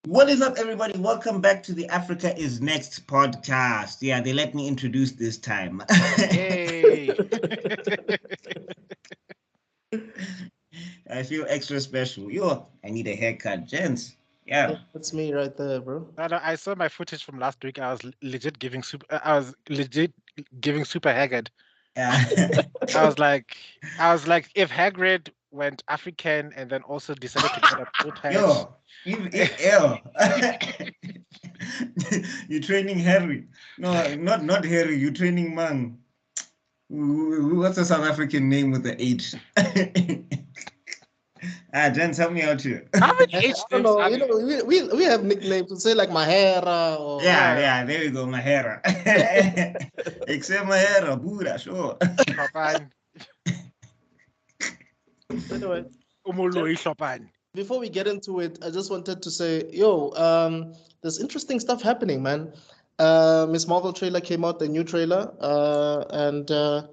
What is up, everybody? Welcome back to the Africa is Next podcast. Yeah, they let me introduce this time. Hey. I feel extra special. Yo, I need a haircut, gents. Yeah, Yeah. that's me right there, bro. No, I saw my footage from last week. Legit giving super. I was legit giving super haggard. Yeah. I was like, if Hagrid went African and then also decided to get a bow patch. Yo, yo. You're training Harry. No, not Harry. You're training Mang. What's a South African name with the H? Gents, help me out here. How many I H don't names know. are You there? know, we have nicknames to say like Mahera or Yeah, Yeah, yeah, there we go, Mahera. Except Mahera, Buddha, sure. Chopin. anyway. Umoloi Chopin. Before we get into it, I just wanted to say, yo, there's interesting stuff happening, man. Miss Marvel trailer came out, the new trailer, and it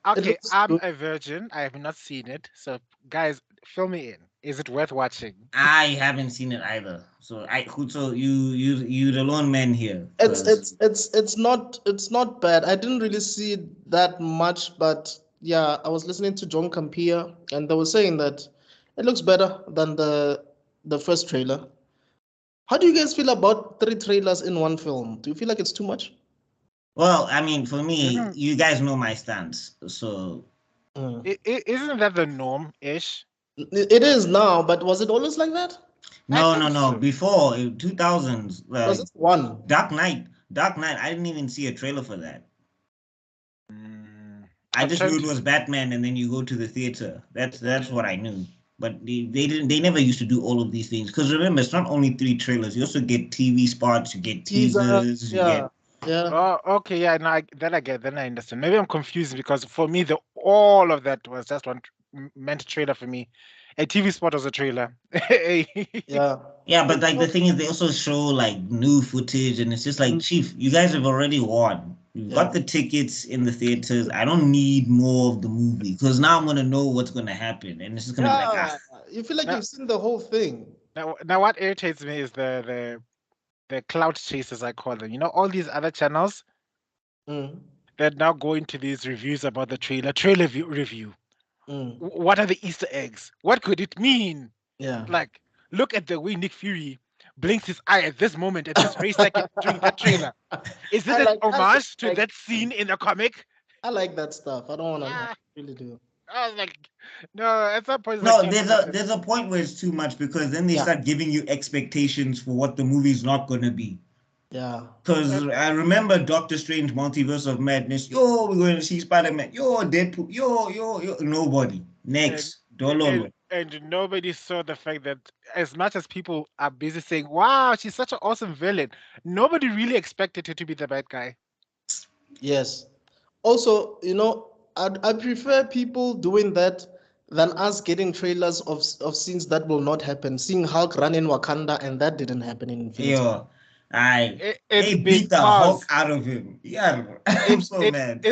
Okay, looks I'm good. a virgin. I have not seen it. So, guys, fill me in. Is it worth watching? I haven't seen it either. So you the lone man here, It's because it's it's it's not bad. I didn't really see that much, but yeah, I was listening to John Campia, and they were saying that it looks better than the first trailer. How do you guys feel about three trailers in one film? Do you feel like it's too much? well, I mean, for me, Isn't you guys know my stance. So Mm. isn't that the norm-ish? It is now, but was it always like that? I no, no, think no. so. Before in 2000s, Or was it one? Dark Knight. I didn't even see a trailer for that. Mm, I I'm just knew trying it to. was Batman, and then you go to the theater. That's what I knew. But they didn't. They never used to do all of these things. Because remember, it's not only three trailers. You also get TV spots. You get Teaser. teasers. You Yeah, get yeah. Oh, okay, yeah. Now then I get. Then I understand. Maybe I'm confused because for me, the all of that was just one meant trailer for me. A TV spot was a trailer. Yeah. yeah. But You like the know, thing is, they also show like new footage, and it's just like, mm, Chief, you guys have already won. You've got yeah. the tickets in the theaters. I don't need more of the movie because now I'm gonna know what's gonna happen, and it's just gonna be like, Yeah. You feel like now, you've seen the whole thing. now, what irritates me is the cloud chasers I call them. You know, all these other channels Mm, that now go into these reviews about the review. mm, What are the Easter eggs? What could it mean? yeah. Like, look at the way Nick Fury blinks his eye at this moment, at this very second during that trailer. Is it I an like I homage to like that scene in the comic? I like that stuff. I don't want to. I Ah, really do. I was like, no, at some point it's like, no, can we just. there's a point where it's too much because then they Yeah, start giving you expectations for what the movie's not gonna be. yeah. Because I remember Doctor Strange Multiverse of Madness. Yo, we're going to see Spider Man. Yo, Deadpool. Yo. Nobody. and Next. Dololo. and nobody saw the fact that as much as people are busy saying, "Wow, she's such an awesome villain," nobody really expected her to be the bad guy. Yes. Also, I prefer people doing that than us getting trailers of scenes that will not happen. Seeing Hulk run in Wakanda and that didn't happen in Infinity. Yo, It's they beat the Hulk because out of him. Yeah, I'm it's so it's mad.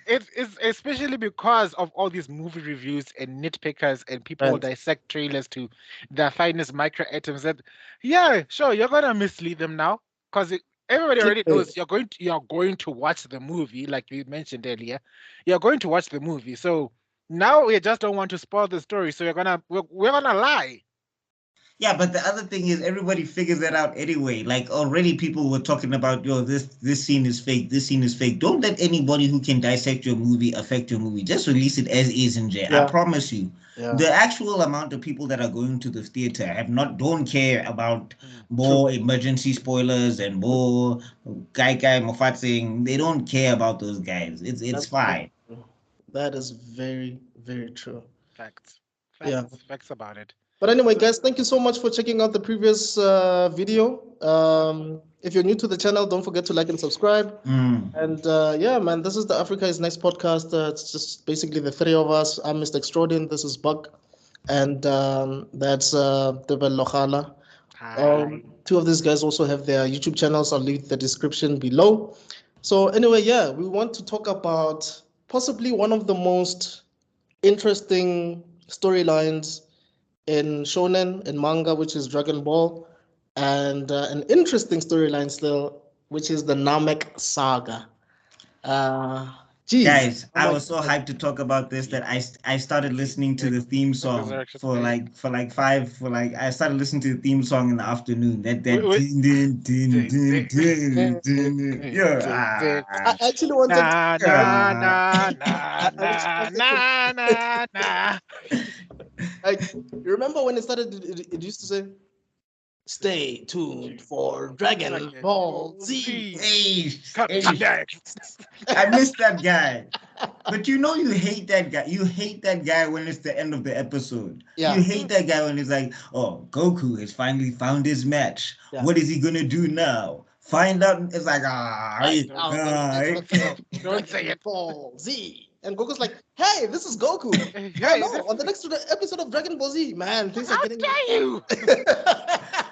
it's it's especially because of all these movie reviews and nitpickers and people who Right. dissect trailers to their finest micro atoms. That yeah, sure, you're gonna mislead them now because everybody already Clickbait. knows you're going to watch the movie, like we mentioned earlier. You're going to watch the movie, so now we just don't want to spoil the story, so we're gonna lie. Yeah, but the other thing is everybody figures that out anyway. Like already people were talking about, yo, this scene is fake, this scene is fake. Don't let anybody who can dissect your movie affect your movie. Just release it as is in J. I Yeah, promise you. yeah. The actual amount of people that are going to the theater have not don't care about Mm. True. more emergency spoilers and more Kai Mofatsing. They don't care about those guys. It's That's very fine. true. That is very, very true. Facts, Yeah. facts about it. But anyway, So guys, thank you so much for checking out the previous video. If you're new to the channel, don't forget to like and subscribe. Mm. And yeah, man, this is the Africa is Next podcast. It's just basically the three of us. I'm Mr. Extraordin. This is Buck. And that's Debel Lokhala. hi. Two of these guys also have their YouTube channels. I'll leave the description below. So, anyway, yeah, we want to talk about possibly one of the most interesting storylines in shonen, in manga, which is Dragon Ball, and an interesting storyline still, which is the Namek saga. Geez, Guys, oh I my was so God. hyped to talk about this that I started listening to the theme song Resurrection for Day. I started listening to the theme song in the afternoon. That Wait, din, din, din, din, din, din, din. Yeah. I actually wanted. na na Ah. na na I actually na wanted to. na na na. Like, you remember when it started? It used to say, "Stay tuned for Dragon Dragon Ball Ball Z." Z Hey, coming hey, next. I missed that guy. But you know you hate that guy. You hate that guy when it's the end of the episode. You Yeah, hate that guy when it's like, oh, Goku has finally found his match. yeah. What is he gonna do now? Find out. It's like, Right Don't now, say the it. next episode of Don't say Dragon it. Ball Z. And Goku's like, "Hey, this is Goku." Oh Hey, no! On the next episode of Dragon Ball Z, man, things are how getting. dare you?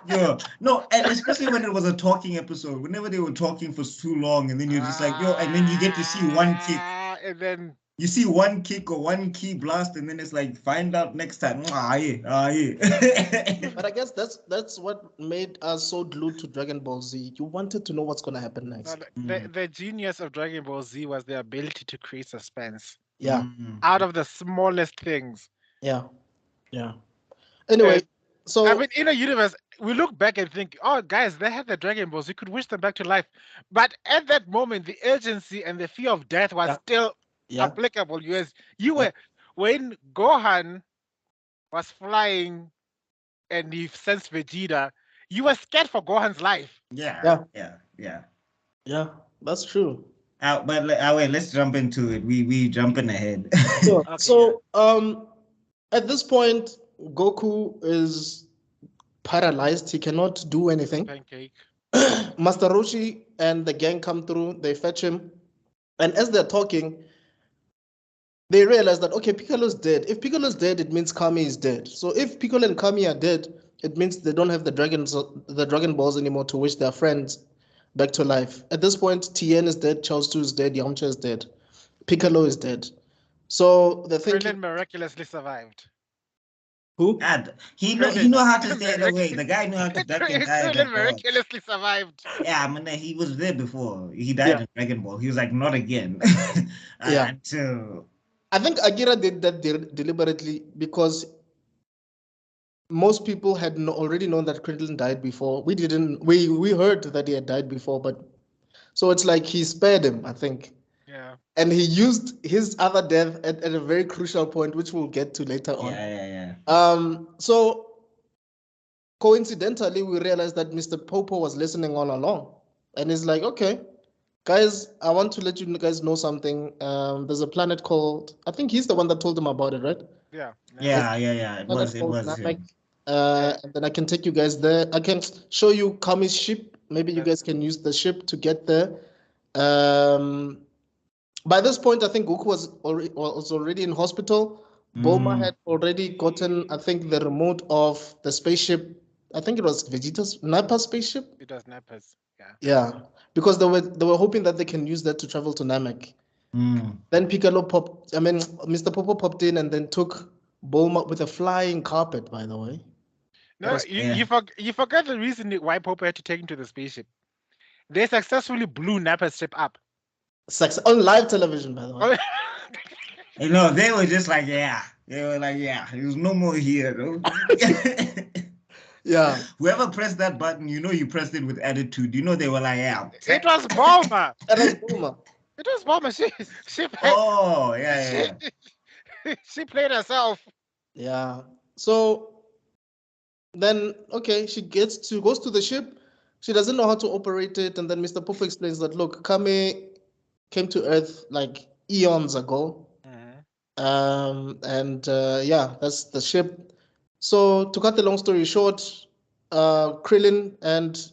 yo, no, and especially when it was a talking episode, whenever they were talking for too long, and then you're just like, yo, and then you get to see one kick. And then You see one kick or one key blast, and then it's like, find out next time. Yeah, yeah. But I guess that's what made us so glued to Dragon Ball Z. You wanted to know what's gonna happen no, next. the genius of Dragon Ball Z was the ability to create suspense Yeah, out of the smallest things. yeah, yeah. Anyway, I so mean, in a universe, we look back and think, oh, guys, they had the Dragon Balls. We could wish them back to life. But at that moment, the urgency and the fear of death was yeah, still yeah, applicable. You yeah, were, when Gohan was flying and he sensed Vegeta, you were scared for Gohan's life. Yeah, yeah. yeah. That's true. Wait, let's jump into it. We jumping ahead. Sure. Okay, yeah. So, at this point, Goku is paralyzed. He cannot do anything. Pancake. Master Roshi and the gang come through. They fetch him, and as they're talking, they realize that okay, Piccolo's dead. If Piccolo's dead, it means Kami is dead. So if Piccolo and Kami are dead, it means they don't have the Dragon Balls anymore to wish their friends back to life. At this point, Tien is dead, Charles Tu is dead, Yamcha is dead, Piccolo is dead. So they're thinking, Krillin miraculously survived. who? He Krillin. know how to stay away. The guy knew how to duck and dive Krillin and dodge. miraculously survived. Yeah, I mean he was there before. He died Yeah. in Dragon Ball. He was like, not again. Yeah. Until I think Akira did that deliberately because most people had already known that Krillin died before. We didn't. We heard that he had died before, but so it's like he spared him, I think. Yeah. And he used his other death at a very crucial point, which we'll get to later on. yeah. So coincidentally, we realized that Mr. Popo was listening all along, and he's like, "Okay, guys, I want to let you guys know something. There's a planet called, I think he's the one that told them about it, right? Yeah. Yeah. It Planet was called him. Namek. And then I can take you guys there. I can show you Kami's ship. Maybe you guys can use the ship to get there. By this point, I think Goku was already in hospital. Bulma had already gotten, I think, the remote of the spaceship. I think it was Vegeta's Nappa spaceship. It was Nappers. Yeah. Yeah, because they were hoping that they can use that to travel to Namek. Then Piccolo Mr. Popo popped in and then took Bulma with a flying carpet, by the way. No, you forgot the reason why Popo had to take him to the spaceship. They successfully blew Napper's ship up. On live television, by the way. You know, they were just like, yeah. They were like, yeah, there's no more here. Yeah. Whoever pressed that button, you know you pressed it with attitude. You know they were like, yeah. It was Bulma. That was Bulma. It was Bulma. She played herself. Yeah. So then, okay, she goes to the ship. She doesn't know how to operate it, and then Mr. Popo explains that look, Kame came to Earth like eons ago. Yeah, that's the ship. So to cut the long story short, Krillin and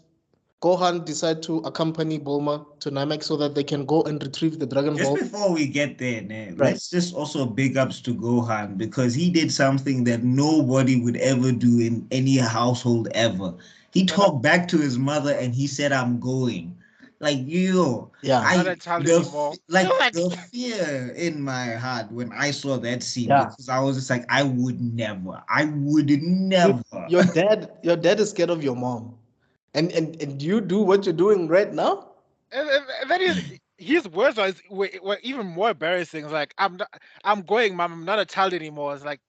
Gohan decide to accompany Bulma to Namek so that they can go and retrieve the Dragon Ball. Just before we get there, let's just also big ups to Gohan because he did something that nobody would ever do in any household ever. He talked back to his mother and he said, I'm going. Like you, Yeah. Not a child anymore. the fear in my heart when I saw that scene, because I was just like, I would never. Your dad is scared of your mom, and you do what you're doing right now. And then his words were even more embarrassing. It's like, I'm going, mom. I'm not a child anymore. It's like,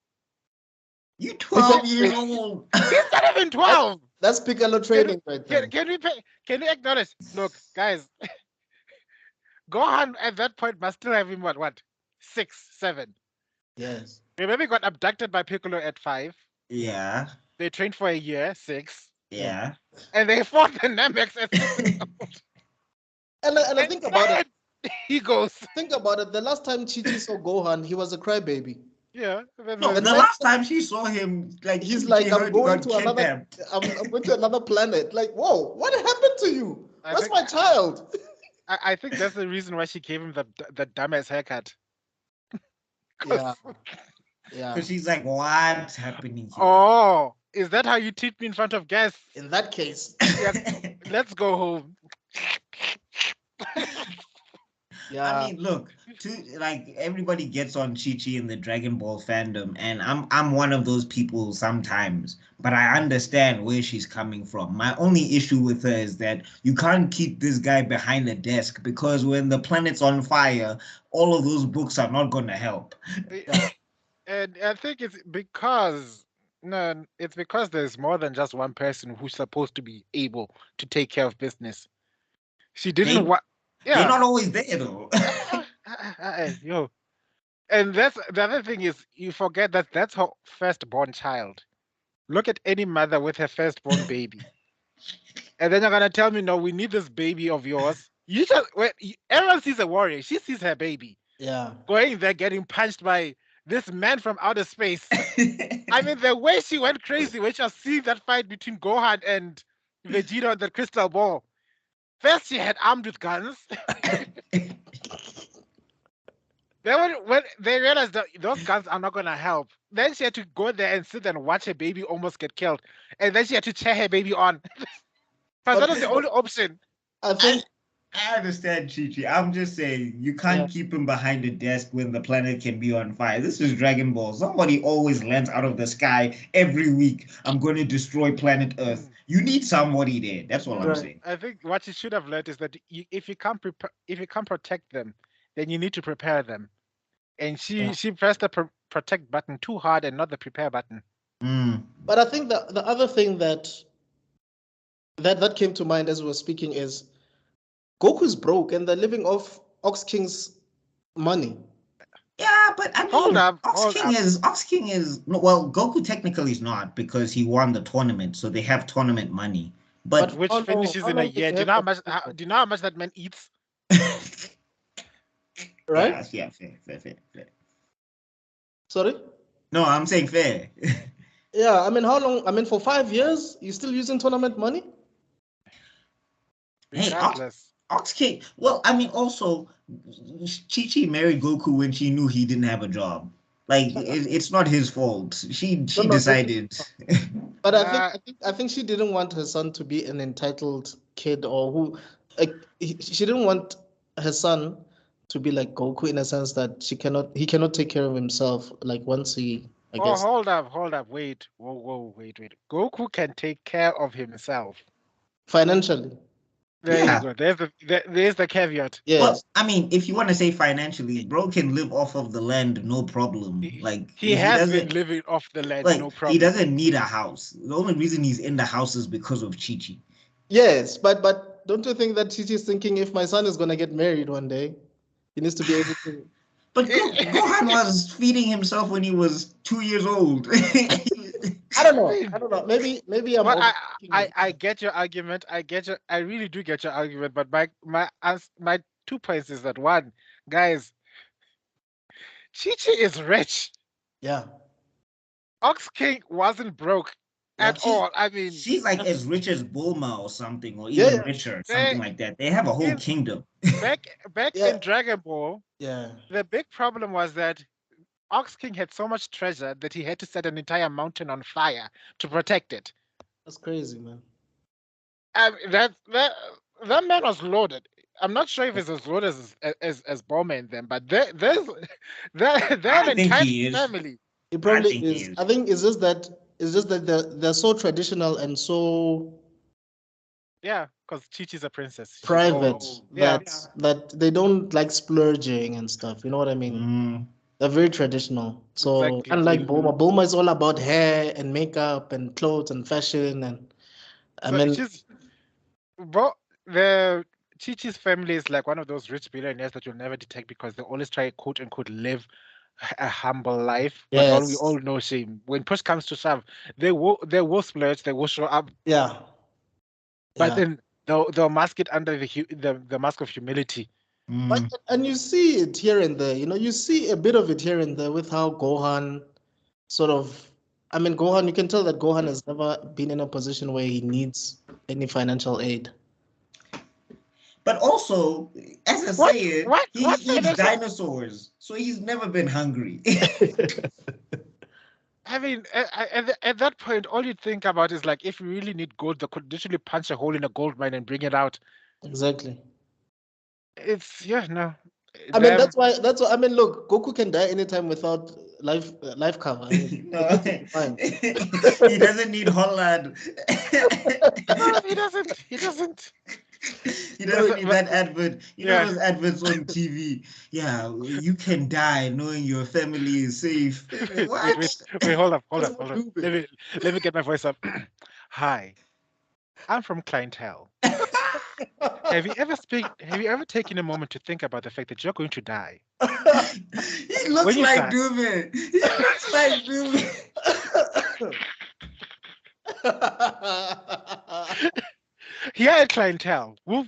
you 12 years old. he's not even 12. That's Piccolo training right there. Can we acknowledge? Look, guys, Gohan at that point must still have him what 6, 7. Yes. Remember, he got abducted by Piccolo at 5. Yeah. They trained for a year, 6. Yeah. And they fought the Nameks at 6 years old. And I think about it. He goes. Think about it. The last time Chi-Chi saw Gohan, he was a crybaby. Yeah. No, the last time she saw him, like he's she like, I'm heard he going got to another. kidnapped. I'm going to another planet. Like, whoa, what happened to you? I Where's think- my child? I think that's the reason why she gave him the dumbass haircut. Yeah. Yeah. Because she's like, what's happening here? Oh, is that how you treat me in front of guests? In that case. Yeah, let's go home. Yeah. I mean, look, like everybody gets on Chi-Chi in the Dragon Ball fandom, and I'm one of those people sometimes, but I understand where she's coming from. My only issue with her is that you can't keep this guy behind a desk, because when the planet's on fire, all of those books are not going to help. And I think it's because there's more than just one person who's supposed to be able to take care of business. She didn't want. They're Yeah. not always there though. Yo. And that's the other thing is you forget that that's her firstborn child. Look at any mother with her firstborn baby. And then you're gonna tell me, no, we need this baby of yours. Everyone sees a warrior. She sees her baby. Yeah. Going there getting punched by this man from outer space. I mean, the way she went crazy when she was seeing that fight between Gohan and Vegeta on the crystal ball. First, she had armed with guns. Then when they realized that those guns are not going to help, then she had to go there and sit and watch her baby almost get killed. And then she had to cheer her baby on. But that was the only option. I think I understand, Chi-Chi. I'm just saying, you can't keep him behind a desk when the planet can be on fire. This is Dragon Ball. Somebody always lands out of the sky every week. I'm going to destroy planet Earth. You need somebody there. That's all I'm saying. I think what you should have learned is that if you can't protect them, then you need to prepare them. And she pressed the protect button too hard and not the prepare button. But I think the other thing that came to mind as we were speaking is Goku's broke and they're living off Ox King's money. Yeah, but I mean, Hold up. Ox King is well, Goku technically is not, because he won the tournament, so they have tournament money. But which finishes in a year. Do you know how much that man eats? Right? Yeah, fair. Sorry? No, I'm saying fair. Yeah, I mean, how long? I mean, for 5 years, you're still using tournament money? Hey, Ox King. Well, I mean, also, Chi-Chi married Goku when she knew he didn't have a job. Like, it's not his fault. She decided. But I think she didn't want her son to be an entitled kid, or who. She didn't want her son to be like Goku, in a sense that he cannot take care of himself. Like once he, I guess. Hold up, wait. Whoa, wait. Goku can take care of himself Financially. There you go. There's the caveat. Yes. Well, I mean, if you want to say financially, bro can live off of the land, no problem. He has been living off the land, no problem. He doesn't need a house. The only reason he's in the house is because of Chi-Chi. Yes, but don't you think that Chi-Chi is thinking, if my son is gonna get married one day, he needs to be able to. But Gohan was feeding himself when he was 2 years old. I don't know. Maybe I'm. I get your argument. I really do get your argument. But my 2 points is that, one, guys, Chi-Chi is rich. Yeah. Ox King wasn't broke at all. I mean, she's like as rich as Bulma or something, or even richer, something like that. They have a whole kingdom. Back in Dragon Ball, the big problem was that Ox King had so much treasure that he had to set an entire mountain on fire to protect it. That's crazy, man. That that man was loaded. I'm not sure if it's as loaded as Bowman and them, but they're an I think entire he is. family. It I probably think he is. is. I think it's just that they're so traditional and so Yeah, because Chichi's a princess. She's private all yeah. that they don't like splurging and stuff. You know what I mean? Mm. They're very traditional. So Exactly. unlike Boma is all about hair and makeup and clothes and fashion and I So mean, she's Bo the Chichi's family is like one of those rich billionaires that you'll never detect because they always try quote unquote live a humble life. But all we yes, all know shame. When push comes to shove, they will splurge, they will show up, yeah, but yeah. then they'll mask it under the mask of humility. But Mm. and you see it here and there. You see a bit of it here and there with how Gohan sort of. I mean, Gohan. You can tell that Gohan has never been in a position where he needs any financial aid. But also, as a What Saiyan, what he what eats financial dinosaurs, so he's never been hungry. I mean, at that point, all you think about is like if you really need gold, they could literally punch a hole in a gold mine and bring it out. Exactly. It's yeah, no. I mean, Them that's why. I mean, look, Goku can die anytime without life cover. I mean, No, it's fine. he doesn't need Holland. no, he doesn't. He doesn't. He But, doesn't need but that advert. You know yeah. those adverts on TV? Yeah, you can die knowing your family is safe. Wait, wait, What? wait, hold That's on, what hold on. do it. Let me get my voice up. Hi, I'm from clientele. Have you ever taken a moment to think about the fact that you're going to die? He looks When you like start, Dubin. He looks like Dubin. here at clientele, we'll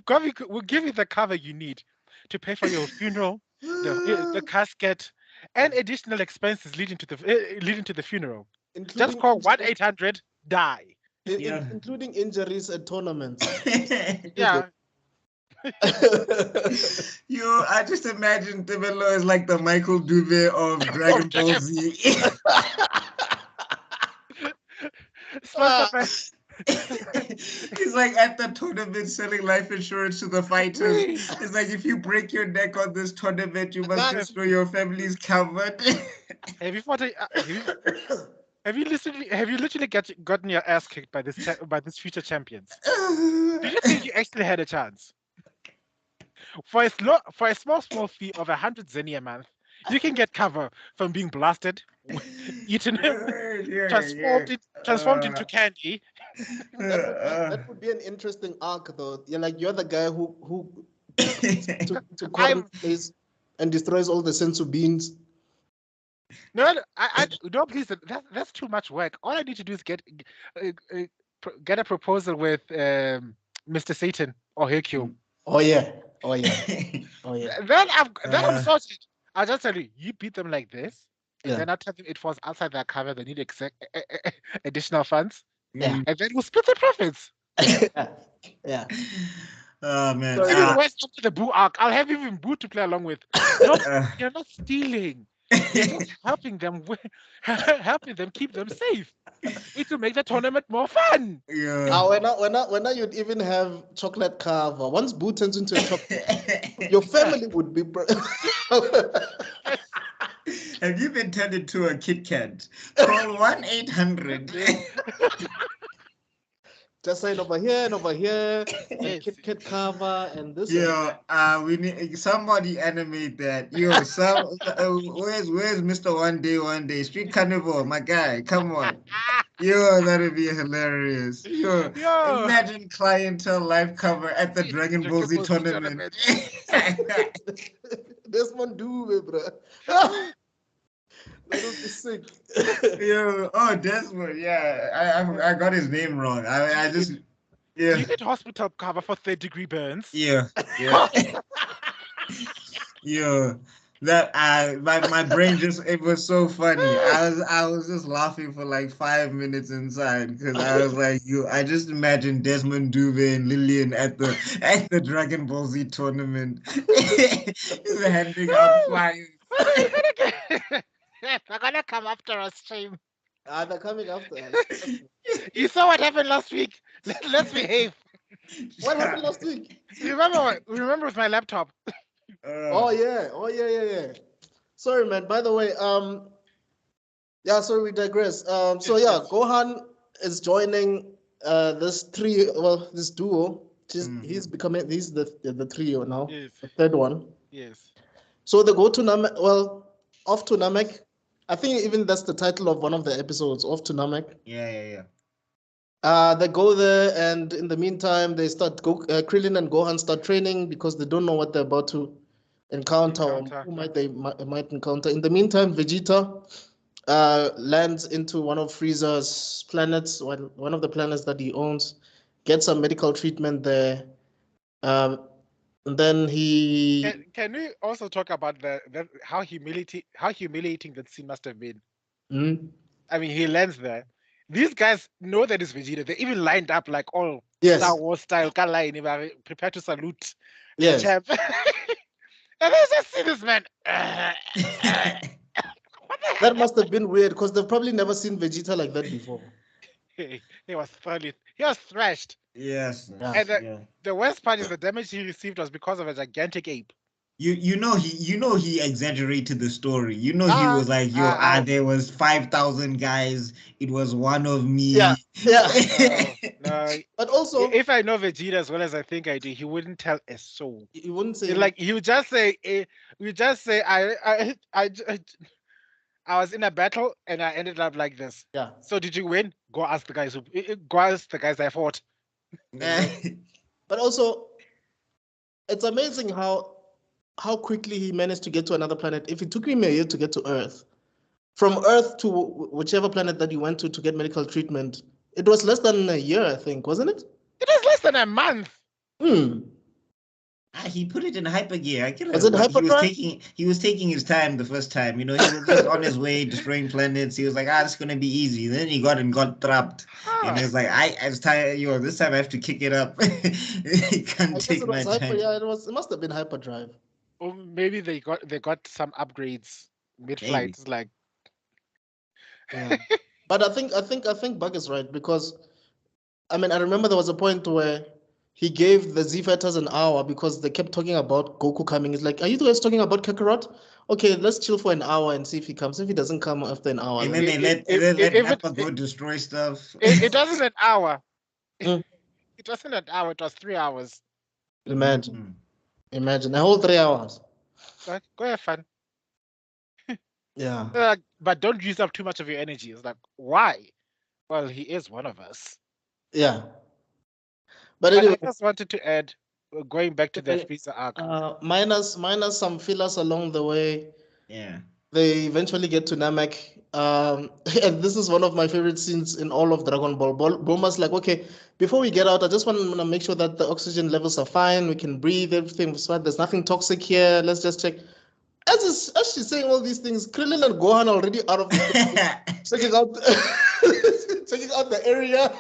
give you the cover you need to pay for your funeral, the casket, and additional expenses leading to the funeral. Just including call one injuries, eight hundred die. Yeah. including injuries at tournaments. Yeah, I just imagine Tibelo is like the Michael Dubé of Dragon Ball Z. sponsored by He's like at the tournament selling life insurance to the fighters. It's like if you break your neck on this tournament, you must just know your family's covered. have you fought have you literally gotten your ass kicked by by these future champions? Do you think you actually had a chance? For a small fee of 100 zenny a month, you can get cover from being blasted, eaten, Yeah. transformed into candy. That would be an interesting arc, though. You're the guy who to I'm Corin's place and destroys all the sensu beans. no, no, please. That's too much work. All I need to do is get a proposal with Mr. Satan or Hercule. Oh yeah, oh yeah, oh yeah, Then I'm sorted. I'll just tell you, you beat them like this, and yeah, then I'll tell them it falls outside their cover. They need additional funds, yeah, and then we'll split the profits. yeah. Oh man. So, Even worse, after the Boo arc, I'll have even Boo to play along with. You're not stealing. You're just helping them helping them keep them safe. It will make the tournament more fun. Yeah. when you'd even have chocolate cover. Once Boo turns into a chocolate, your family would be. Have you been turned into a Kit Kat? Call 1-800. Just saying over here and over here, and Yes. Kit Kat cover and this. Yo, we need somebody animate that. Yo, where's Mr. One Day Street Carnival, my guy? Come on. Yo, that'd be hilarious. Yo, Yo. imagine clientele live cover at the Dragon Ball Z tournament. Desmond Dube, bro. That would be sick. Yo, oh Desmond, yeah, I got his name wrong. I just Do yeah. you need hospital cover for third-degree burns? Yeah. Yeah. That my brain just it was so funny. I was just laughing for like 5 minutes inside because I was like, I just imagine Desmond Dube and Lillian at the Dragon Ball Z tournament. He's handing out flyers. They're gonna come after us, shame. They're coming after us. You saw what happened last week. Let's behave. What happened last week? Remember with my laptop. Oh yeah. Sorry, man. By the way, yeah. Sorry, we digress. So yeah, Gohan is joining this trio. Well, this duo. He's becoming. He's the trio now. Yes. The third one. Yes. So they go to Namek. Well, off to Namek. I think even that's the title of one of the episodes. Off to Namek. Yeah. They go there, and in the meantime, they start Krillin and Gohan start training because they don't know what they're about to encounter or who might encounter. In the meantime, Vegeta lands into one of Frieza's planets, one of the planets that he owns, gets some medical treatment there. And then he Can we also talk about how humiliating that scene must have been? Hmm? I mean, he lands there. These guys know that it's Vegeta. They even lined up like all Yes. Star Wars style, prepare to salute the Yes. champ. And they just see this man. What the That must have been weird because they've probably never seen Vegeta like that before. He was thoroughly, he was thrashed. Yes. Yeah. And the worst part is the damage he received was because of a gigantic ape. You know he exaggerated the story. You know he was like, there was 5,000 guys. It was one of me. Yeah. No. But also, If I know Vegeta as well as I think I do, he wouldn't tell a soul. he wouldn't say Like he would just say, I was in a battle and I ended up like this. Yeah. So did you win? Go ask the guys I fought. But also, it's amazing how quickly he managed to get to another planet. If it took him a year to get to Earth, from Earth to whichever planet that you went to get medical treatment, it was less than a year, I think, wasn't it? It was less than a month. He put it in hyper gear. I get it. Was it hyperdrive? He was taking his time the first time. You know, he was just on his way destroying planets. He was like, it's gonna be easy. Then he got trapped, and he was like, I was tired. This time I have to kick it up. He can't take my time. Yeah, it must have been hyperdrive. Or maybe they got some upgrades mid-flight. It's like, yeah. But I think Bug is right because, I mean, I remember there was a point where he gave the Z Fighters an hour because they kept talking about Goku coming. He's like, are you guys talking about Kakarot? Okay, let's chill for an hour and see if he comes. If he doesn't come after an hour, and then they let Nappa go destroy stuff. It wasn't an hour. It wasn't an hour. It was 3 hours. Imagine a whole 3 hours. Like, go have fun. Yeah. But don't use up too much of your energy. It's like, why? Well, he is one of us. Yeah. But anyway, I just wanted to add, going back to that Frieza arc. Minus some fillers along the way. Yeah. They eventually get to Namek. And this is one of my favorite scenes in all of Dragon Ball. Bulma's like, okay, before we get out, I just want to make sure that the oxygen levels are fine. We can breathe, everything is fine. There's nothing toxic here. Let's just check. As she's saying all these things, Krillin and Gohan already out of the checking out the area.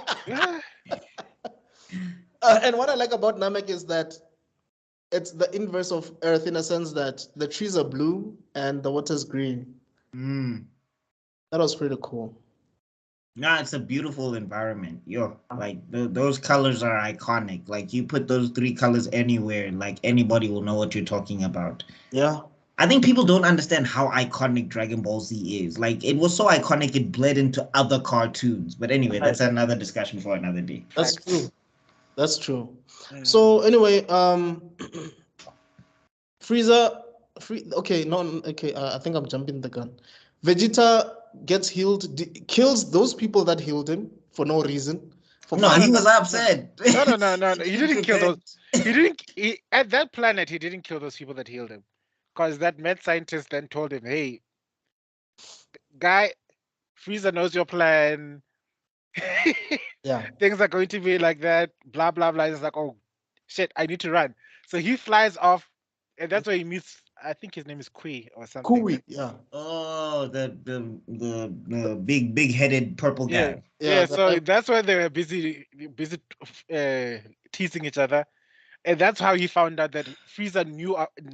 And what I like about Namek is that it's the inverse of Earth in a sense that the trees are blue and the water's green. That was pretty cool. No, it's a beautiful environment. Like those colors are iconic. Like you put those 3 colors anywhere, like anybody will know what you're talking about. Yeah. I think people don't understand how iconic Dragon Ball Z is. Like it was so iconic it bled into other cartoons. But anyway, that's another discussion for another day. That's true. So anyway, Frieza, I think I'm jumping the gun. Vegeta gets healed, kills those people that healed him for no reason. He was upset. No. He didn't kill those. At that planet, he didn't kill those people that healed him. Because that mad scientist then told him, hey, guy, Frieza knows your plan. Yeah. Things are going to be like that, blah, blah, blah. It's like, oh, shit, I need to run. So he flies off, and that's where he meets, I think his name is Kui or something. Kui, yeah. Oh, the big-headed purple guy. Yeah, so that's why they were busy teasing each other. And that's how he found out that Frieza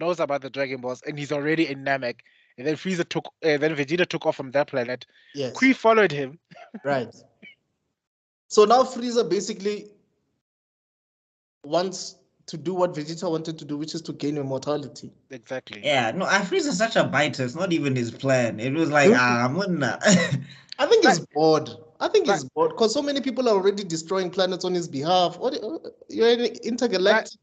knows about the Dragon Balls, and he's already in Namek. And then then Vegeta took off from that planet. Yes. Kui followed him. Right. So now Frieza basically wants to do what Vegeta wanted to do, which is to gain immortality. Exactly. Yeah, no, Frieza's such a biter. It's not even his plan. It was like, I'm gonna. I think he's But- bored. I think but- he's bored because so many people are already destroying planets on his behalf. What you're an intergalactic.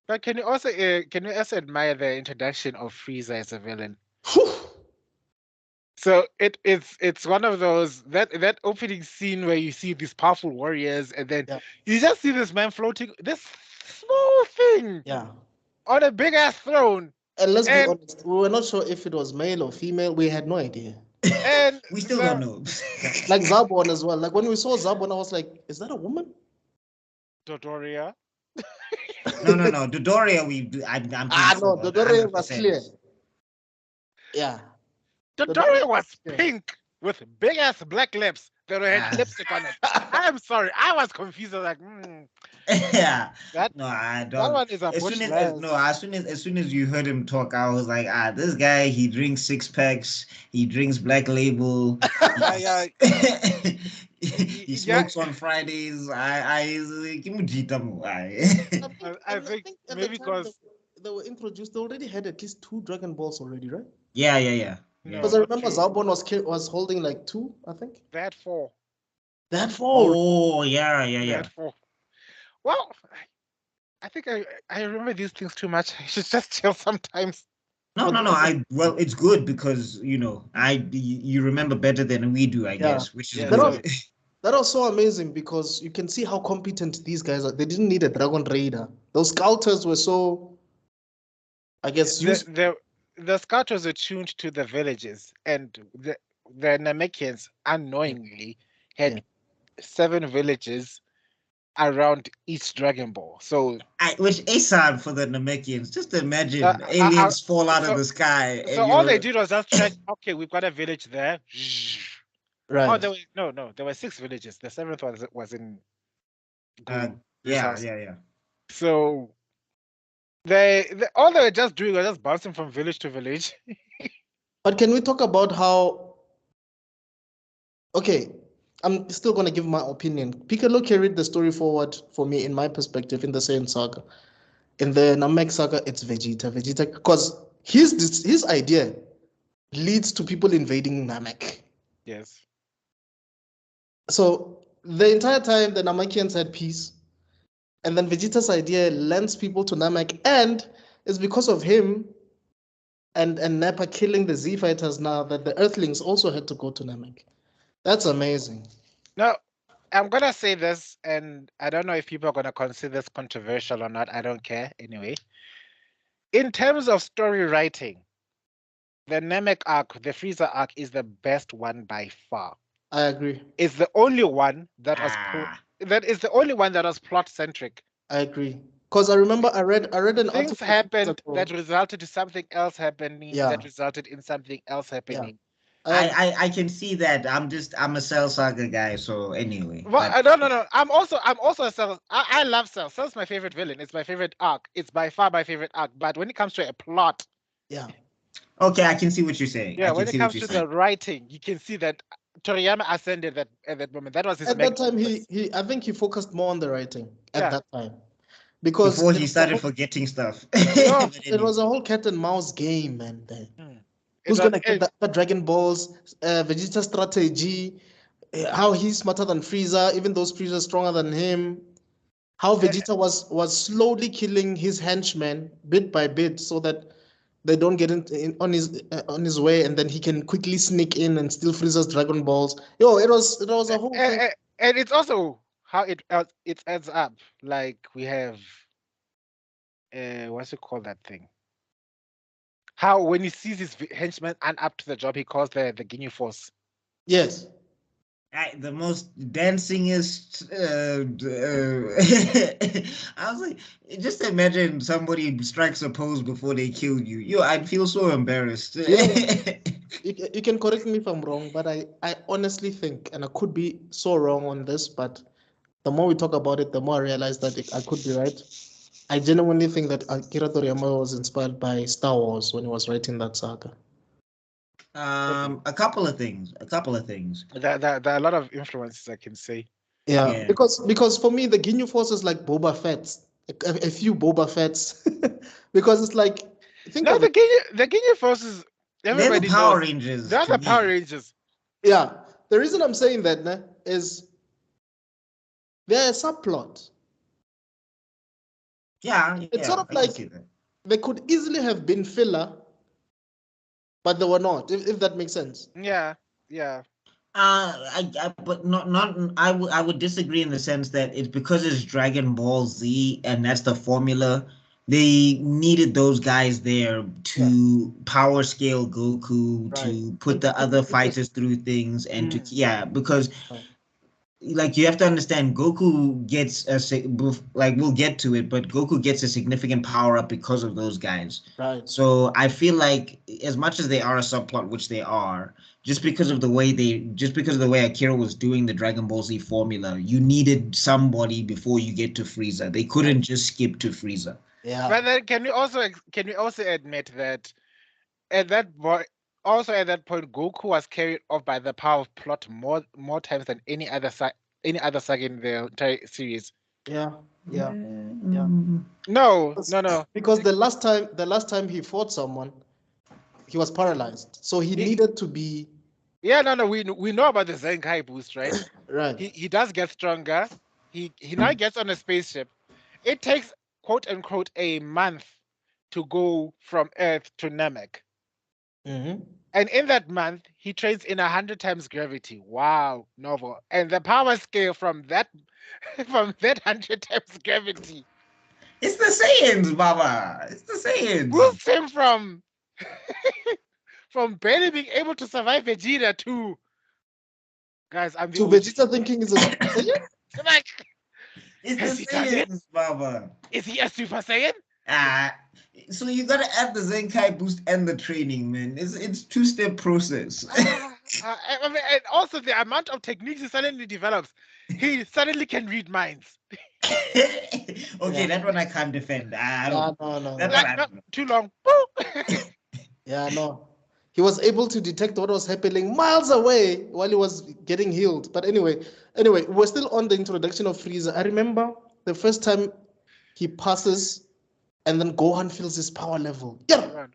But can you also admire the introduction of Frieza as a villain? So it's one of those that opening scene where you see these powerful warriors and then Yeah. you just see this man floating this small thing Yeah. on a big ass throne. And let's be And- honest, we were not sure if it was male or female. We had no idea. And We still don't know. Like Zabon as well. Like when we saw Zabon, I was like, is that a woman? Dodoria. No. Dodoria, I'm pretty No, sure, Dodoria was 100%. clear. Yeah. Dodoria was yeah. pink with big ass black lips that had lipstick on it. I'm sorry, I was confused. I was like, Yeah. That- No, I that don't. one is a As bush soon as lad. no, as soon as you heard him talk, I was like, this guy, he drinks 6 packs, he drinks Black Label, Yeah. he smokes on Fridays. Give me Jita mo. I think at the maybe time because they were introduced, they already had at least 2 Dragon Balls already, right? Yeah. No. Because I not remember true. Zabon was holding like 2, I think. they had 4. They had 4. Oh, yeah. They had 4. Well, I think I remember these things too much. I should just chill sometimes. No. Well, it's good because you remember better than we do, I guess, which is Yeah, good. That was so amazing because you can see how competent these guys are. They didn't need a Dragon Raider. Those sculptors were so, I guess, used. The scouters were tuned to the villages, and the Namekians unknowingly had 7 villages around each Dragon Ball. So Which ASAP for the Namekians. Just imagine I- aliens fall out so- of the sky. so all they did was just check. Okay, we've got a village there. Right. Oh, there were 6 villages. The 7th was in. Guru's house. Yeah. So all they were just doing was just bouncing from village to village. But can we talk about how? Okay, I'm still gonna give my opinion. Piccolo carried the story forward for me, in my perspective, in the Saiyan saga. In the Namek saga, it's Vegeta, because his idea leads to people invading Namek. Yes. So the entire time the Namekians had peace, and then Vegeta's idea lends people to Namek, and it's because of him and Nappa killing the Z fighters now that the Earthlings also had to go to Namek. That's amazing. Now, I'm gonna say this, and I don't know if people are gonna consider this controversial or not. I don't care anyway. In terms of story writing, the Namek arc, the Frieza arc, is the best one by far. I agree. It's the only one that was plot centric. I agree. Because I remember I read an Things article happened ago. that resulted to something else happening. Yeah. That resulted in something else happening. I can see that. I'm a Cell Saga guy, so anyway. Well, no. I'm also a Cell. I love Cell. Cell's my favorite villain. It's my favorite arc. It's by far my favorite arc. But when it comes to a plot, Yeah. Okay, I can see what you're saying. yeah, I can when it see comes what to you're the writing, you can see that Toriyama ascended at that moment. That was his At that time, magnum he I think he focused more on the writing at Yeah. that time. Because Before he it was a started whole- forgetting stuff. it was a whole cat and mouse game, man. Who's gonna get the Dragon Balls? Vegeta strategy, how he's smarter than Frieza, even though Frieza's stronger than him. How Vegeta was slowly killing his henchmen bit by bit, so that they don't get on his way, and then he can quickly sneak in and steal Frieza's Dragon Balls. Yo, it was a whole thing. And it's also how it adds up. Like we have, what's it called that thing? How when he sees his henchmen and up to the job, he calls the Ginyu Force. Yes. The most dancingest. I was like, just imagine somebody strikes a pose before they kill you. Yo, I'd feel so embarrassed. You can correct me if I'm wrong, but I honestly think, and I could be so wrong on this, but the more we talk about it, the more I realize that I could be right. I genuinely think that Akira Toriyama was inspired by Star Wars when he was writing that saga. A couple of things. There are a lot of influences I can say. Yeah, Yeah. because for me, the Ginyu Force is like Boba Fett. a few Boba Fett's, because it's like think No, of it. the Ginyu forces. They're the Everybody Power knows. Rangers. They're to the me. Power Rangers. Yeah, the reason I'm saying that is they're a subplot. Yeah, It's sort of I can like see that. they could easily have been filler, but they were not. If that makes sense. Yeah, yeah. But not. I would disagree in the sense that it's because it's Dragon Ball Z and that's the formula. They needed those guys there to power scale Goku, Right. to put the other fighters through things, and to because Right. like you have to understand Goku gets we'll get to it, but Goku gets a significant power up because of those guys. Right. So I feel like as much as they are a subplot, which they are, just because of the way Akira was doing the Dragon Ball Z formula, you needed somebody before you get to Frieza. They couldn't just skip to Frieza. Yeah. But then can we also admit that at that point Goku was carried off by the power of plot more times than any other saga in the entire series. Yeah. Yeah. No. Because the last time he fought someone, he was paralyzed, so he needed to be. Yeah, no. We know about the Zenkai boost, right? Right. He does get stronger. He now gets on a spaceship. It takes quote unquote a month to go from Earth to Namek. Mm-hmm. And in that month, he trains in 100 times gravity. Wow, novel. And the power scale from that 100 times gravity It's the Saiyans, Baba. It's the Saiyans. boosts him from barely being able to survive Vegeta to guys. I'm the To OG. Vegeta thinking is a Super Saiyan? Like, It's has the he done it? Saiyans, Baba. Is he a Super Saiyan? So you gotta add the Zenkai boost and the training, man. It's two-step process. I mean, and also the amount of techniques he suddenly develops. He suddenly can read minds. Okay, that one I can't defend. I don't. No. That one Like, I don't know. too long. Yeah, no. He was able to detect what was happening miles away while he was getting healed. But anyway, we're still on the introduction of Frieza. I remember the first time he passes and then Gohan feels his power level. Yeah.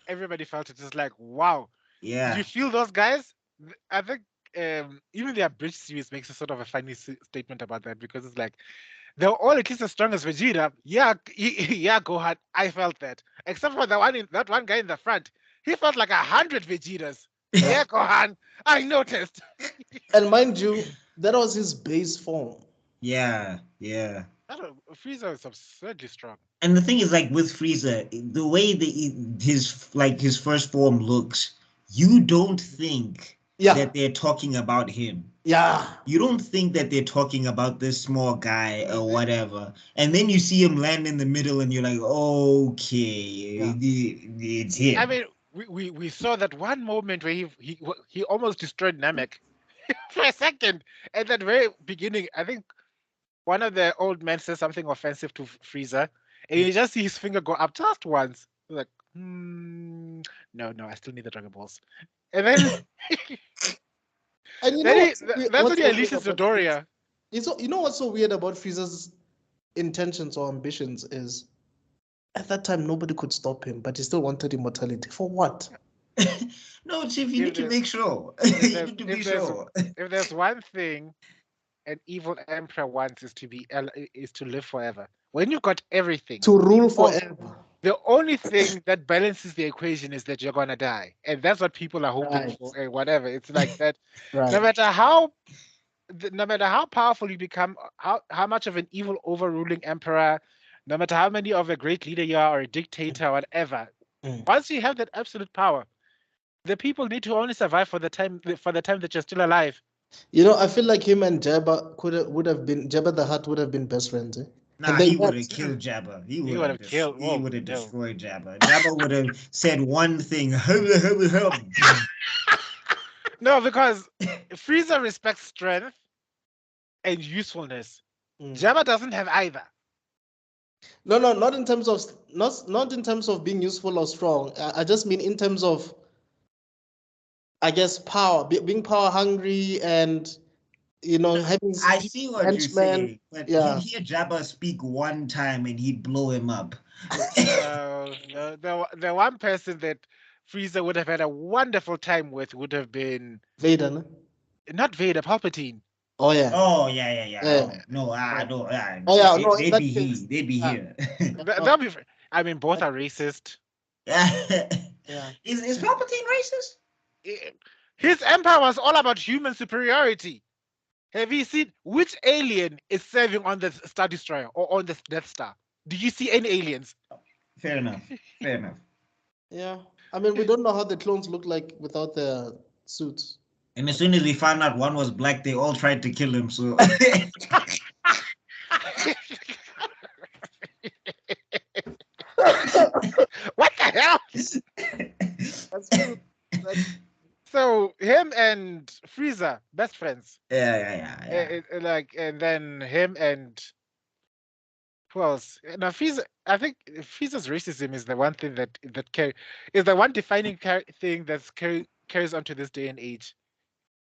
Everybody felt it. It's like, wow. Yeah. Did you feel those guys? I think even the abridged series makes a sort of a funny statement about that, because it's like they're all at least as strong as Vegeta. Yeah, yeah, Gohan. I felt that, except for that one guy in the front. He felt like 100 Vegetas. Yeah, Gohan. I noticed. And mind you, that was his base form. Yeah. Frieza is absurdly strong. And the thing is, like with Frieza, the way his first form looks, you don't think that they're talking about him. Yeah. You don't think that they're talking about this small guy or whatever. And then you see him land in the middle and you're like, okay, it's him. I mean, we saw that one moment where he almost destroyed Namek for a second. At that very beginning, I think one of the old men says something offensive to Frieza, and you just see his finger go up just once. Like, no, I still need the Dragon Balls. And then And that's when he unleashes Dodoria. You know what's so weird about Frieza's intentions or ambitions is, at that time nobody could stop him, but he still wanted immortality. For what? No, Chief, you need to make sure. You need to be sure. If there's one thing an evil emperor wants, is to live forever. When you've got everything to rule forever, the only thing that balances the equation is that you're gonna die, and that's what people are hoping for. And whatever, it's like that. No matter how powerful you become, how much of an evil overruling emperor, no matter how many of a great leader you are or a dictator or whatever, once you have that absolute power, the people need to only survive for the time that you're still alive. You know, I feel like him and Jabba would have been Jabba the Hutt would have been best friends. Nah, he would have killed Jabba. He would have destroyed Jabba. Jabba would have said one thing. No, because Frieza respects strength and usefulness. Jabba doesn't have either. No, not in terms of being useful or strong. I just mean in terms of, I guess, power, being power hungry and You know, having I see what you're henchmen. saying, but Yeah, he'd hear Jabba speak one time and he'd blow him up. The one person that Frieza would have had a wonderful time with would have been Vader. No? not Vader, Palpatine. Oh yeah, Oh yeah. yeah. Oh no, no. Oh yeah, no. In They'd that be case, they'd be yeah, here. no, That'll be. I mean, both are racist. yeah. Is Palpatine racist? Eh, His empire was all about human superiority. Have you seen which alien is serving on the Star Destroyer or on the Death Star? Do you see any aliens? Fair enough. Fair enough. Yeah, I mean, we don't know how the clones look like without their suits. And as soon as we found out one was black, they all tried to kill him. So What the hell? That's true. So him and Frieza, best friends. yeah. Like, and then him and who else? Now Frieza, I think Frieza's racism is the one thing is the one defining thing that's carries on to this day and age.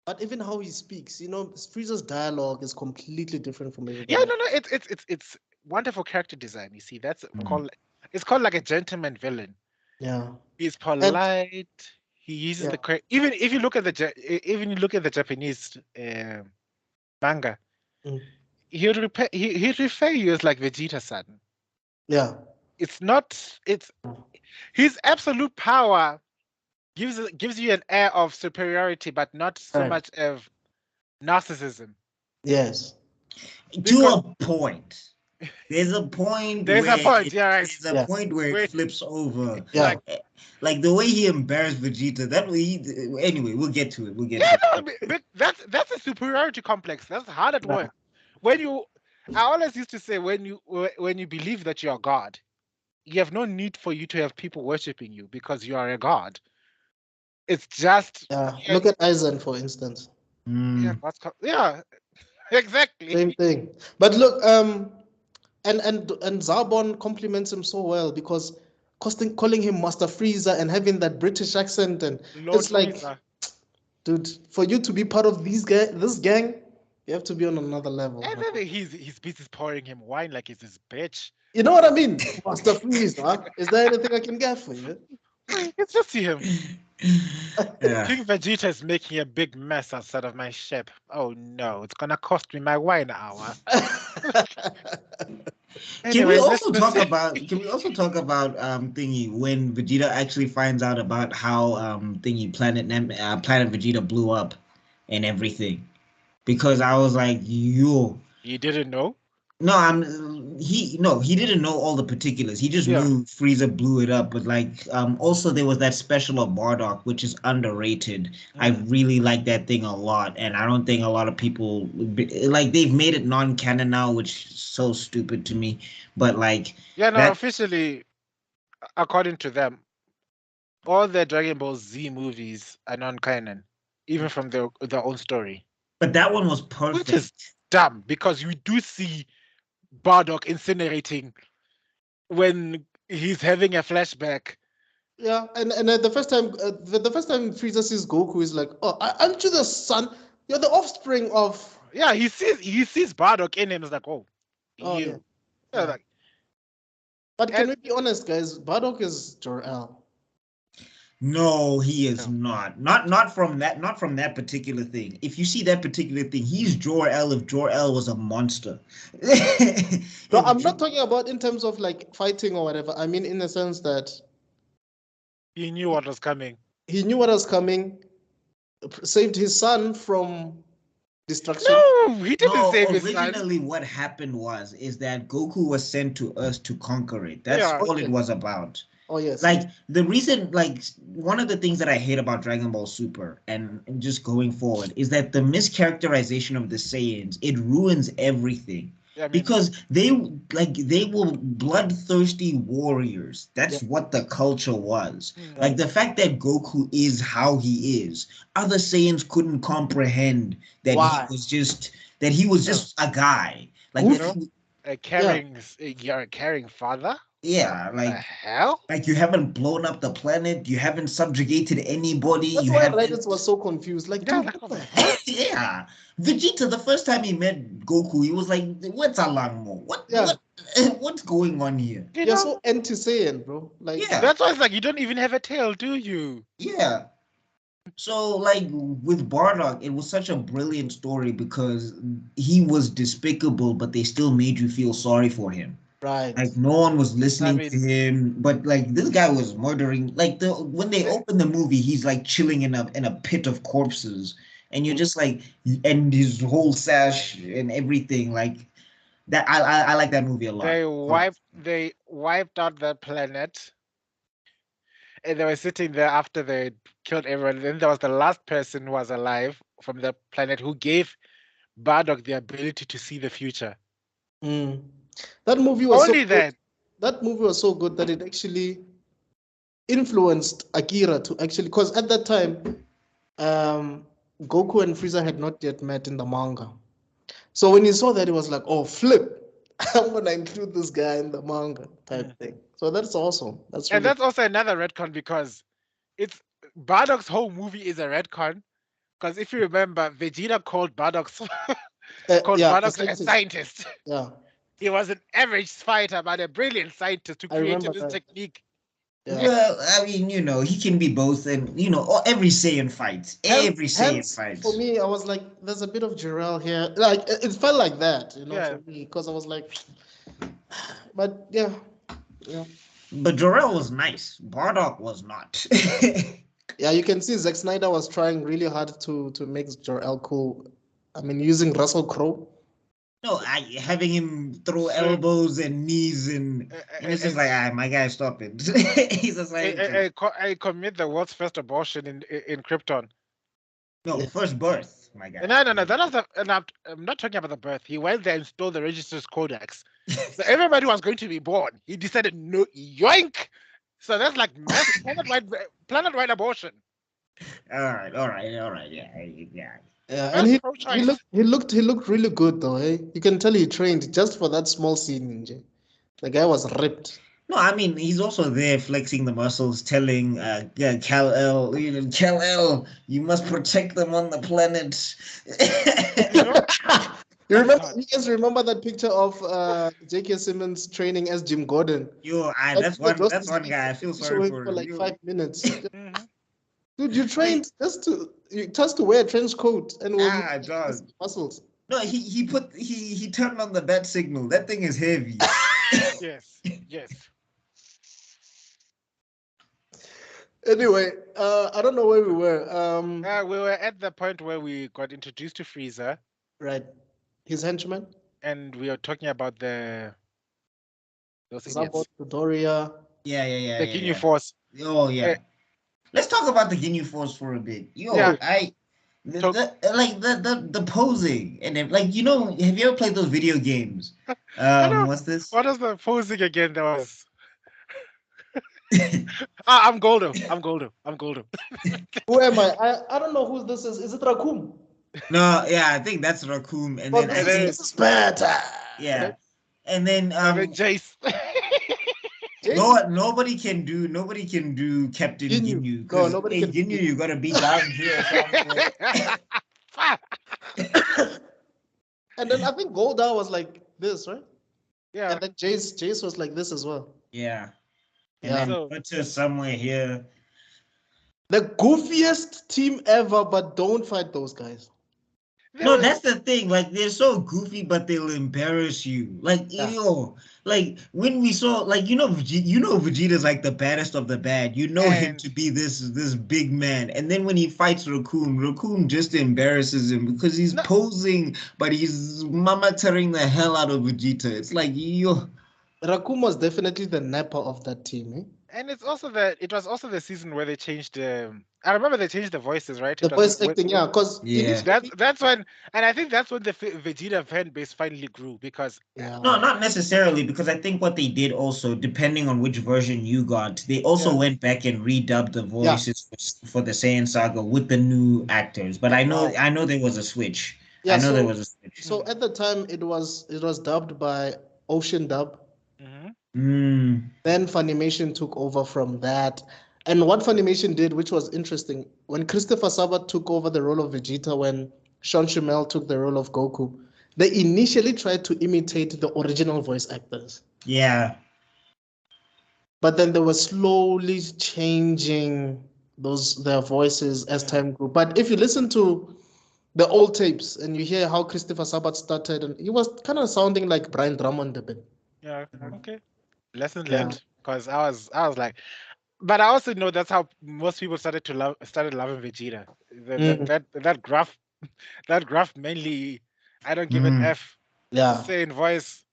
But even how he speaks, you know, Frieza's dialogue is completely different from everybody. Yeah, no, it's wonderful character design. You see, that's called it's called like a gentleman villain. Yeah, He's polite. He uses Yeah. the correct. Even if you look at the Japanese manga, Mm. he'd refer you as like Vegeta-san. yeah, It's not. It's his absolute power gives you an air of superiority, but not so Right. much of narcissism. yes, To a point. There's a point. There's a where point. Yeah, right. There's a Yeah. point where Where- it flips over. yeah. Like the way he embarrassed Vegeta. Anyway, we'll get to it. We'll get Yeah, to no, it. but that's a superiority complex. That's hard at Yeah. work. I always used to say when you believe that you're God, you have no need for you to have people worshiping you because you are a God. It's just Yeah. Look at Aizen, for instance. yeah, exactly. Same thing. But look, and Zarbon compliments him so well because calling him Master Frieza and having that British accent, and Lord it's like, Frieza. dude, for you to be part of this gang, you have to be on another level. And then he's busy pouring him wine like he's his bitch. You know what I mean? Master Frieza, is there anything I can get for you? It's just see him. Yeah. King Vegeta is making a big mess outside of my ship. Oh no, it's gonna cost me my wine hour. Can we Anyway, also talk about thingy when Vegeta actually finds out about how thingy Planet Vegeta blew up and everything? Because I was like, yo. You didn't know? No, he didn't know all the particulars. He just knew Frieza blew it up. But like also there was that special of Bardock, which is underrated. I really like that thing a lot, and I don't think a lot of people like they've made it non-canon now, which is so stupid to me. But like officially, according to them, all the Dragon Ball Z movies are non-canon, even from their own story. But that one was perfect. Which is dumb because you do see Bardock incinerating when he's having a flashback. Yeah, and the first time Frieza sees Goku, is like, oh, aren't you the son? You're the offspring of. Yeah, he sees Bardock in him. It's like, oh, Yeah. Like, but can we be honest, guys? Bardock is Jor-El. No, he is not. Not from that particular thing. If you see that particular thing, he's Jor-El if Jor-El was a monster. No, I'm not talking about in terms of like fighting or whatever. I mean in the sense that he knew what was coming. He knew what was coming, saved his son from destruction. No, he didn't save his son. Originally, what happened is that Goku was sent to Earth to conquer it. That's all it was about. Oh, yes. Like, the reason, like, one of the things that I hate about Dragon Ball Super and just going forward is that the mischaracterization of the Saiyans, it ruins everything. Yeah, because they were bloodthirsty warriors. That's what the culture was. Like, the fact that Goku is how he is, other Saiyans couldn't comprehend that he was just a guy. Like, you're a caring father. Yeah, The hell? like you haven't blown up the planet, you haven't subjugated anybody, That's you why haven't. Reddit was so confused. Like, Yeah, dude, like, what the hell? Yeah, Vegeta. The first time he met Goku, he was like, "What's Alangmo? Yeah, What's going on here?" you you're know, so anti-Saiyan, bro. Like, Yeah, that's why it's like you don't even have a tail, do you? yeah. So like with Bardock, it was such a brilliant story because he was despicable, but they still made you feel sorry for him. right. Like no one was I listening to mean, him, but like this guy was murdering. Like when they eh, open the movie, he's like chilling in a pit of corpses, and you're just like, and his whole sash and everything like that. I like that movie a lot. they wiped out the planet, and they were sitting there after they killed everyone. Then there was the last person who was alive from the planet who gave Bardock the ability to see the future. Mm. That movie was so Only good. then. That movie was so good that it actually influenced Akira to actually, because at that time, Goku and Frieza had not yet met in the manga. So when he saw that, he was like, "Oh, flip! I'm gonna include this guy in the manga type Mm. thing." So that's awesome. That's And really that's also another retcon because it's Bardock's whole movie is a retcon. Because if you remember, Vegeta called yeah, the Bardock a scientist. scientist. Yeah, He was an average fighter, but a brilliant scientist who I remember created this that. technique. Yeah. Well, I mean, he can be both, and every Saiyan fights, every Saiyan Hence, for fights. me, I was like, "There's a bit of Jirel here." Like it felt like that, Yeah. for me, because I was like, but yeah, yeah. But Jor-El was nice. Bardock was not. Yeah, you can see Zack Snyder was trying really hard to make Jor-El cool. I mean, using Russell Crowe. No, having him throw So, elbows and knees and it's just like, my guy, stop it. He's a scientist. I commit the world's first abortion in Krypton. No, Yes. first birth, my guy. No. That was and I'm not talking about the birth. He went there and stole the register's codex. So everybody was going to be born. He decided, no, yoink. So that's like mass planet-wide abortion. All right, yeah, yeah. Yeah, and That's he pro-choice. looked really good though. Eh? You can tell he trained just for that small scene. Nje. The guy was ripped. No, I mean he's also there flexing the muscles, telling yeah, Kal-El, Kal-El, you must protect them on the planet. You know? You Oh remember? God. You guys remember that picture of J.K. Simmons training as Jim Gordon? Yo, Like that's one guy. I feel sorry showing for for him. like 5 minutes. Mhm. Dude, you Wait, trained just to wear a trench coat and was dog. muscles. No, he turned on the bat signal. That thing is heavy. Yes. Yes. Anyway, I don't know where we were. We were at the point where we got introduced to Freezer, Right, his henchman, and we are talking about those Zabot, idiots, Dodoria. the Ginyu Force. Oh Uh, yeah. Let's talk about the Ginyu Force for a bit. yeah. Oh, Talk, The posing and like have you ever played those video games? I know. What's this? What is the posing again? There was. I'm Goldo. I'm Goldo. I'm Goldo. who am I? I don't know who this is. Is it Raccoon? No, yeah, I think that's Raccoon, and Oh, then this I And is then think this is better. yeah, Right? and then Jace. Jason nobody can do Captain Ginyu. Ginyu No, because nobody hey can. Ginyu you gotta be down here somewhere. And then I think Golda was like this, right? Yeah. And then Jace was like this as well. Yeah, and Yeah. then So Butcher somewhere here. The goofiest team ever, but don't fight those guys. there No, was that's the thing. Like they're so goofy, but they'll embarrass you. Like Yeah. like when we saw, like Vegeta's like the baddest of the bad. You know him and to be this big man, and then when he fights Raccoon just embarrasses him because he's no, posing, but he's mama tearing the hell out of Vegeta. It's like yo, Raccoon was definitely the napper of that team. Eh? and it was also the season where they changed I remember they changed the voices, right? The It was voice acting, yeah, because yeah. initially, that's when, and I think that's when the Vegeta fan base finally grew because yeah, No, not necessarily, because I think what they did also, depending on which version you got, they also yeah. went back and redubbed the yeah, voices for the Saiyan Saga with the new actors. But wow, I know there was a switch. I yeah. know there was a switch. So at the time, it was dubbed by Ocean Dub. Mm-hmm. Then Funimation took over from that. And what Funimation did, which was interesting, when Christopher Sabat took over the role of Vegeta, when Sean Schemmel took the role of Goku, they initially tried to imitate the original voice actors. Yeah. But then they were slowly changing their voices as time grew. But if you listen to the old tapes and you hear how Christopher Sabat started, and he was kind of sounding like Brian Drummond a bit. Yeah. Okay. Lesson learned. Because I was like, but I also know that's how most people started loving Vegeta. That gruff mainly, I don't give an F. Yeah. Saying voice.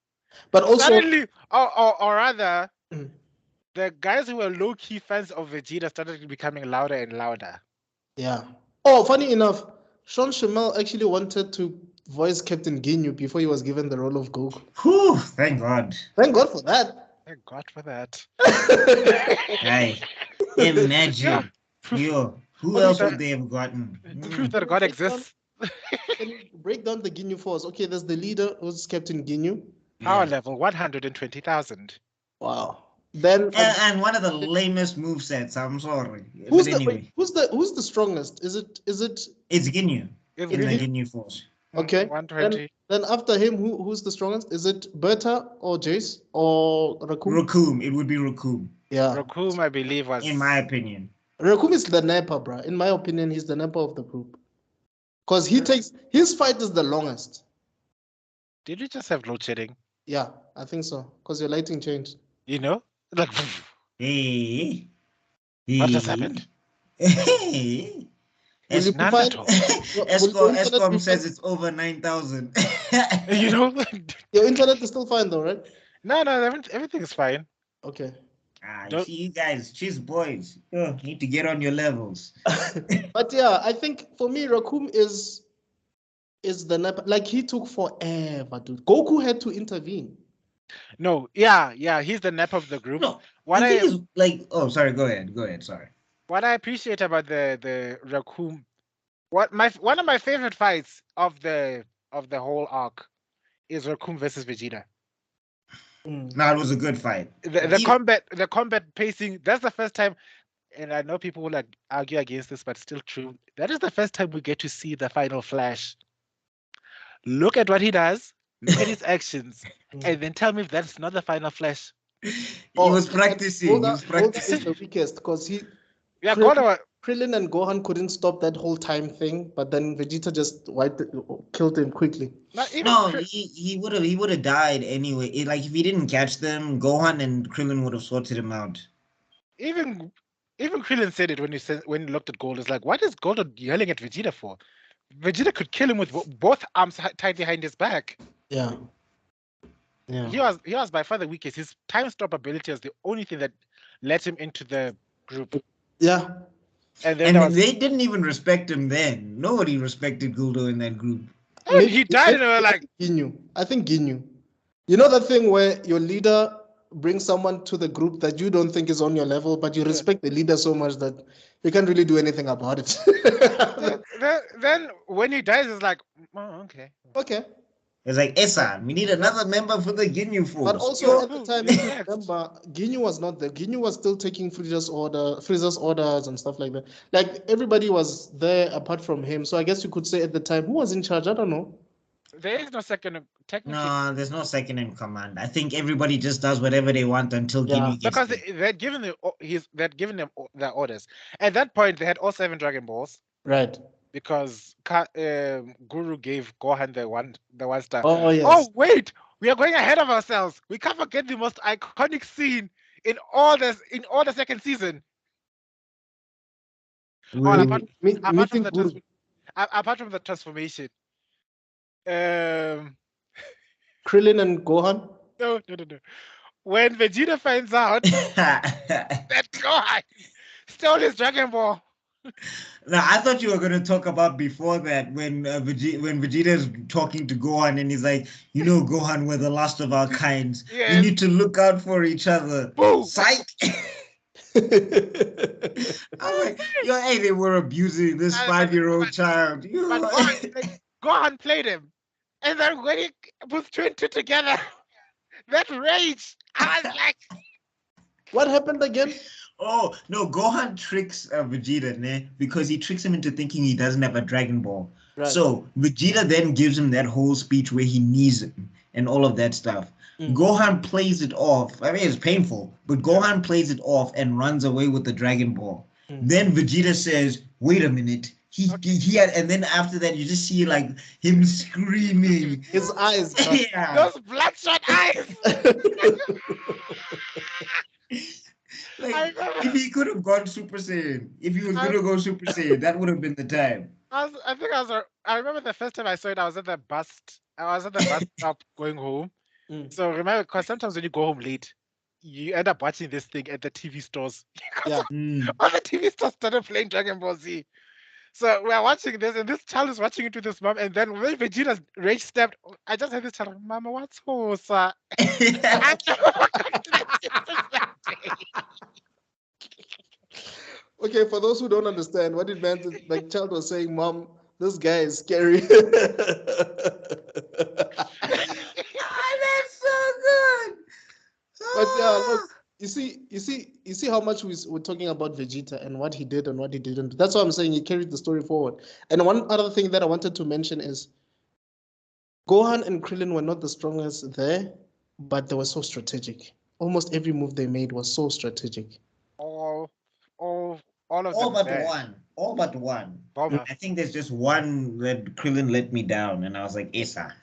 But also Suddenly, or rather, the guys who were low key fans of Vegeta started becoming louder and louder. Yeah. Oh, funny enough, Sean Schemmel actually wanted to voice Captain Ginyu before he was given the role of Goku. Whew, thank God. Thank God for that. Thank God for that. Hey, imagine. Yo, who else would they have gotten? Proof that God exists. Can you break down the Ginyu Force? Okay, there's the leader, who's Captain Ginyu. Power level 120,000. Wow. Then and one of the lamest movesets. I'm sorry. Who's the strongest? Is it? It's Ginyu. It's in the Ginyu Force. Okay. 120. Then after him, who's the strongest? Is it Berta or Jace or Raccoon? Raccoon. It would be Raccoon. Yeah. Raccoon, I believe, was. In my opinion. Raccoon is the Napper, bro. In my opinion, he's the Napper of the group. Because his fight is the longest. Did we just have load shedding? Yeah, I think so. Because your lighting changed. You know? Like, Hey. What just happened? Hey. Escom says it's over 9,000. You know? Your internet is still fine though, right? No, everything is fine. Okay. You see, you guys, cheese boys, you need to get on your levels. But yeah, I think for me, Raccoon is the Napa. Like, he took forever, dude. Goku had to intervene. No, yeah, he's the nap of the group. No, the thing is, like, oh, sorry, go ahead, sorry. What I appreciate about the Raccoon, one of my favorite fights of the whole arc is Raccoon versus Vegeta. No, it was a good fight. The combat pacing, that's the first time, and I know people will like argue against this, but still true. That is the first time we get to see the final Flash. Look at what he does, look at his actions, and then tell me if that's not the final Flash. He was practicing. Golda is the weakest because Krillin and Gohan couldn't stop that whole time thing, but then Vegeta just killed him quickly. He would have died anyway. If he didn't catch them, Gohan and Krillin would have sorted him out. Even Krillin said it when he looked at Gold. It's like, what is Gold yelling at Vegeta for? Vegeta could kill him with both arms tied behind his back. Yeah. He was by far the weakest. His time stop ability was the only thing that let him into the group. Yeah. And they didn't even respect him then. Nobody respected Guldo in that group. He died and they were like Ginyu. I think Ginyu. You know that thing where your leader brings someone to the group that you don't think is on your level, but you respect the leader so much that you can't really do anything about it. then when he dies, it's like, oh, okay. Okay. It's like, Essa, we need another member for the Ginyu Force. But also at the time, if you remember, Ginyu was not there. Ginyu was still taking Frieza's orders and stuff like that. Like, everybody was there apart from him. So I guess you could say at the time, who was in charge? I don't know. There is no second, technically. No, there's no second in command. I think everybody just does whatever they want until Ginyu gets because they'd given them their orders. At that point, they had all 7 Dragon Balls. Right. Because Guru gave Gohan the one star. Oh, yes. Oh, wait, we are going ahead of ourselves. We can't forget the most iconic scene in all the second season. Apart from the transformation. Krillin and Gohan? No. When Vegeta finds out that Gohan stole his Dragon Ball. Now, I thought you were going to talk about before that when Vegeta's talking to Gohan and he's like, Gohan, we're the last of our kinds. Yes. We need to look out for each other. Boom. Psych! I'm like, hey, they were abusing this 5-year-old child. But Gohan played him. And then when he puts 2 and 2 together, That rage. I was like, What happened again? Oh no, Gohan tricks Vegeta, ne? Because he tricks him into thinking he doesn't have a Dragon Ball. Right. So Vegeta then gives him that whole speech where he knees him and all of that stuff. Gohan plays it off. I mean, it's painful, but Gohan plays it off and runs away with the Dragon Ball. Then Vegeta says, "Wait a minute." He had, and then after that, you just see like him screaming. His eyes. Yeah. those bloodshot eyes. Like, if he could have gone Super Saiyan, if he was gonna go Super Saiyan, that would have been the time. I remember the first time I saw it, I was at the bus stop going home. So remember, because sometimes when you go home late, you end up watching this thing at the TV stores. Yeah. All the TV stores started playing Dragon Ball Z. So we're watching this, and this child is watching it with his mom. And then when Vegeta's rage stepped, I just had this child, Mama, what's Hosa? Okay, for those who don't understand what it meant, the child was saying, "Mom, this guy is scary." That's so good. But yeah, look, you see how much we're talking about Vegeta and what he did and what he didn't. That's why I'm saying he carried the story forward. And one other thing that I wanted to mention is Gohan and Krillin were not the strongest there, but they were so strategic. Almost every move they made was so strategic. All of them. All but there. one. All but one. Bomber. I think there's just one that Krillin let me down, and I was like, Issa.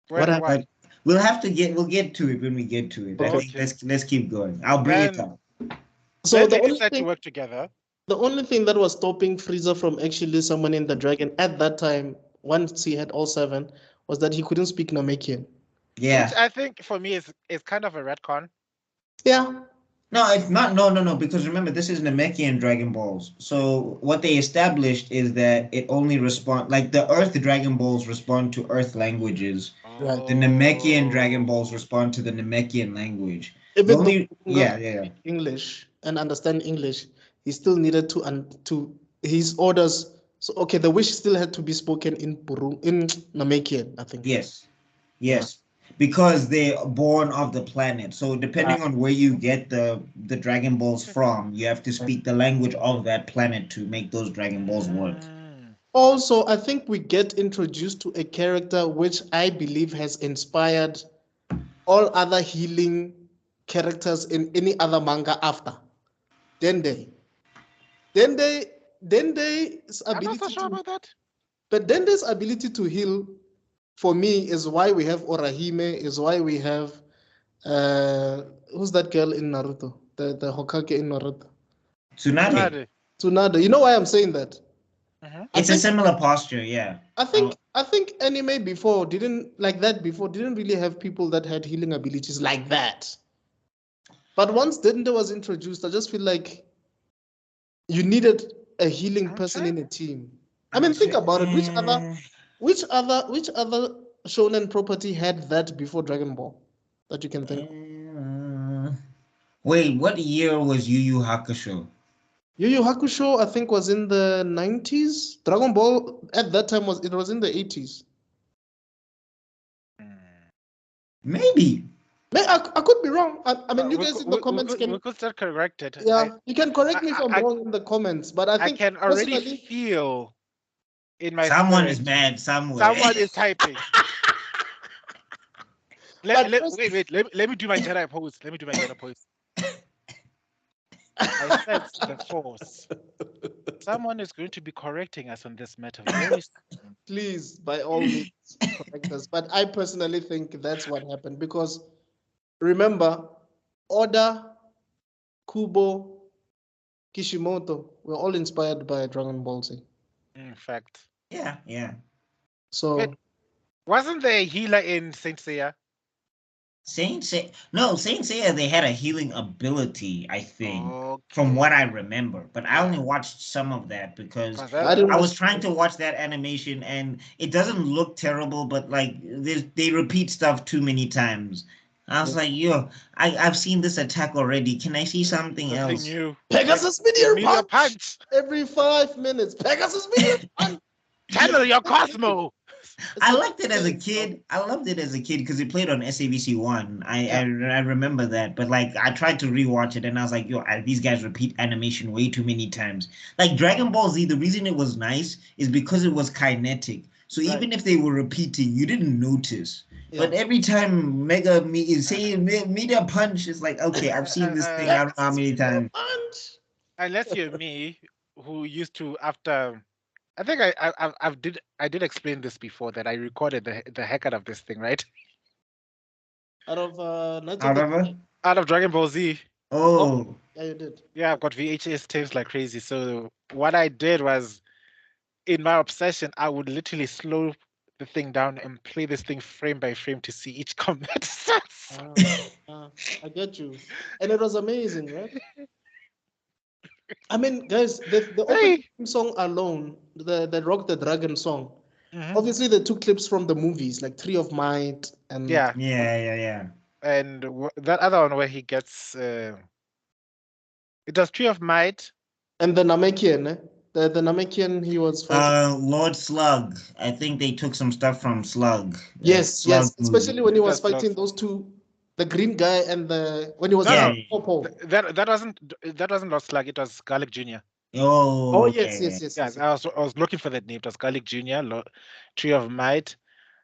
What happened? We'll get to it when we get to it. I think let's keep going. I'll bring it up. So they decide to work together. The only thing that was stopping Frieza from actually summoning the dragon at that time, once he had all 7, was that he couldn't speak Namekian. Yeah. Which I think for me is kind of a retcon. Yeah. No, it's not. No. Because remember, this is Namekian Dragon Balls. So what they established is that it only like the Earth Dragon Balls respond to Earth languages. Right. The Namekian Dragon Balls respond to the Namekian language. Even yeah. English and understand English, he still needed to his orders. So okay, the wish still had to be spoken in Namekian, I think. Yes. Because they're born of the planet. So depending on where you get the Dragon Balls from, you have to speak the language of that planet to make those Dragon Balls work. Also, I think we get introduced to a character which I believe has inspired all other healing characters in any other manga after. Dende's I'm not so sure about that. But Dende's ability to heal, for me, is why we have Orihime, is why we have who's that girl in Naruto? The Hokage in Naruto. Tsunade. You know why I'm saying that? It's a similar posture, yeah. I think anime before didn't really have people that had healing abilities like that. But once Dende was introduced, I just feel like you needed a healing person in a team. I mean, think about it. Which other shonen property had that before Dragon Ball that you can think of? Wait, what year was Yu Yu Hakusho? Yu Yu Hakusho, I think, was in the 90s. Dragon Ball at that time was in the 80s. Maybe. I could be wrong. I mean, you guys in the comments we could start corrected. Yeah, you can correct me if I'm wrong in the comments, but I think I can already feel in my someone spirit, is mad somewhere. Someone is typing. Let me do my Jedi pose. I sense the force. Someone is going to be correcting us on this matter very soon. Please, by all means, correct us. But I personally think that's what happened because remember, Oda, Kubo, Kishimoto were all inspired by Dragon Ball Z. In fact. Yeah. So wait, wasn't there a healer in Saint Seiya? Saint Seiya, they had a healing ability, I think, okay, from what I remember. But I only watched some of that because I was trying to watch that animation and it doesn't look terrible, but like they repeat stuff too many times. I was like, I've seen this attack already. Can I see something else? New. Pegasus Meteor Punch! Every 5 minutes. Pegasus Meteor Punch! Channel your Cosmo! I liked it as a kid. I loved it as a kid because it played on SABC One. I remember that, but like I tried to rewatch it and I was like, yo, these guys repeat animation way too many times. Like Dragon Ball Z, the reason it was nice is because it was kinetic. So even if they were repeating, you didn't notice. But every time Mega Media Punch is like, okay, I've seen this thing I don't know how many times. Unless you're me, who used to after. I think I did explain this before that I recorded the heck out of this thing, right? Out of Out of Dragon Ball Z. Oh. Yeah, you did. Yeah, I've got VHS tapes like crazy. So what I did was, in my obsession, I would literally slow the thing down and play this thing frame by frame to see each combat. I get you. And it was amazing, right? I mean, guys, the opening song alone, the Rock the Dragon song, obviously they took clips from the movies, like Tree of Might and... Yeah. And that other one where he gets... it does Tree of Might. And the Namekian, the Namekian he was fighting. Lord Slug. I think they took some stuff from Slug. Yes, especially when he was fighting those two, the green guy and when he was that wasn't Lord Slug, it was Garlic Jr. Oh yes. I was looking for that name. It was Garlic Jr., Tree of Might,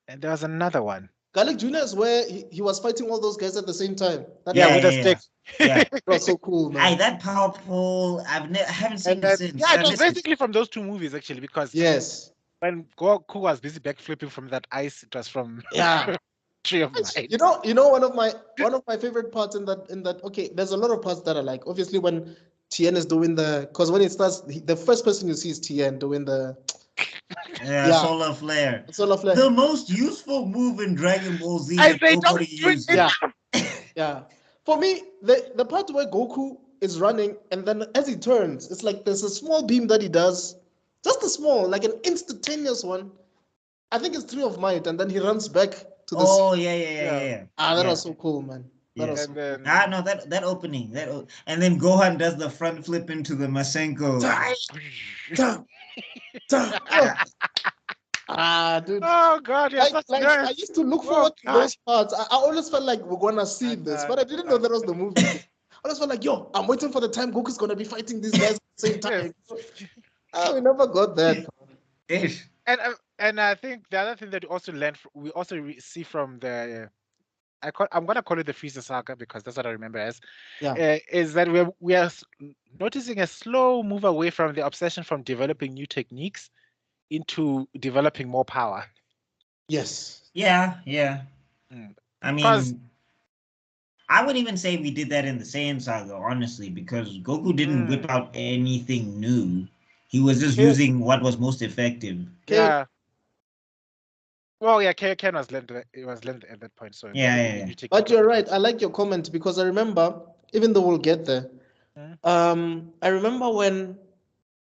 and there was another one. Garlic Jr. is where he was fighting all those guys at the same time. With a stick. Yeah, it was so cool, man. That powerful. I haven't seen it since. Yeah, it was basically from those two movies actually, because when Goku was busy backflipping from that ice, it was from Tree of Might. You know, one of my favorite parts in that. Okay, there's a lot of parts that I like. Obviously, when Tien is doing because when it starts, the first person you see is Tien doing the. Solar flare. The most useful move in Dragon Ball Z that nobody used. Yeah. For me, the part where Goku is running and then as he turns, it's like there's a small beam that he does, just a small, like an instantaneous one. I think it's Tree of Might, and then he runs back to the. Oh yeah. That was so cool, man. That opening, and then Gohan does the front flip into the Masenko. Dude. Oh God, I used to look forward to those parts. I always felt like we're gonna see this, but I didn't know that was the movie. I always felt like, yo, I'm waiting for the time Goku's gonna be fighting these guys at the same time. We never got that. And I think the other thing that we also see from the I'm gonna call it the Frieza Saga because that's what I remember as. Is that we are noticing a slow move away from the obsession from developing new techniques into developing more power. Yes. Yeah. I mean, I would even say we did that in the Saiyan Saga, honestly, because Goku didn't whip out anything new. He was just using what was most effective. Yeah. Well, yeah, Ken was learned. It was learned at that point. So yeah. But you're right. I like your comment because I remember, even though we'll get there, I remember when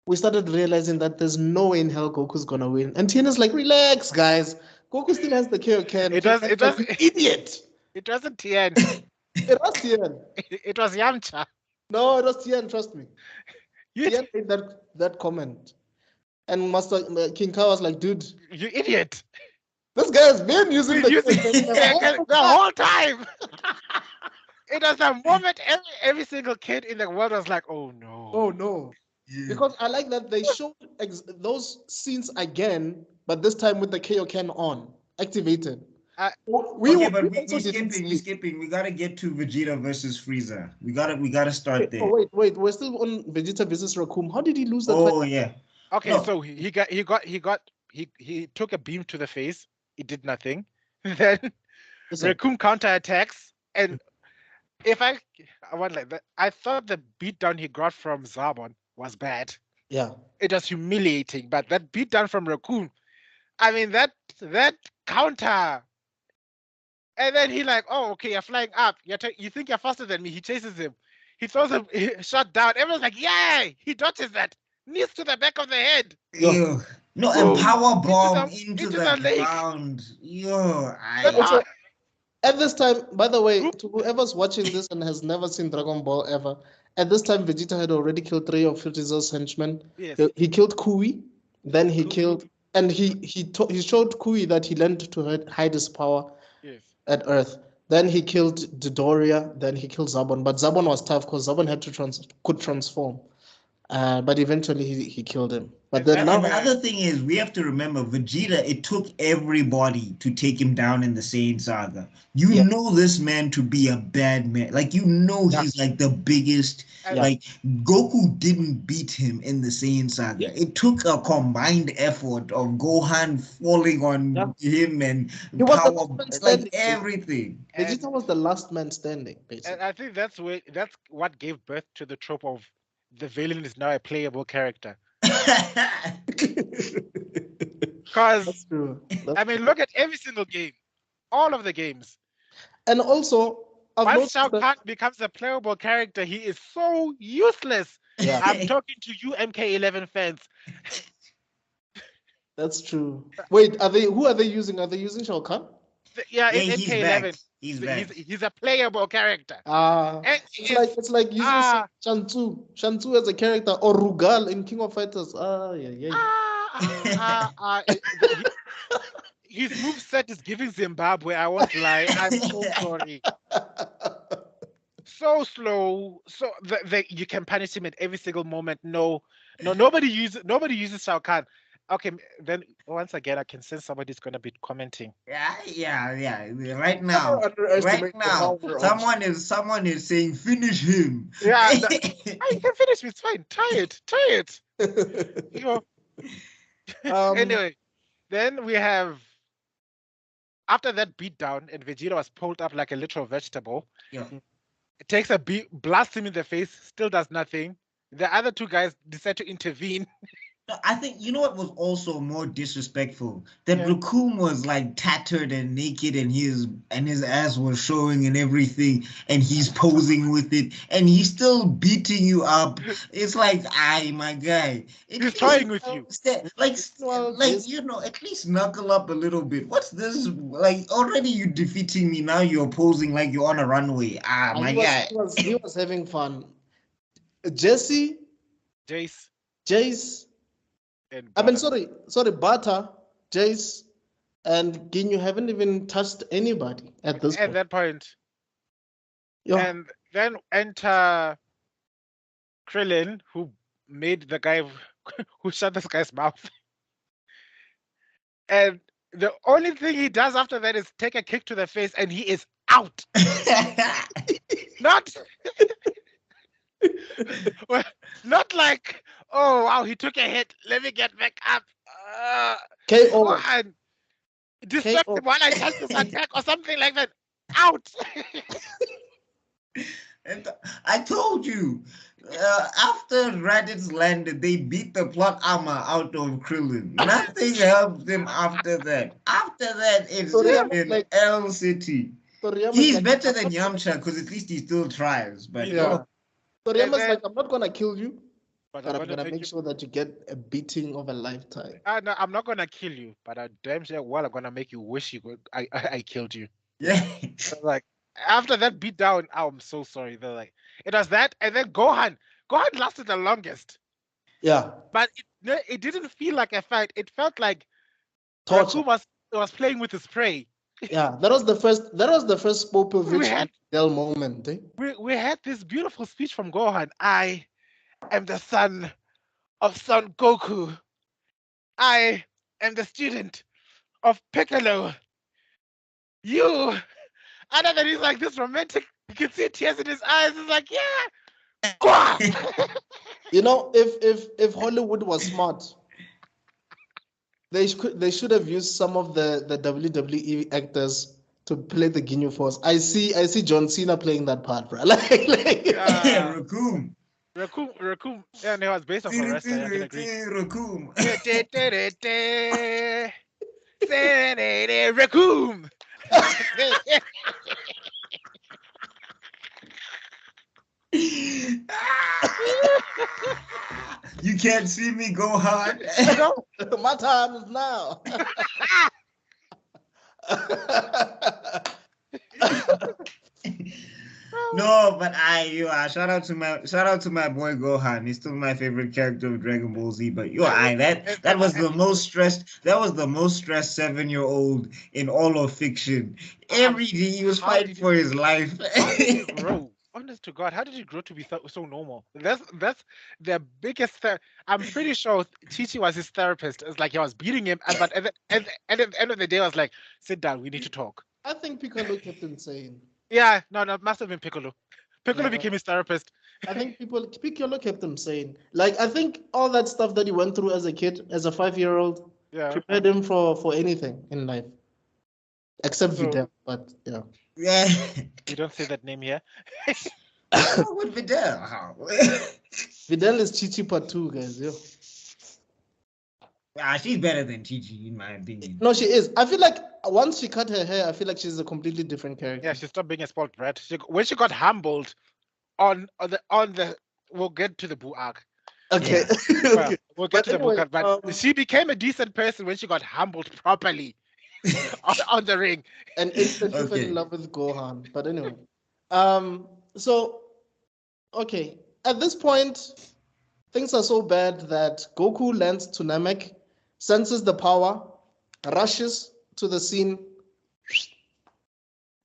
we started realizing that there's no way in hell Goku's gonna win, and Tiena's like, "Relax, guys. Goku still has the Kaioken." It was idiot. It wasn't Tien. It was Tien. It was Yamcha. No, it was Tien. Trust me. Tien made that comment, and Master King Ka was like, "Dude, you idiot! This guy has been using the whole time." It was the moment every single kid in the world was like, "Oh no! Oh no!" Yeah. Because I like that they showed those scenes again, but this time with the Kaioken activated. We're skipping. We gotta get to Vegeta versus Frieza. We gotta start there. Oh, wait. We're still on Vegeta versus Raccoon. How did he lose that fight? Yeah. Okay, so he took a beam to the face. It did nothing. Then Raccoon counterattacks, and I want like that. I thought the beatdown he got from Zarbon was bad. Yeah. It was humiliating, but that beatdown from Raccoon, I mean that counter. And then he like, oh, okay, you're flying up. You think you're faster than me. He chases him. He throws a shot down. Everyone's like, yay! He dodges that. Knees to the back of the head. Ew. No, and power bomb into the ground. At this time, by the way, to whoever's watching this and has never seen Dragon Ball ever, at this time, Vegeta had already killed 3 of Frieza's henchmen. Yes. He killed Kui, then he killed... and he showed Kui that he learned to hide his power Yes. at Earth. Then he killed Dodoria. Then he killed Zabon. But Zabon was tough because Zabon could transform. But eventually he killed him. But And then that's now, And the where- other thing is, we have to remember, Vegeta, it took everybody to take him down in the Saiyan Saga. You Yeah. know this man to be a bad man. Like, you know Yeah. he's like the biggest. Yeah. Like, Goku didn't beat him in the Saiyan Saga. Yeah. It took a combined effort of Gohan falling on him and he was the power, last man like standing. everything. Vegeta was the last man standing, basically. And I think that's what gave birth to the trope of the villain is now a playable character. Because That's true. I mean, look at every single game, all of the games. And also, I've Once noticed Shao that- Kahn becomes a playable character, he is so useless. Yeah. I'm talking to you, MK11 fans. That's true. Wait, who are they using? Are they using Shao Kahn? Yeah, Yeah, in he's MK11, back. He's back. he's a playable character. Ah, And it's like using Shantu as a character, or Rugal in King of Fighters. His moveset is giving Zimbabwe. I won't lie. I'm so sorry. So slow. So you can punish him at every single moment. No, nobody uses Shao Kahn. Okay, then once again, I can sense somebody's gonna be commenting. Yeah. Right now, underestimate the power of- someone is saying finish him. Yeah, you can finish me. It's fine. Try it. You know. Anyway, then we have after that beatdown, and Vegeta was pulled up like a literal vegetable. Yeah. It takes a beat, blasts him in the face, still does nothing. The other two guys decide to intervene. No, I think you know what was also more disrespectful, that Yeah. Raccoon was like tattered and naked, and his ass was showing and everything, and he's posing with it, and he's still beating you up. It's like, my guy, He's toying with you. At least knuckle up a little bit. What's this? Like, already you defeating me, now you're posing like you're on a runway. My guy. He was having fun. Jesse, Jace, and I mean, sorry, Bata, Jace, and Ginyu haven't even touched anybody at this at point. that point. Yeah. And then enter Krillin, who made the guy who shut this guy's mouth. And the only thing he does after that is take a kick to the face, and he is out. Not, well, not like, oh wow, he took a hit. Let me get back up. KO. Gohan, distract KO. him while I touch this attack or something like that. Out. And I told you, after Raditz landed, they beat the plot armor out of Krillin. Nothing helped him after that. After that, it's Toriyama's been like- L City. Toriyama's He's like, better than Yamcha because at least he still tries. But Yeah. Toriyama's And then- like, I'm not gonna kill you, But but I'm gonna gonna make you- sure that you get a beating of a lifetime. No, I'm not gonna kill you, but I'm damn sure I'm gonna make you wish I killed you. yeah. Like after that beatdown, I'm so sorry. They're like it was that, and then Gohan lasted the longest, Yeah. but it didn't feel like a fight. It felt like Torture. Goku was playing with his prey. Yeah. That was the first Popovich had- Del moment. Eh? We had this beautiful speech from Gohan. I am the son of Son Goku. I am the student of Piccolo. You, and then he's like this romantic. You can see tears in his eyes. He's like, yeah. Gwah! You know, if Hollywood was smart, they should have used some of the WWE actors to play the Ginyu Force. I see John Cena playing that part, bro. Raccoon. Raccoon. Yeah, and it was based off a wrestler. I can agree. Raccoon. Raccoon. You can't see me go hard. My time is now. No, but shout out to my boy Gohan. He's still my favorite character of Dragon Ball Z. But that was the most stressed. That was the most stressed 7-year-old in all of fiction. Every day he was fighting for his life. How did he grow? Honest to God, how did he grow to be so normal? That's the biggest. I'm pretty sure Chichi was his therapist. It's like he was beating him, but at the end of the day, I was like, "Sit down, we need to talk." I think Piccolo kept him sane. Yeah, no, it must have been Piccolo. Piccolo became his therapist. I think Piccolo kept him sane. Like, I think all that stuff that he went through as a kid, as a 5-year-old, prepared him for anything in life, except Videl. But Yeah. You don't say that name here. What Videl? How? Videl is Chichi part 2, guys. She's better than Chi-Chi, in my opinion. No, she is. I feel like once she cut her hair, I feel like she's a completely different character. Yeah, she stopped being a spoiled brat. When she got humbled on the we'll get to the Boo arc. Okay. Well, we'll get to the Boo arc, but she became a decent person when she got humbled properly on the ring. And instantly fell in love with Gohan. But anyway. So okay. At this point, things are so bad that Goku lands to Namek, senses the power, rushes to the scene.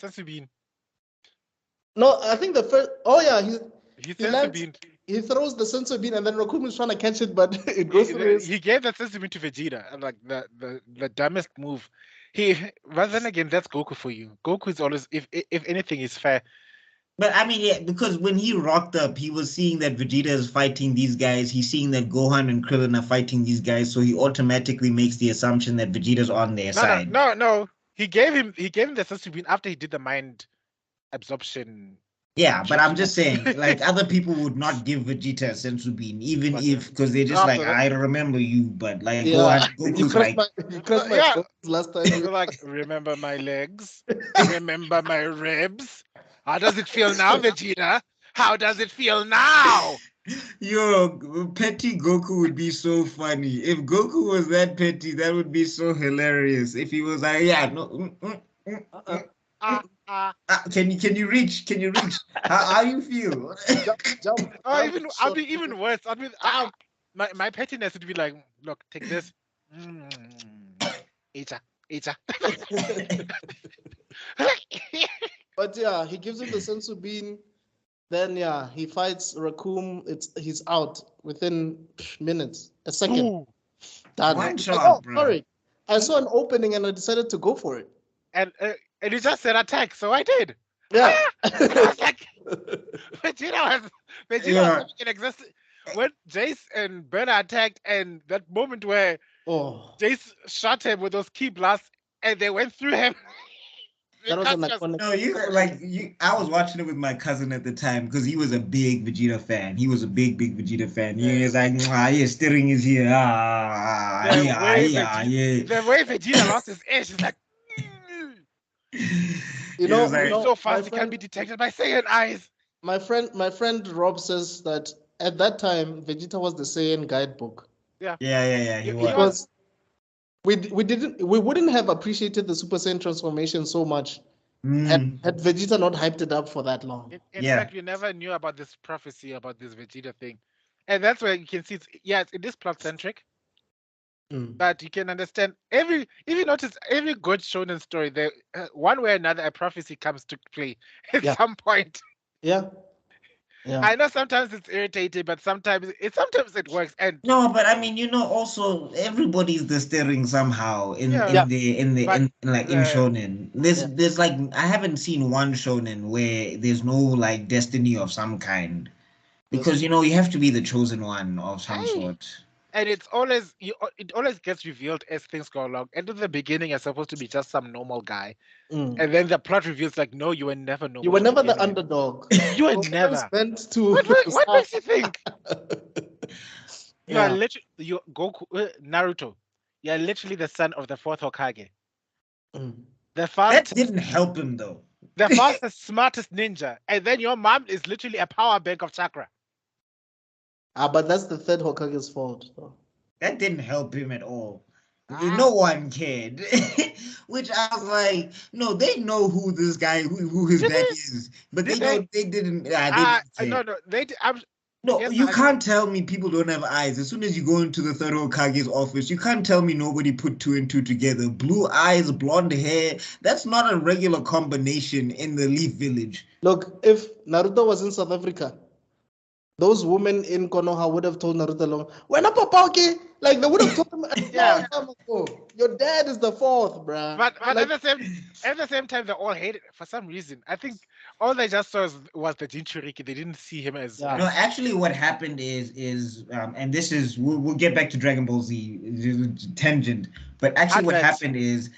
Sensubin. No, I think the first. Oh yeah, he throws the sensor bean, and then Raccoon is trying to catch it, but it goes through. He gave that sensor bean to Vegeta, and like the dumbest move. But then again, that's Goku for you. Goku is always, if anything, is fair. But I mean, yeah, because when he rocked up, he was seeing that Vegeta is fighting these guys. He's seeing that Gohan and Krillin are fighting these guys, so he automatically makes the assumption that Vegeta's on their side. No. He gave him the sensor bean after he did the mind absorption. Yeah, but I'm just saying, like, other people would not give Vegeta a sensu bean, even because they're just like, I remember you, but like, Goku's like, he crushed my last time. You're like, remember my legs? Remember my ribs? How does it feel now, Vegeta? How does it feel now? Yo, petty Goku would be so funny. If Goku was that petty, that would be so hilarious. If he was like, yeah, no. Can you reach? How you feel? Jump. I'll be even worse. My pettiness would be like, look, take this. Eat ya. But yeah, he gives him the sensu bean. Then he fights Raccoon. He's out within minutes, a second. Ooh. Done. One shot, bro. Sorry, I saw an opening and I decided to go for it. And he just said attack, so I did. Yeah. I was like, Vegeta was in existence. When Jace and Bella attacked, and that moment where Jace shot him with those key blasts, and they went through him. That was an iconic. I was watching it with my cousin at the time because he was a big Vegeta fan. He was a big Vegeta fan. He was like, steering is here. The way Vegeta lost his edge is like, so fast it can be detected by Saiyan eyes. My friend Rob says that at that time Vegeta was the Saiyan guidebook. Yeah. He was. Because we wouldn't have appreciated the Super Saiyan transformation so much had Vegeta not hyped it up for that long. In fact, we never knew about this prophecy about this Vegeta thing, and that's where you can see it is plot centric. But you can understand if you notice every good shonen story, there one way or another a prophecy comes to play at some point. Yeah. I know sometimes it's irritating, but sometimes it works. And no, but I mean, also everybody's the steering somehow in shonen. There's like I haven't seen one shonen where there's no like destiny of some kind, because you have to be the chosen one of some sort. And it always gets revealed as things go along. And in the beginning, you're supposed to be just some normal guy, and then the plot reveals like, no, you were never normal. You were never the underdog. You were never. What makes you think? You are literally Goku, Naruto. You are literally the son of the fourth Hokage. That didn't help him though. The fastest, smartest ninja, and then your mom is literally a power bank of chakra. But that's the third Hokage's fault. So. That didn't help him at all. No one cared. Which I was like, no, they know who this guy, who his Did back they? is, but Did they know they? they didn't. They didn't care. No, they. No, Here's you my can't tell me people don't have eyes. As soon as you go into the third Hokage's office, you can't tell me nobody put two and two together. Blue eyes, blonde hair. That's not a regular combination in the Leaf Village. Look, if Naruto was in South Africa, those women in Konoha would have told Naruto long, "When up, Papa, okay?" Like they would have told him a Yeah. long time ago. Your dad is the fourth, bruh. But like, at the same time, they all hated it for some reason. I think all they just saw was the Jinchuriki. They didn't see him as. Yeah. No, actually, what happened is and this is we'll get back to Dragon Ball Z tangent, but actually, what Advent. happened is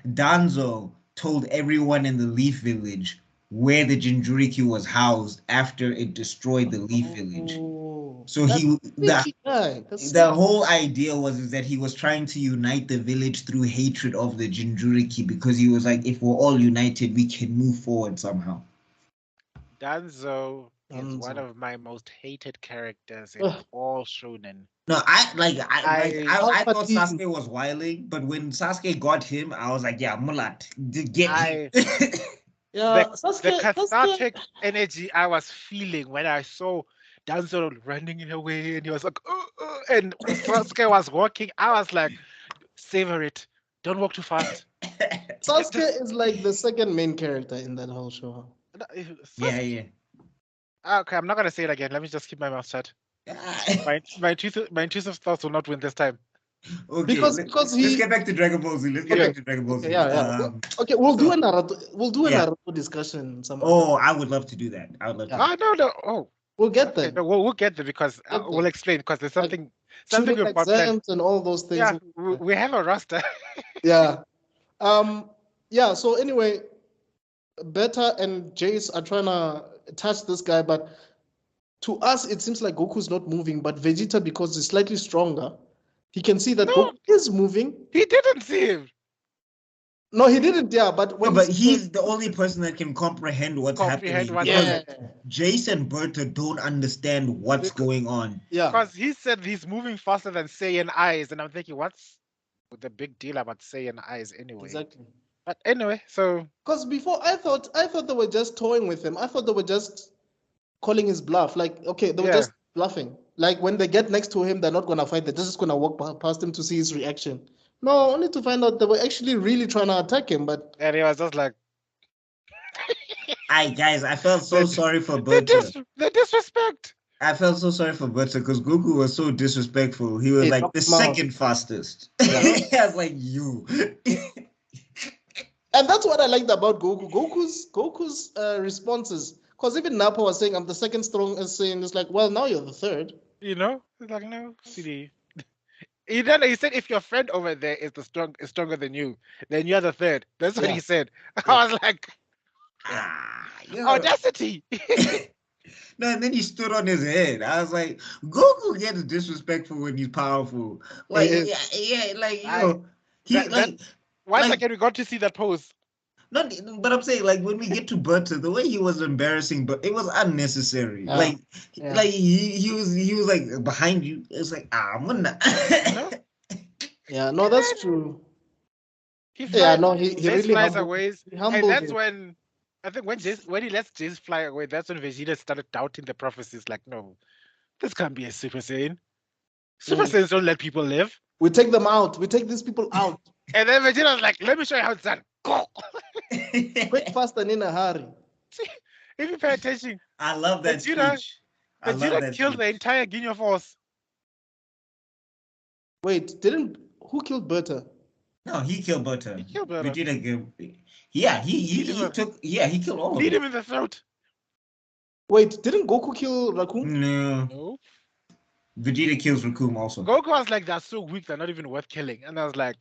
Danzo told everyone in the Leaf Village where the Jinchuriki was housed after it destroyed the Leaf Village. Oh, So that's he sneaky guy. That's the sneaky. whole idea was that he was trying to unite the village through hatred of the Jinchuriki, because he was like, if we're all united, we can move forward somehow. Danzo is one Danzo. of my most hated characters in Ugh. all shonen. No, I thought Palpatine. Sasuke was wilding, but when Sasuke got him, I was like, yeah, Mulat, get him. Yeah, The Sasuke, cathartic energy I was feeling when I saw Danzo running away, and he was like, and Sasuke was walking. I was like, savor it. Don't walk too fast. Sasuke is like the second main character in that whole show. Yeah. Okay, I'm not gonna say it again. Let me just keep my mouth shut. My intrusive thoughts will not win this time. Okay, Because let's he get back to Dragon Ball Z. Let's get Okay, back to Dragon Ball Z. okay, yeah. Okay, we'll do a Naruto discussion some other Oh, I would love to do that. I would love to. Ah, no. Oh, We'll get okay, there. no, we'll get there because Get we'll there. explain because there's Like, something Shooting about exams and all those things. Yeah, we have a roster. Yeah. Yeah, so anyway, Beta and Jace are trying to touch this guy, but to us it seems like Goku's not moving, but Vegeta, because he's slightly stronger, he can see that No. Goku is moving. He didn't see him. No, he didn't, yeah, but when No, but he's the only person that can comprehend what's happening. what's Because happening. Jace and Berta don't understand what's going on. Yeah. Because he said he's moving faster than Saiyan eyes, and I'm thinking, what's the big deal about Saiyan eyes anyway? Exactly. But anyway, so Because before I thought they were just toying with him. I thought they were just calling his bluff. Like, okay, they were just bluffing. Like when they get next to him, they're not gonna fight. They're just gonna walk past him to see his reaction. No, only to find out they were actually really trying to attack him. But and he was just like, Guys, I felt so sorry for Berta. the disrespect. I felt so sorry for Berta because Goku was so disrespectful. He was like the second fastest. I was like, you. And that's what I liked about Goku. Goku's responses. Because even Nappa was saying, I'm the second strongest, saying it's like, well, now you're the third. You know? It's like, no, CD. He said if your friend over there is stronger than you, then you're the third. That's what he said. I was like, audacity. No, and then he stood on his head. I was like, Goku gets disrespectful when he's powerful. Like, Once again, we got to see that pose. Not, but I'm saying, like, when we get to Berta, the way he was embarrassing, but it was unnecessary. He was like behind you. It's like, I'm gonna. Yeah, no, that's true. He really flies away, and that's him. when I think when he lets Jace fly away, that's when Vegeta started doubting the prophecies. Like, no, this can't be a Super Saiyan. Super Saiyans don't let people live. We take them out. We take these people out. And then Vegeta was like, let me show you how it's done. Go! Quick, fast, and in a hurry. See, if you pay attention, I love that speech. Vegeta killed the entire Ginyu Force. Wait, who killed Berta? No, he killed Berta. He killed Berta. Vegeta killed. Yeah, he killed all of them. Lead him in the throat. Wait, didn't Goku kill Raccoon? No. Vegeta kills Raccoon also. Goku was like, they're so weak, they're not even worth killing. And I was like...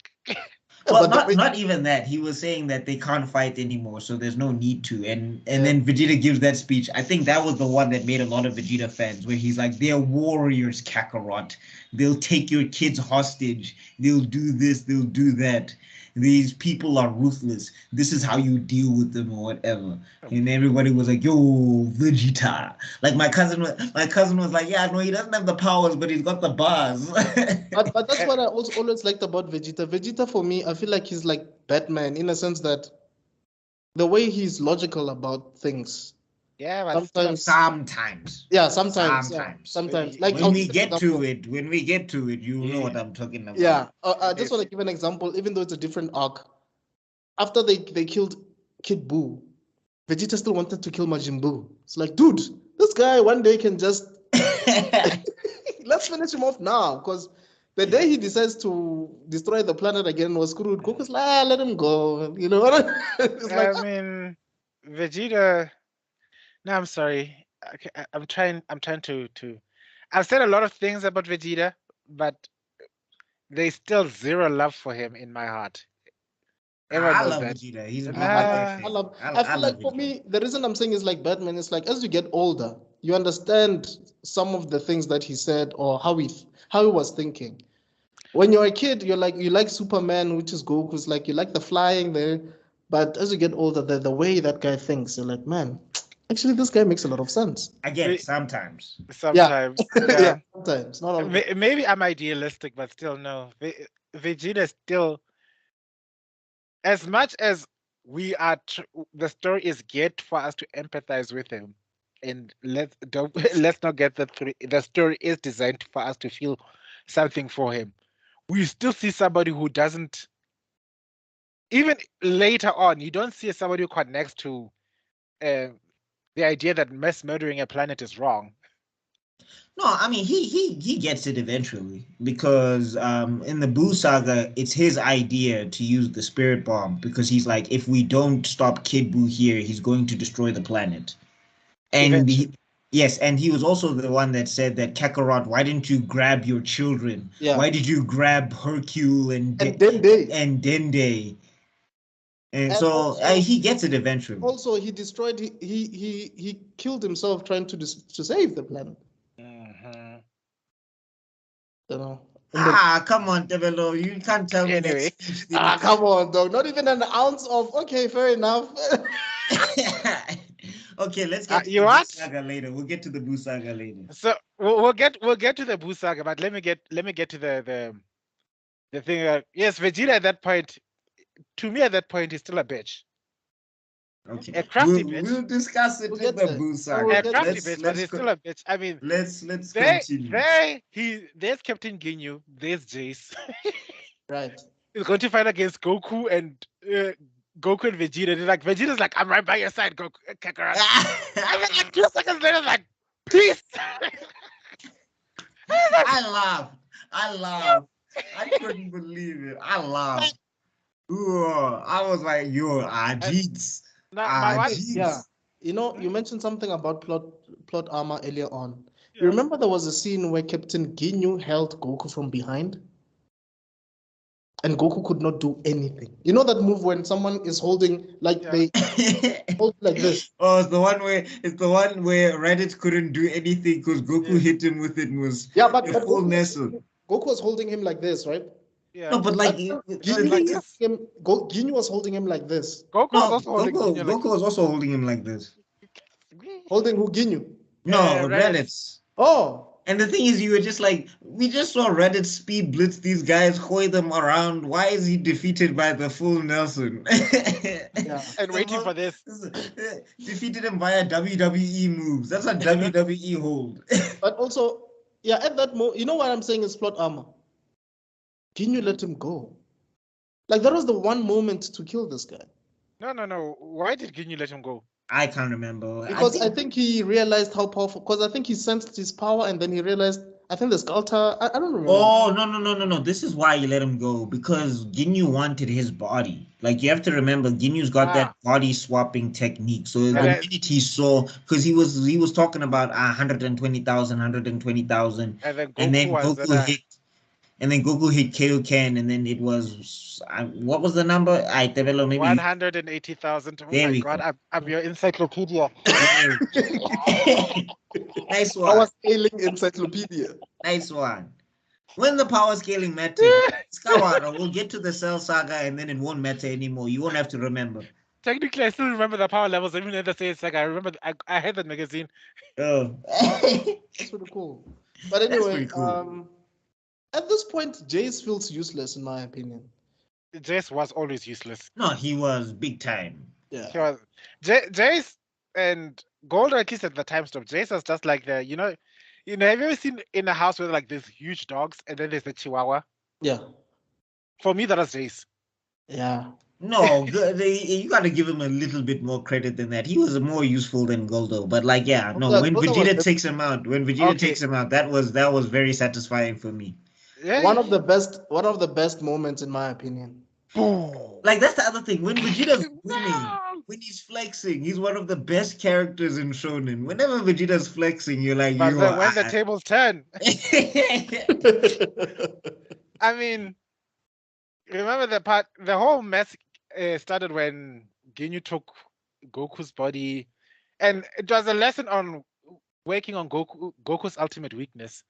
Well, not even that. He was saying that they can't fight anymore, so there's no need to. And then Vegeta gives that speech. I think that was the one that made a lot of Vegeta fans, where he's like, they're warriors, Kakarot. They'll take your kids hostage. They'll do this, they'll do that. these people are ruthless. This is how you deal with them or whatever. And everybody was like, yo, Vegeta. Like my cousin was like, yeah, no, he doesn't have the powers, but he's got the bars. But that's what I also always liked about Vegeta. Vegeta, for me, I feel like he's like Batman in a sense that the way he's logical about things. Yeah, but Sometimes. Yeah, sometimes. Like when we get to it, you know what I'm talking about. Yeah, I just want to give an example, even though it's a different arc. After they killed Kid Buu, Vegeta still wanted to kill Majin Buu. It's like, dude, this guy one day can just let's finish him off now, because the day he decides to destroy the planet again was screwed. Goku's like, let him go. You know what I mean, Vegeta. No, I'm sorry. Okay, I'm trying to. I've said a lot of things about Vegeta, but there's still zero love for him in my heart. Everyone knows love that. Vegeta. He's I feel like for me, the reason I'm saying is like Batman is like, as you get older, you understand some of the things that he said or how he was thinking. When you're a kid, you like Superman, which is Goku's, like you like the flying there. But as you get older, the way that guy thinks, you're like, man, actually this guy makes a lot of sense. Again, sometimes. Yeah. Yeah, sometimes. Not all. Maybe I'm idealistic, but still no. Vegeta still, as much as we are, the story is geared for us to empathize with him, and let's not get that through. The story is designed for us to feel something for him. We still see somebody who doesn't. Even later on, you don't see somebody who connects to the idea that mass murdering a planet is wrong. No, I mean he gets it eventually, because in the Buu saga, it's his idea to use the spirit bomb, because he's like, if we don't stop Kid Buu here, he's going to destroy the planet. And yes, and he was also the one that said that, Kakarot, why didn't you grab your children? Yeah. Why did you grab Hercule and Dende? And so also, he gets it eventually. Also, he destroyed. He killed himself trying to save the planet. Mm-hmm. You know. Come on, Develo, you can't tell me Anyway. that. Come on, dog. Not even an ounce of. Okay, fair enough. Okay, let's get to the Buu saga later. We'll get to the Buu saga later. So we'll get to the Buu saga, but let me get to the thing. Yes, Vegeta at that point, to me at that point, he's still a bitch. Okay, a crafty bitch. We'll discuss it in the Buu saga. A crafty bitch, but he's still a bitch. I mean, let's continue. There's Captain Ginyu, there's Jace. Right. He's going to fight against Goku and Vegeta. They're like, Vegeta's like, I'm right by your side, Goku, Kakarot. And then like 2 seconds later, like, peace. I laughed. I couldn't believe it. I laughed. Ooh, I was like, yo, Ajits. Yeah. You know, you mentioned something about plot armor earlier on. Yeah. You remember there was a scene where Captain Ginyu held Goku from behind? And Goku could not do anything. You know that move when someone is holding, like they hold like this? Oh, it's the one where Reddit couldn't do anything because Goku hit him with it. But full Goku was holding him like this, right? Yeah. No, but like Ginyu was holding him like this. Goku was also holding him like this. Holding who? Ginyu? No, Reddit's. Oh. And the thing is, you were just like, we just saw Reddit speed blitz these guys, hoy them around. Why is he defeated by the full Nelson? And waiting for this. Defeated him via WWE moves. That's a WWE hold. But also, at that moment, you know what I'm saying is plot armor. Ginyu let him go. Like, that was the one moment to kill this guy. No. Why did Ginyu let him go? I can't remember. Because I think he realized how powerful, because I think he sensed his power and then he realized, I think the Sculptor, I don't remember. Oh, no. This is why you let him go, because Ginyu wanted his body. Like, you have to remember, Ginyu's got that body swapping technique. So the minute he saw, because he was talking about 120,000, and then Goku hit. And then Goku hit Kaioken, and then it was, what was the number? I developed maybe 180,000. Oh my God, I'm your encyclopedia. Nice one. I was ailing encyclopedia. Nice one. When the power scaling mattered, Skywalker, we'll get to the Cell Saga and then it won't matter anymore. You won't have to remember. Technically, I still remember the power levels, even if they say it's like I remember. I had that magazine. Oh, That's pretty cool. But that's anyway, pretty cool. at this point, Jace feels useless in my opinion. Jace was always useless. No, he was big time. Yeah. He was Jace and Golden, at least at the time stop. Jace was just like the have you ever seen in a house with like these huge dogs and then there's the Chihuahua? Yeah. For me, that was Jace. Yeah. No, you got to give him a little bit more credit than that. He was more useful than Goldo. But like, yeah, no, when Vegeta takes him out, that was very satisfying for me. Yeah, one of the best moments in my opinion. Like that's the other thing. When Vegeta's winning, when he's flexing, he's one of the best characters in Shonen. Whenever Vegeta's flexing, you're like, but when the tables turn. I mean, remember the whole mess started when Ginyu took Goku's body, and it was a lesson on working on Goku's ultimate weakness,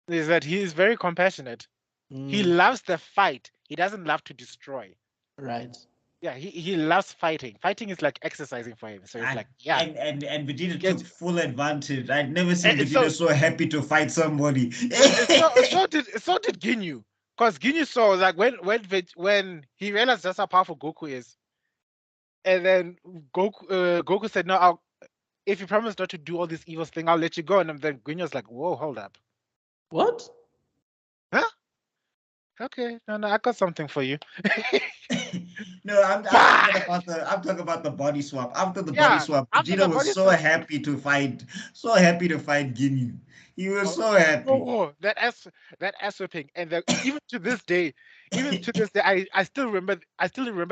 is that he is very compassionate. He loves the fight. He doesn't love to destroy. Right. Yeah, he loves fighting. Fighting is like exercising for him. So it's like, yeah. And Vegeta took full advantage. I'd never seen Vegeta so happy to fight somebody. so did Ginyu. Because Ginyu saw like when he realized just how powerful Goku is, and then Goku said, "No, if you promise not to do all this evil thing, I'll let you go." And then Ginyu's like, "Whoa, hold up, what? Huh? Okay, no, I got something for you." No, I'm talking about the body swap. After the body swap, Vegeta was so happy to fight Ginyu. He was so happy. Oh, that ass whipping, and even to this day, I still remember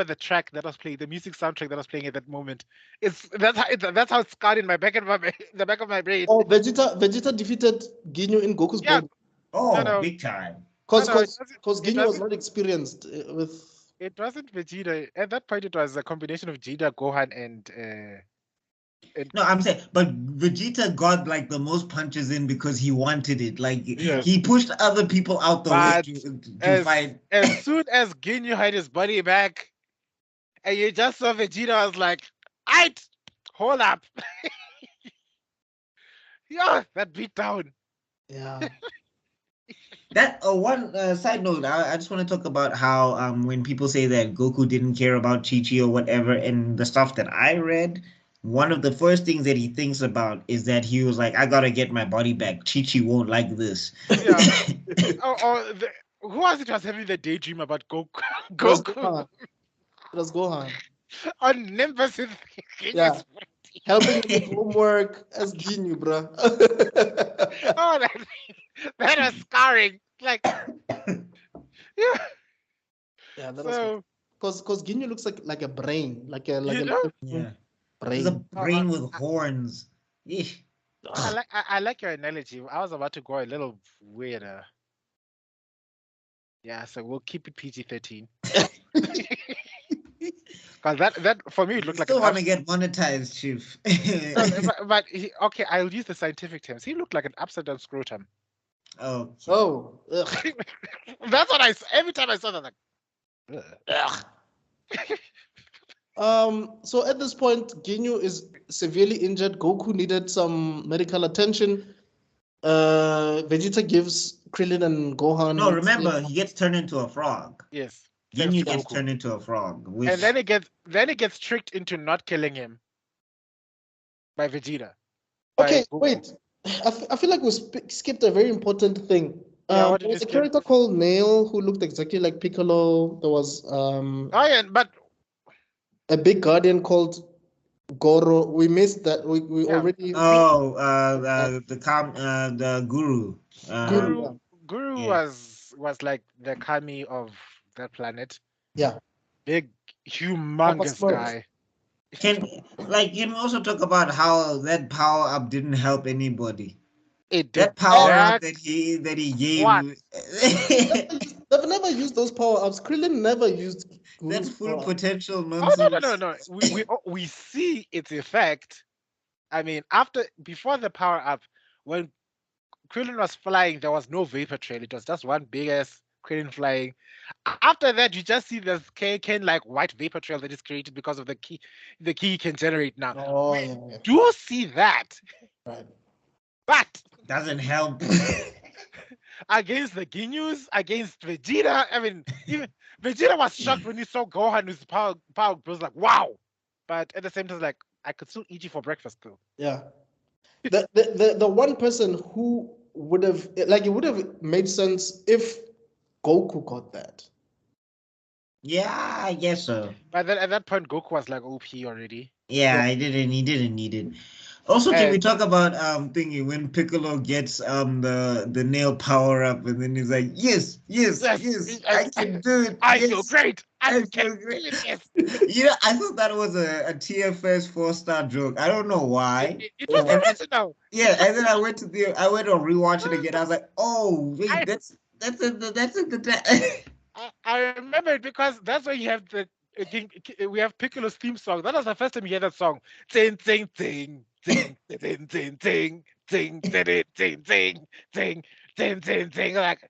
the track that was playing, the music soundtrack that was playing at that moment. That's how it's scarred in the back of my brain. Oh, Vegeta defeated Ginyu in Goku's body. Oh, no. Big time. Because Ginyu was not experienced with. It wasn't Vegeta at that point. It was a combination of Vegeta, Gohan, and. No, I'm saying, but Vegeta got like the most punches in because he wanted it. Like he pushed other people out the way to fight. As soon as Ginyu had his body back, and you just saw Vegeta, I was like, "Aight, hold up!" Yeah, that beat down. Yeah. That one side note, I just want to talk about how when people say that Goku didn't care about Chi-Chi or whatever, and the stuff that I read. One of the first things that he thinks about is that he was like, I gotta get my body back. Chi-Chi won't like this. Yeah. Who was it was having the daydream about Goku? It was Gohan. On Nimbus. Yeah. Helping with homework as Ginyu, bro. Oh, that was scarring. Like, yeah. Yeah, that was because Ginyu looks like a brain, like a yeah. Brain. It's a brain with horns. Yeah. I like your analogy. I was about to go a little weirder. Yeah, so we'll keep it PG-13. Because that for me it looked like. Still want to get monetized, Chief. but okay, I'll use the scientific terms. He looked like an upside down scrotum. Oh. Oh. That's what every time I saw that, like. So at this point, Ginyu is severely injured. Goku needed some medical attention. Vegeta gives Krillin and Gohan. No, remember he gets turned into a frog. Yes. Ginyu gets turned into a frog. And then it gets tricked into not killing him by Vegeta. Okay, wait. I feel like we skipped a very important thing. There was a character called Nail who looked exactly like Piccolo. There was but a big guardian called Goro. We missed that. We already. The Guru. Guru was like the kami of that planet. Yeah. Big, humongous guy. Can we also talk about how that power up didn't help anybody? That power up that he gave. They've never used those power ups. Krillin never used. That's full potential nonsense. Oh, no. We see its effect. I mean, before the power up, when Krillin was flying, there was no vapor trail. It was just one big ass Krillin flying. After that, you just see this Ken like white vapor trail that is created because of the key he can generate now. Oh, We yeah. do see that, Right. but Doesn't help. against the Ginus, against Vegeta, I mean, even Vegeta was shocked when he saw Gohan with power. It was like, wow. But at the same time, like, I could still eat you for breakfast though. Yeah. The one person who would have, like, it would have made sense if Goku got that. Yeah, I guess so. But then at that point, Goku was like OP already. Yeah, he didn't need it. Also, can we And- talk about thingy when Piccolo gets the nail power up and then he's like, yes, I can do it. I yes, feel great. I feel great. Yes. Yeah, I thought that was a TFS 4-star joke. I don't know why. It was Yeah. original. Yeah, and then I went to rewatch it again. I was like, oh wait, that's it. I remember it because that's why you have we have Piccolo's theme song. That was the first time you hear that song. Ting ting ting ting ting ting ting ting ting ting ting ting ting ting ting. Like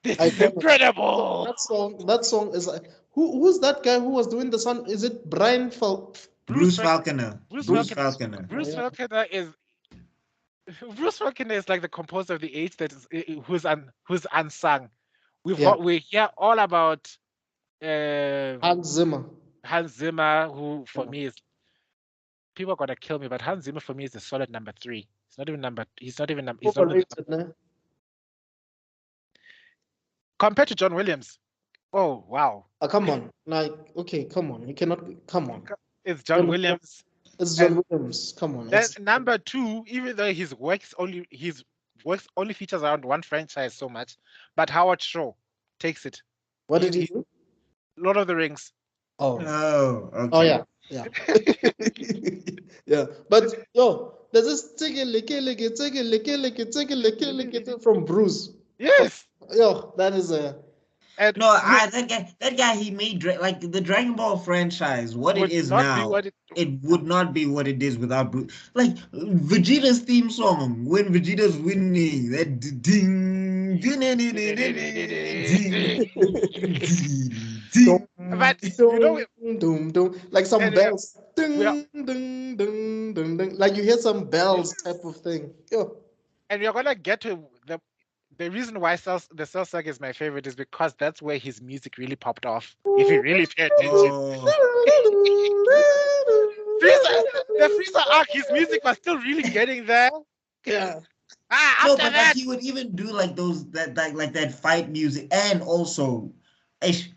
this is incredible. That song is like, who's that guy who was doing the song? Is it Brian Bruce Falconer. Bruce Falconer. Bruce Falconer is like the composer of the age that is who's unsung. We hear all about Hans Zimmer. Hans Zimmer, who for me is, people are gonna kill me, but Hans Zimmer for me is a solid number 3. He's not even number. Overrated, nah? Compared to John Williams. Oh wow! Come on, like, okay, come on, you cannot, come on. It's John Williams. It's John Williams. Come on. Then number 2, even though his works only features around one franchise so much, but Howard Shaw takes it. What did he do? Lord of the Rings. Oh. Oh, okay. Oh yeah. Yeah. But there's this from Bruce. Yes. That is a. And No, that guy he made like the Dragon Ball franchise. What it is now, it would not be what it is without Bruce. Like Vegeta's theme song when Vegeta's winning, that ding, but you know, like some bells, ding, ding, ding, ding, ding. Like you hear some bells type of thing. And we're gonna get to the reason why the Cell Saga is my favorite is because that's where his music really popped off. If you really pay attention. The Frieza arc, his music was still really getting there. Yeah. No, but like he would even do like that fight music, and also,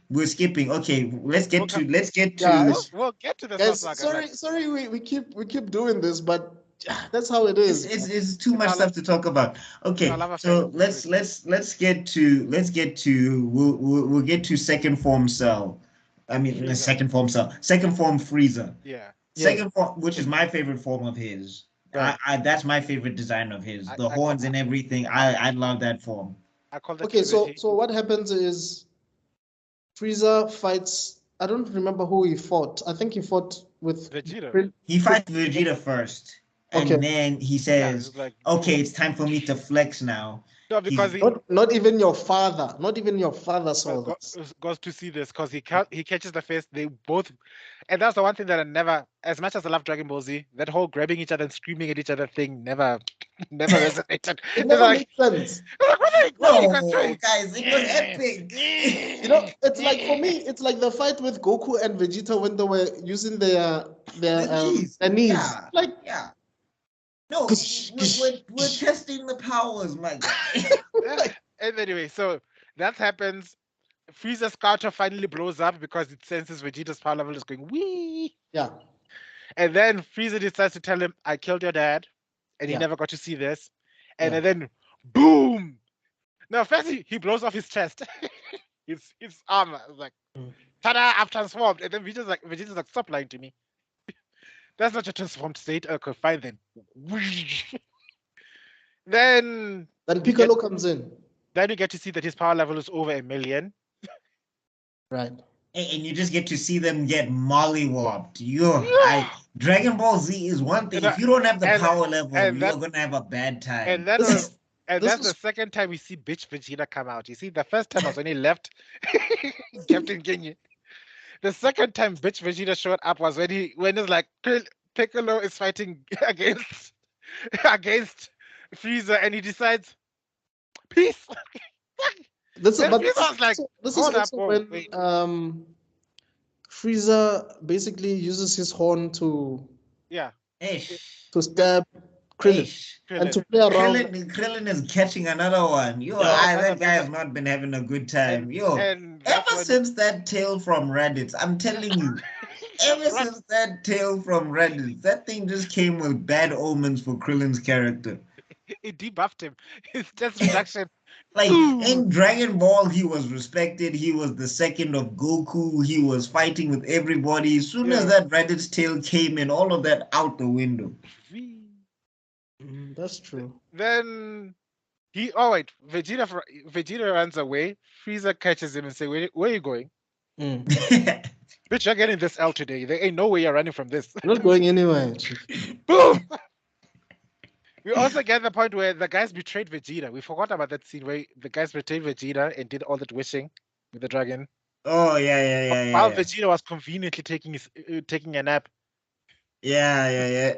we're skipping. Okay, let's get to. We'll get to the Guys, Cell Saga. sorry, we keep doing this, but that's how it is. It's too much stuff to talk about. Okay, so let's get to we'll get to second form Cell. I mean, second form Frieza. Yeah. Second form, which is my favorite form of his. Right. That's my favorite design of his. The horns and everything. I love that form. Okay, so what happens is Frieza fights. I don't remember who he fought. I think he fought with Vegeta. He fights Vegeta first. And then he says, okay, it's time for me to flex now. No, because not even your father saw this. Goes to see this because he catches the face. They both, and that's the one thing that I never, as much as I love Dragon Ball Z, that whole grabbing each other and screaming at each other thing never resonated. It never makes sense. No, guys, it was epic. It's like, for me, it's like the fight with Goku and Vegeta when they were using their knees. Yeah. Like, yeah. No, we're testing the powers, my guy. And anyway, so that happens. Frieza's scouter finally blows up because it senses Vegeta's power level is going wee. Yeah. And then Frieza decides to tell him, I killed your dad. And he never got to see this. And then, boom! Now, first he blows off his chest. his armor. It's like, ta-da, I've transformed. And then Vegeta's like, stop lying to me. That's not your transformed state. Okay, fine then. Then Piccolo comes in. Then you get to see that his power level is over 1 million. Right. And you just get to see them get mollywopped. Dragon Ball Z is one thing. If you don't have the power level, you're gonna have a bad time. And that And This that's the is second time we see bitch Vegeta come out. You see, the first time was when he left Captain Ginyu. The second time bitch Vegeta showed up was when it's like Piccolo is fighting against Frieza, and he decides peace. this, And but Frieza was like, this is hold up, also whoa, when wait, Frieza basically uses his horn yeah, Ish. stab Krillin Ish. and to Krillin. play around. Krillin is catching another one. Yo, Yeah, that guy another, has not been having a good time. Yo, and that's ever when since that tale from Reddit, I'm telling you, ever Right. since that tale from Reddit, that thing just came with bad omens for Krillin's character. It debuffed him. It's just reduction. Like Ooh. in Dragon Ball, he was respected. He was the second of Goku. He was fighting with everybody. As soon as Yeah. that Reddit's tale came in, all of that out the window. That's true. Then oh wait, Vegeta runs away. Frieza catches him and say, where are you going? Mm. Bitch, you're getting this L today. There ain't no way you're running from this. I'm not going anywhere. Boom! We also get the point where the guys betrayed Vegeta. We forgot about that scene where the guys betrayed Vegeta and did all that wishing with the dragon. Oh yeah. While Vegeta was conveniently taking a nap. Yeah.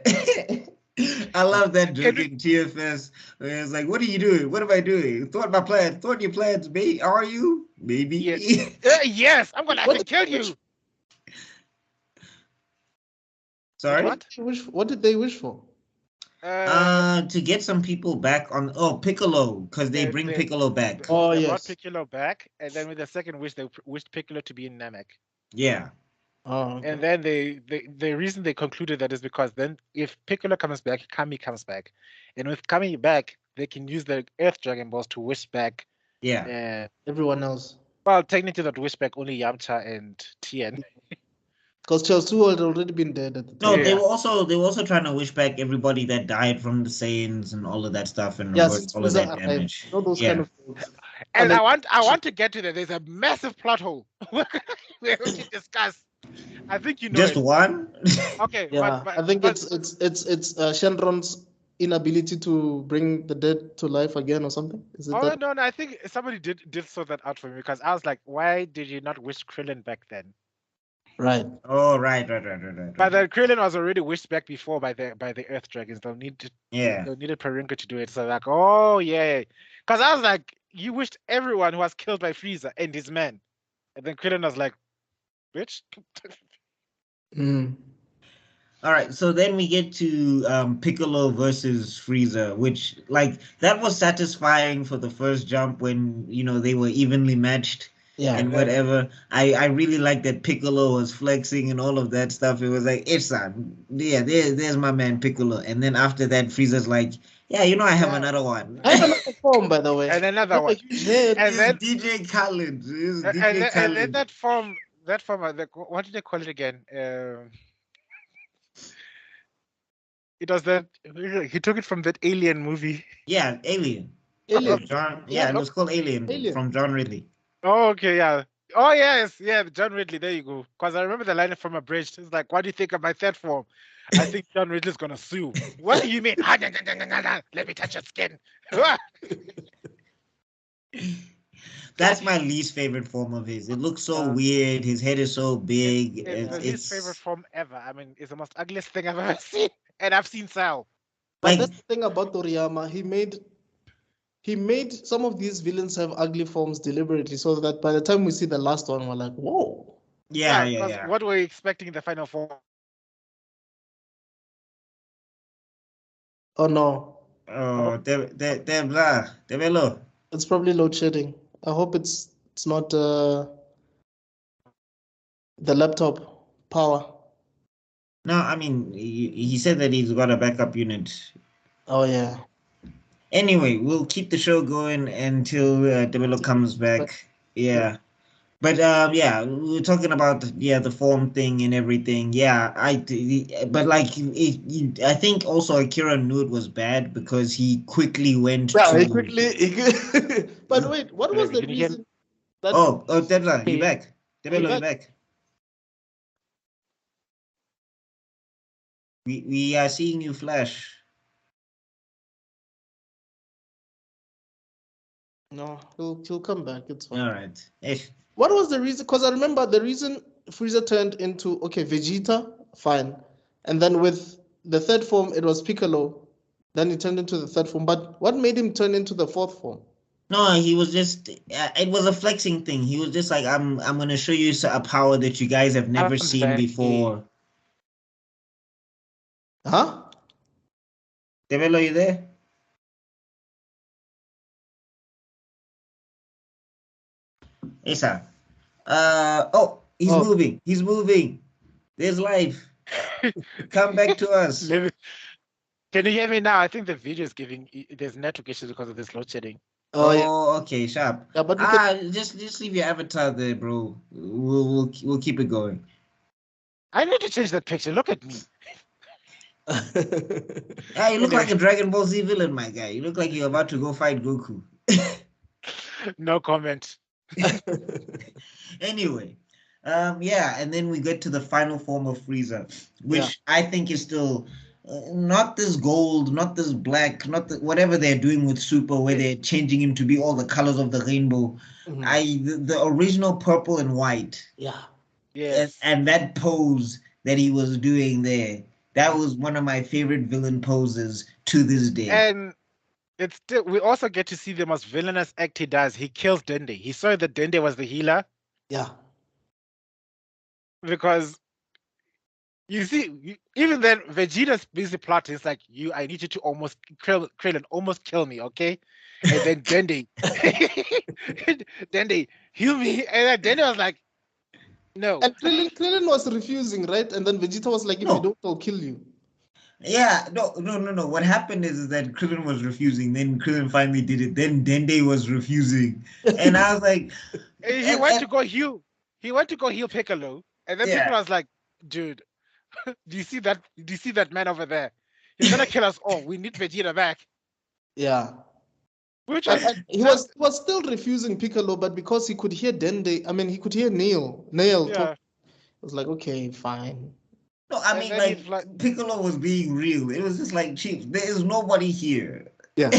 I love that joke in TFS. Where it's like, what are you doing? What am I doing? Thought your plans, mate. Are you? Maybe. Yes, I'm gonna have to kill you. Sorry? What did they wish for? To get some people back on Piccolo, because they bring Piccolo back. Oh, they yes. brought Piccolo back, and then with the second wish, they wished Piccolo to be in Namek. Yeah. Oh, okay. And then the reason they concluded that is because then if Piccolo comes back, Kami comes back, and with Kami back, they can use the Earth Dragon Balls to wish back. Yeah. Everyone else. Well, technically, that wish back only Yamcha and Tien. Because Chelsea had already been dead at the time. No, Yeah. they were also trying to wish back everybody that died from the Saiyans and all of that stuff and reverse all of that damage. Those Yeah. kind of things. And I want to get to that. There's a massive plot hole we can discuss. I think you know Just it. one? Okay, Yeah, but I think it's Shenron's inability to bring the dead to life again or something. Is it that? no, I think somebody did sort that out for me because I was like, why did you not wish Krillin back then? Right. Oh, right. But then Krillin was already wished back before by the Earth Dragons. They needed Parinka to do it. So like, oh yeah, because I was like, you wished everyone who was killed by Frieza and his men, and then Krillin was like, bitch. All right, so then we get to Piccolo versus Frieza, which like that was satisfying for the first jump when they were evenly matched. Yeah. And whatever. I really like that Piccolo was flexing and all of that stuff. It was like, there's my man Piccolo. And then after that, Frieza's like, yeah, I have another one. I have another form, by the way. And another one. And then DJ Khaled. And then that form, what did they call it again? It was that he took it from that Alien movie. Yeah, Alien. Alien. It was called Alien from John Ridley. Oh, okay, yeah. Oh, yes, yeah, John Ridley. There you go. Because I remember the line from Abridged. It's like, what do you think of my third form? I think John Ridley's gonna sue. What do you mean? Let me touch your skin. That's my least favorite form of his. It looks so weird. His head is so big. It's the least favorite form ever. I mean, it's the most ugliest thing I've ever seen. And I've seen Sal. But that's the thing about Toriyama. He made some of these villains have ugly forms deliberately so that by the time we see the last one, we're like, whoa. Yeah. What were you expecting in the final form? Oh, no. Oh, Develo. It's probably load shedding. I hope it's not the laptop power. No, I mean, he said that he's got a backup unit. Oh, yeah. Anyway, we'll keep the show going until Develo comes back. Yeah. But we were talking about the form thing and everything. Yeah, but like I think also Akira knew it was bad because he quickly went. Yeah, he quickly. But wait, what was the reason? Devla, you back? Develo, you back? We are seeing you flash. No, he'll come back. It's fine. All right. Ish. What was the reason? Because I remember the reason Frieza turned into Vegeta, fine, and then with the third form it was Piccolo. Then he turned into the third form. But what made him turn into the fourth form? No, he was just. It was a flexing thing. He was just like, I'm gonna show you a power that you guys have never seen before. Huh? Develo, you there? Esa. Oh, he's moving. He's moving. There's life. Come back to us. Can you hear me now? I think the video is giving. There's network issues because of this load shedding. Oh, yeah. Okay, sharp. Yeah, but just leave your avatar there, bro. We'll keep it going. I need to change that picture. Look at me. Yeah, you look like a Dragon Ball Z villain, my guy. You look like you're about to go fight Goku. No comment. Anyway, yeah, and then we get to the final form of Frieza, which I think is still not this gold, not this black, not whatever they're doing with Super, where they're changing him to be all the colors of the rainbow. The original purple and white. Yeah. Yes. And that pose that he was doing there, that was one of my favorite villain poses to this day. And it's still, we also get to see the most villainous act he does. He kills Dende. He saw that Dende was the healer. Yeah. Because you see, even then, Vegeta's busy plotting. It's like, I need you to almost Krillin, almost kill me, okay? And then Dende, Dende, heal me. And then Dende was like, no. And Krillin was refusing, right? And then Vegeta was like, if you don't, I'll kill you. Yeah, no. What happened is that Krillin was refusing. Then Krillin finally did it. Then Dende was refusing, and I was like, he went to go heal. He went to go heal Piccolo, and then Piccolo was like, "Dude, do you see that? Do you see that man over there? He's gonna kill us all. We need Vegeta back." Yeah. Which he was still refusing Piccolo, but because he could hear Dende, I mean, he could hear Nail talk. It was like, okay, fine. No, I mean, like Piccolo was being real. It was just like, Chief, there is nobody here. Yeah.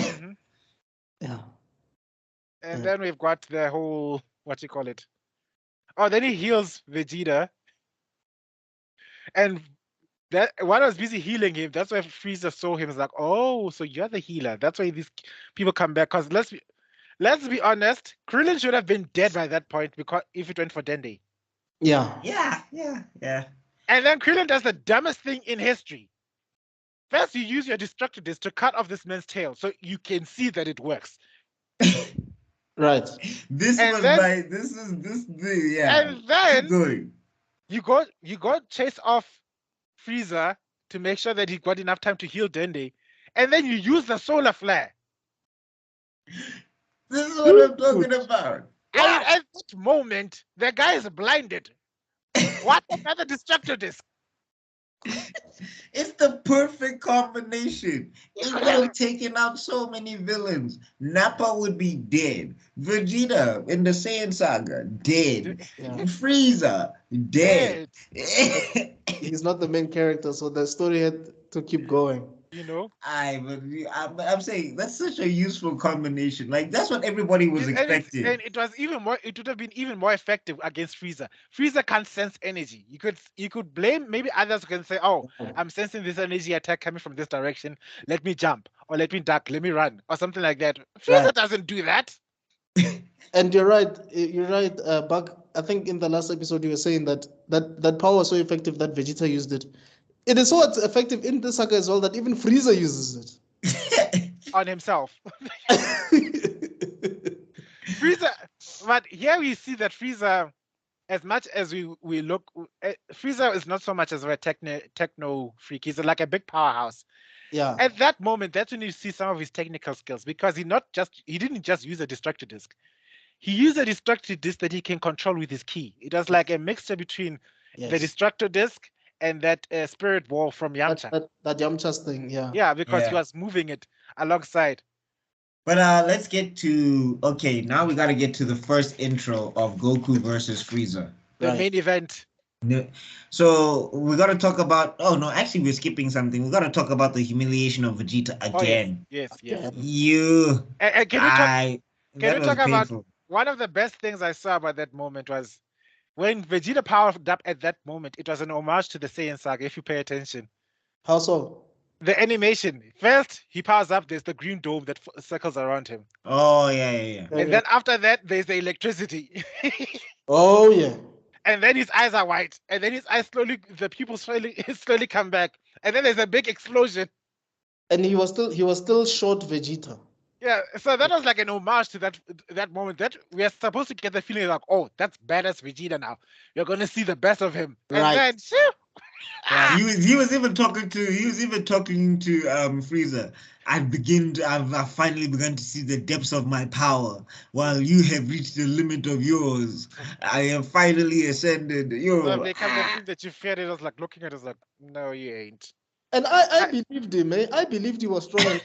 Yeah. And then we've got the whole, what you call it? Oh, then he heals Vegeta. And that while I was busy healing him, that's why Frieza saw him. It's like, oh, so you're the healer. That's why these people come back. Because let's be honest, Krillin should have been dead by that point because if it went for Dende. Yeah. Yeah. And then Krillin does the dumbest thing in history. First, you use your destructor disc to cut off this man's tail so you can see that it works. Right. And then you go chase off Frieza to make sure that he got enough time to heal Dende, and then you use the solar flare. This is what I'm talking about. And at that moment, the guy is blinded. What another destructor disc? It's the perfect combination. It would have taken out so many villains. Nappa would be dead. Vegeta in the Saiyan Saga, dead. Yeah. Frieza, dead. He's not the main character, so the story had to keep going. You know, I'm saying that's such a useful combination. Like that's what everybody was expecting. And it was even more. It would have been even more effective against Frieza. Frieza can't sense energy. You could blame maybe others can say, "Oh, I'm sensing this energy attack coming from this direction. Let me jump, or let me duck, let me run, or something like that." Frieza doesn't do that. And you're right. Buck. I think in the last episode you were saying that power was so effective that Vegeta used it. It is so effective in the saga as well that even Frieza uses it on himself. Frieza, but here we see that Frieza, as much as we look, Frieza is not so much as a techno freak. He's like a big powerhouse. Yeah. At that moment, that's when you see some of his technical skills because he didn't just use a destructor disc. He used a destructor disc that he can control with his key. It was like a mixture between the destructor disc and that spirit wall from Yamcha. That Yamcha's thing, yeah. Yeah, because he was moving it alongside. But let's get to, now we got to get to the first intro of Goku versus Frieza. The main event. So we got to talk about, actually we're skipping something. We got to talk about the humiliation of Vegeta again. Yes. Can you Can That we was talk about painful. one of the best things I saw about that moment was when Vegeta powered up at that moment. It was an homage to the Saiyan saga. If you pay attention, How so? the animation first he powers up. There's the green dome that circles around him, Oh yeah. Yeah, and yeah. then after that there's the electricity. Oh yeah. And then his eyes are white, and then his eyes slowly, the pupils slowly, slowly come back, and then there's a big explosion. And he was still short Vegeta. Yeah, so that was like an homage to that moment. That we are supposed to get the feeling like, oh, that's badass Vegeta now. You're gonna see the best of him, and Right. then, shoo, Right. He was even talking to Frieza. I've finally begun to see the depths of my power. While you have reached the limit of yours, I have finally ascended. so I've Yo, become the thing that you feared. It was like looking at us like, no, you ain't. And I I- believed him, eh? I believed he was strong.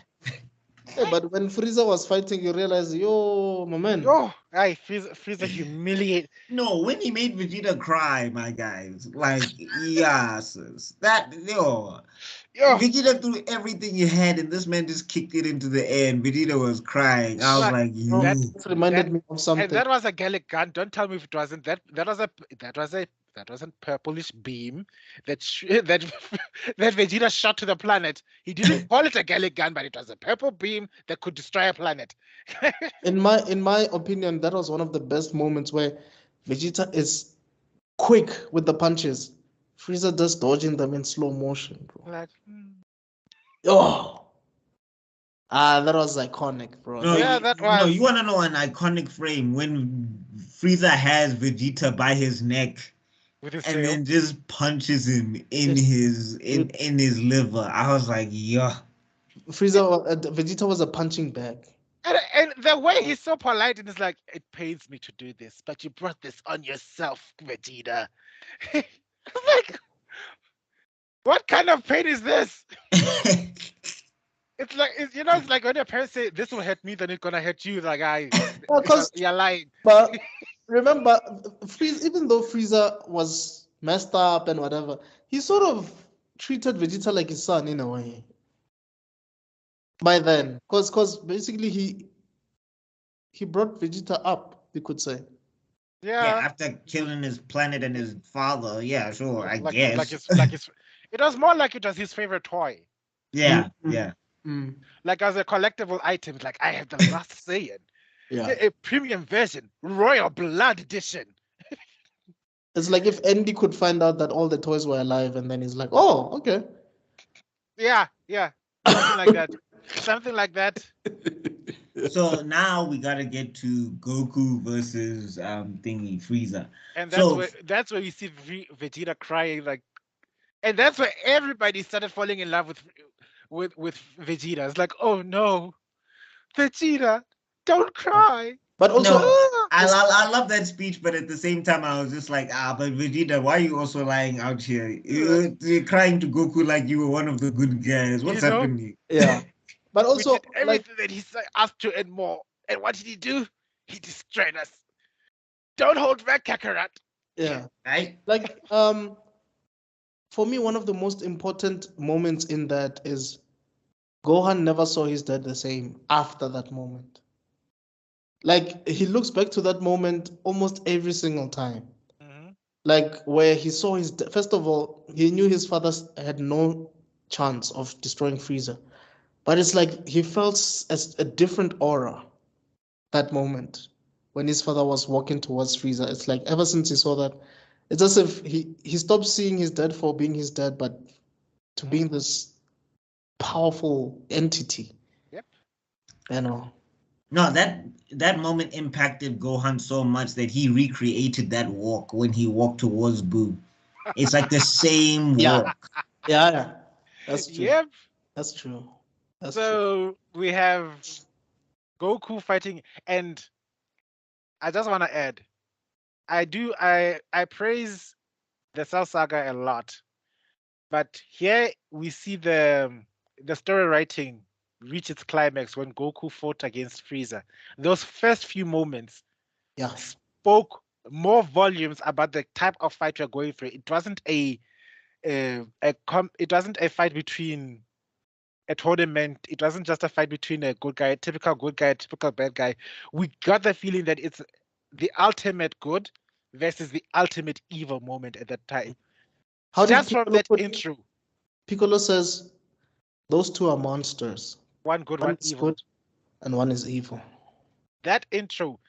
But when Frieza was fighting, you realize, yo, my man. Yo, I Frieza humiliate. no, when he made Vegeta cry, my guys, like yes, that yo. Yo, Vegeta threw everything he had, and this man just kicked it into the air, and Vegeta was crying. I was like like, Bro, that. you. this reminded That me of and something. that was a Gallic gun. Don't tell me if it wasn't. That was a purplish beam that that Vegeta shot to the planet. He didn't call it a Gallic gun, but it was a purple beam that could destroy a planet. In my opinion, that was one of the best moments where Vegeta is quick with the punches. Frieza just dodging them in slow motion, bro. Like, Oh, that was iconic, bro. No, yeah, that no, was. you want to know an iconic frame when Frieza has Vegeta by his neck With his and tail. then just punches him in his liver. I was like, yeah. Vegeta was a punching bag. And the way he's so polite and it's like, it pains me to do this, but you brought this on yourself, Vegeta. Like, what kind of pain is this? It's like it's like when your parents say this will hurt me, then it's gonna hurt you. Like Because you're lying. but remember, even though Frieza was messed up and whatever, he sort of treated Vegeta like his son in a way. By then, because basically he brought Vegeta up, you could say. Yeah, Yeah, after killing his planet and his father. Yeah, sure, I like guess. his. It was more like it was his favorite toy, Yeah, Mm. yeah. like as a collectible item. It's like I have the last Saiyan, Yeah. a premium version, Royal Blood Edition. It's like if Andy could find out that all the toys were alive, and then he's like, "Oh, okay." Yeah, something like that. Something like that. So now we gotta get to Goku versus thingy Frieza. And So that's where you see Vegeta crying like, and that's where everybody started falling in love with Vegeta. It's like, oh no, Vegeta, don't cry. But also, no, I, it's- I love that speech, but at the same time, I was just like, but Vegeta, why are you also lying out here? You're crying to Goku like you were one of the good guys. What's You know? happening? yeah. But We also, did everything that he asked to and more. And what did he do? He destroyed us. Don't hold back, Kakarot. yeah, Right? like for me, one of the most important moments in that is Gohan never saw his dad the same after that moment. Like he looks back to that moment almost every single time. Mm-hmm. Like where he saw first of all, he knew his father had no chance of destroying Frieza, but it's like he felt as a different aura that moment when his father was walking towards Frieza. It's like ever since he saw that, it's as if he stopped seeing his dad for being his dad, but to being this powerful entity. Yep. You know. No, that moment impacted Gohan so much that he recreated that walk when he walked towards Boo. It's like the same Yeah. walk. Yeah. That's true. Yep. That's true. That's true. So we have Goku fighting, and I just want to add, I praise the Cell Saga a lot, but here we see the story writing reach its climax when Goku fought against Frieza. Those first few moments Yeah. spoke more volumes about the type of fight we're going through. It wasn't it wasn't a fight between a tournament. It wasn't just a fight between a good guy, typical bad guy. We got the feeling that it's the ultimate good versus the ultimate evil moment at that time. How did Just from Piccolo that put it? intro, Piccolo says those two are monsters. one good, One one is evil. good and one is evil. That intro,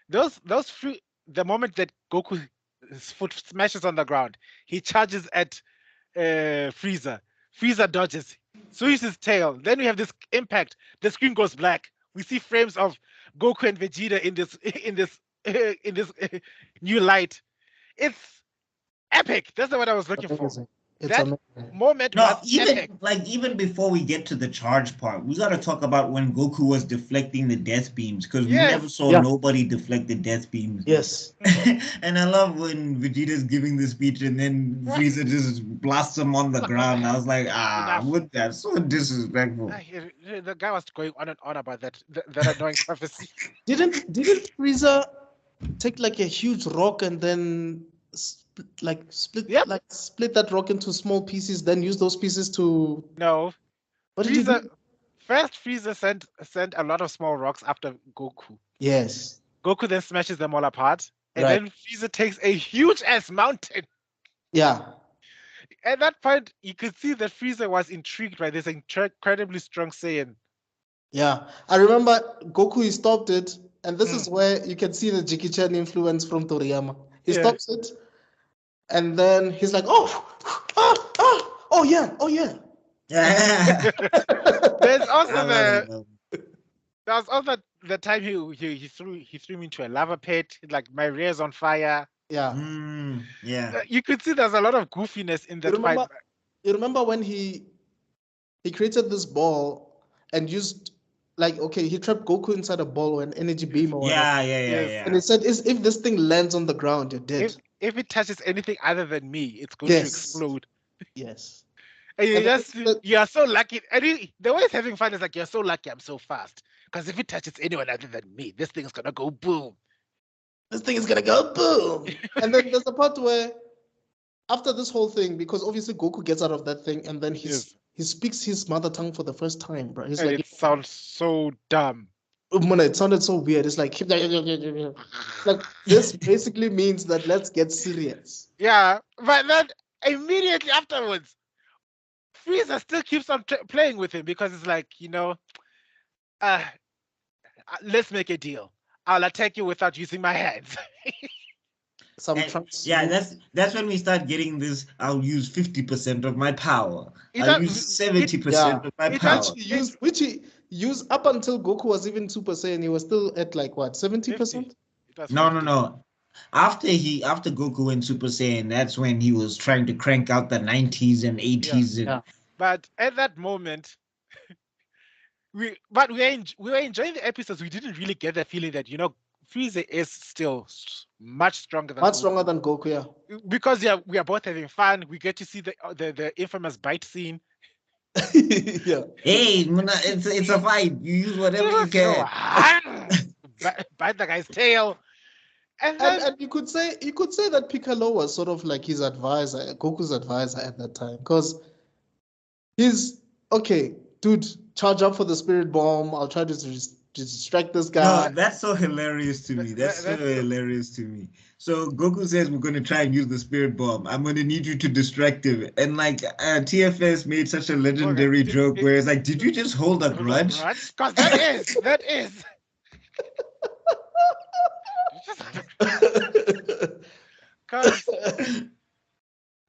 the moment that Goku's foot smashes on the ground, he charges at Frieza. Frieza dodges, swings his tail. Then we have this impact. The screen goes black. We see frames of Goku and Vegeta in this in this new light. It's epic. That's the word I was looking for. Amazing. It's That amazing. moment No, was even epic. even before we get to the charge part, we got to talk about when Goku was deflecting the death beams, because we Yes. never saw Yeah. nobody deflect the death beams. Yes. And I love when Vegeta's giving the speech and then Frieza just blasts him on the ground. I was like, Enough. what? That's so disrespectful. The guy was going on and on about that annoying prophecy. Didn't Frieza take like a huge rock and then split Yep. split that rock into small pieces, then use those pieces to No, what did he Frieza. do? First, Frieza sent a lot of small rocks after Goku. Yes. Goku then smashes them all apart, and Right. then Frieza takes a huge ass mountain. Yeah. At that point, you could see that Frieza was intrigued by this incredibly strong Saiyan. Yeah. I remember Goku, he stopped it, and this Mm. is where you can see the Jackie Chan influence from Toriyama. He Yeah. stops it, and then he's like, oh yeah. There's also I love it. there was also the time he threw me into a lava pit, like my rear's on fire. Yeah. Yeah. You could see there's a lot of goofiness in that fight. You remember when he created this ball and used he trapped Goku inside a ball with an energy beam or whatever. Yeah. And he said, if this thing lands on the ground, you're dead. If it touches anything other than me, it's going to explode. Yes. And And you are so lucky. And the way he's having fun is like, you're so lucky I'm so fast. Because if it touches anyone other than me, this thing is going to go boom. This thing is going to go boom. And then there's a part where, after this whole thing, because obviously Goku gets out of that thing, and then he speaks his mother tongue for the first time, bro. He's and it sounds so dumb. It sounded so weird. It's like this basically means that let's get serious. Yeah, but then immediately afterwards, Frieza still keeps on playing with him because it's like, let's make a deal. I'll attack you without using my hands. That's when we start getting this. I'll use 50% of my power. I'll use 70% of my power. Which he used up until Goku was even Super Saiyan. He was still at 70%. No. After Goku went Super Saiyan, that's when he was trying to crank out the 90s and 80s. Yeah. But at that moment, we were enjoying the episodes. We didn't really get the feeling that Frieza is still much stronger than Goku, yeah. Because we are both having fun. We get to see the infamous bite scene. Yeah. Hey, it's a fight. You use whatever you can. Bite the guy's tail. And you could say that Piccolo was sort of like his advisor, Goku's advisor at that time, because he's okay, dude. Charge up for the spirit bomb. I'll try to distract this guy. No, that's so hilarious to me. That's so hilarious to me. So Goku says we're going to try and use the spirit bomb. I'm going to need you to distract him. And TFS made such a legendary joke where it's like, did you just hold a grudge? Because that is.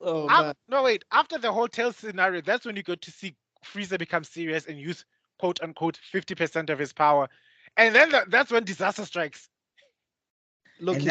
No, wait. After the hotel scenario, that's when you go to see Frieza become serious and use quote unquote 50% of his power, and then that's when disaster strikes. Look, he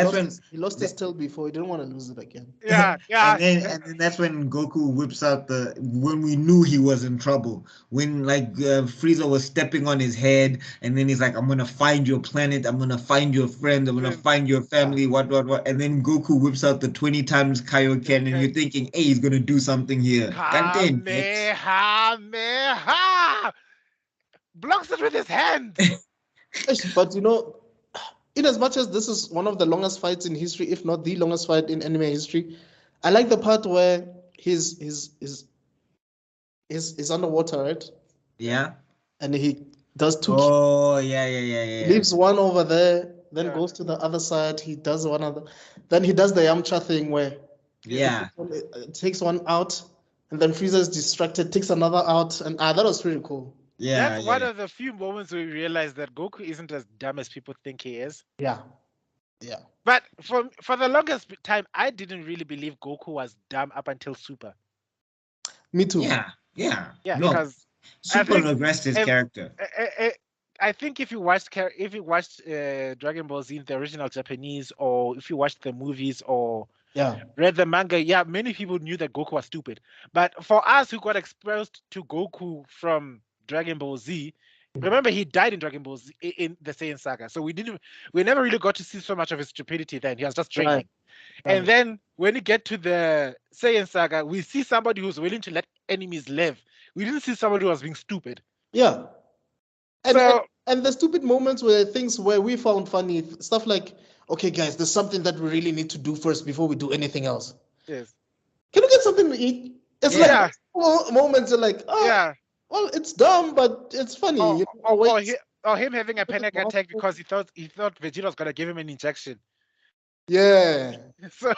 lost his tail before. He didn't want to lose it again. Yeah. and then that's when Goku whips out when we knew he was in trouble. When Frieza was stepping on his head, and then he's like, "I'm gonna find your planet. I'm gonna find your friend. I'm gonna find your family." What? And then Goku whips out the 20 times Kaioken, and you're thinking, "Hey, he's gonna do something here." Kamehameha! Blocks it with his hand. But in as much as this is one of the longest fights in history, if not the longest fight in anime history, I like the part where he's underwater, right? Yeah. and he does two. Oh, yeah. Leaves one over there, then Yeah. goes to the other side. He does one other. Then he does the Yamcha thing where Yeah. takes one out, and then Frieza is distracted, takes another out, and that was pretty cool. That's one Yeah. of the few moments where we realize that Goku isn't as dumb as people think he is. Yeah, yeah, But for the longest time, I didn't really believe Goku was dumb up until Super. me too. Yeah. Yeah, No, because I super think regressed his if, character. I think if you watched Dragon Ball Z in the original Japanese, or if you watched the movies or Yeah, read the manga, yeah, many people knew that Goku was stupid. But for us who got exposed to Goku from Dragon Ball Z, remember he died in Dragon Ball Z in the Saiyan Saga, so we never really got to see so much of his stupidity then. He was just training. right. And Right. then when you get to the Saiyan Saga, we see somebody who's willing to let enemies live. We didn't see somebody who was being stupid. Yeah, and, So and the stupid moments were things where we found funny stuff like, okay, guys, there's something that we really need to do first before we do anything else. yes, Can we get something to eat? It's Yeah. like moments are like, oh, yeah, well, it's dumb, but it's funny. or, You know, or, wait, or, he, or him having a Look at panic the attack mouthful. because he thought Vegeta was gonna give him an injection. yeah, So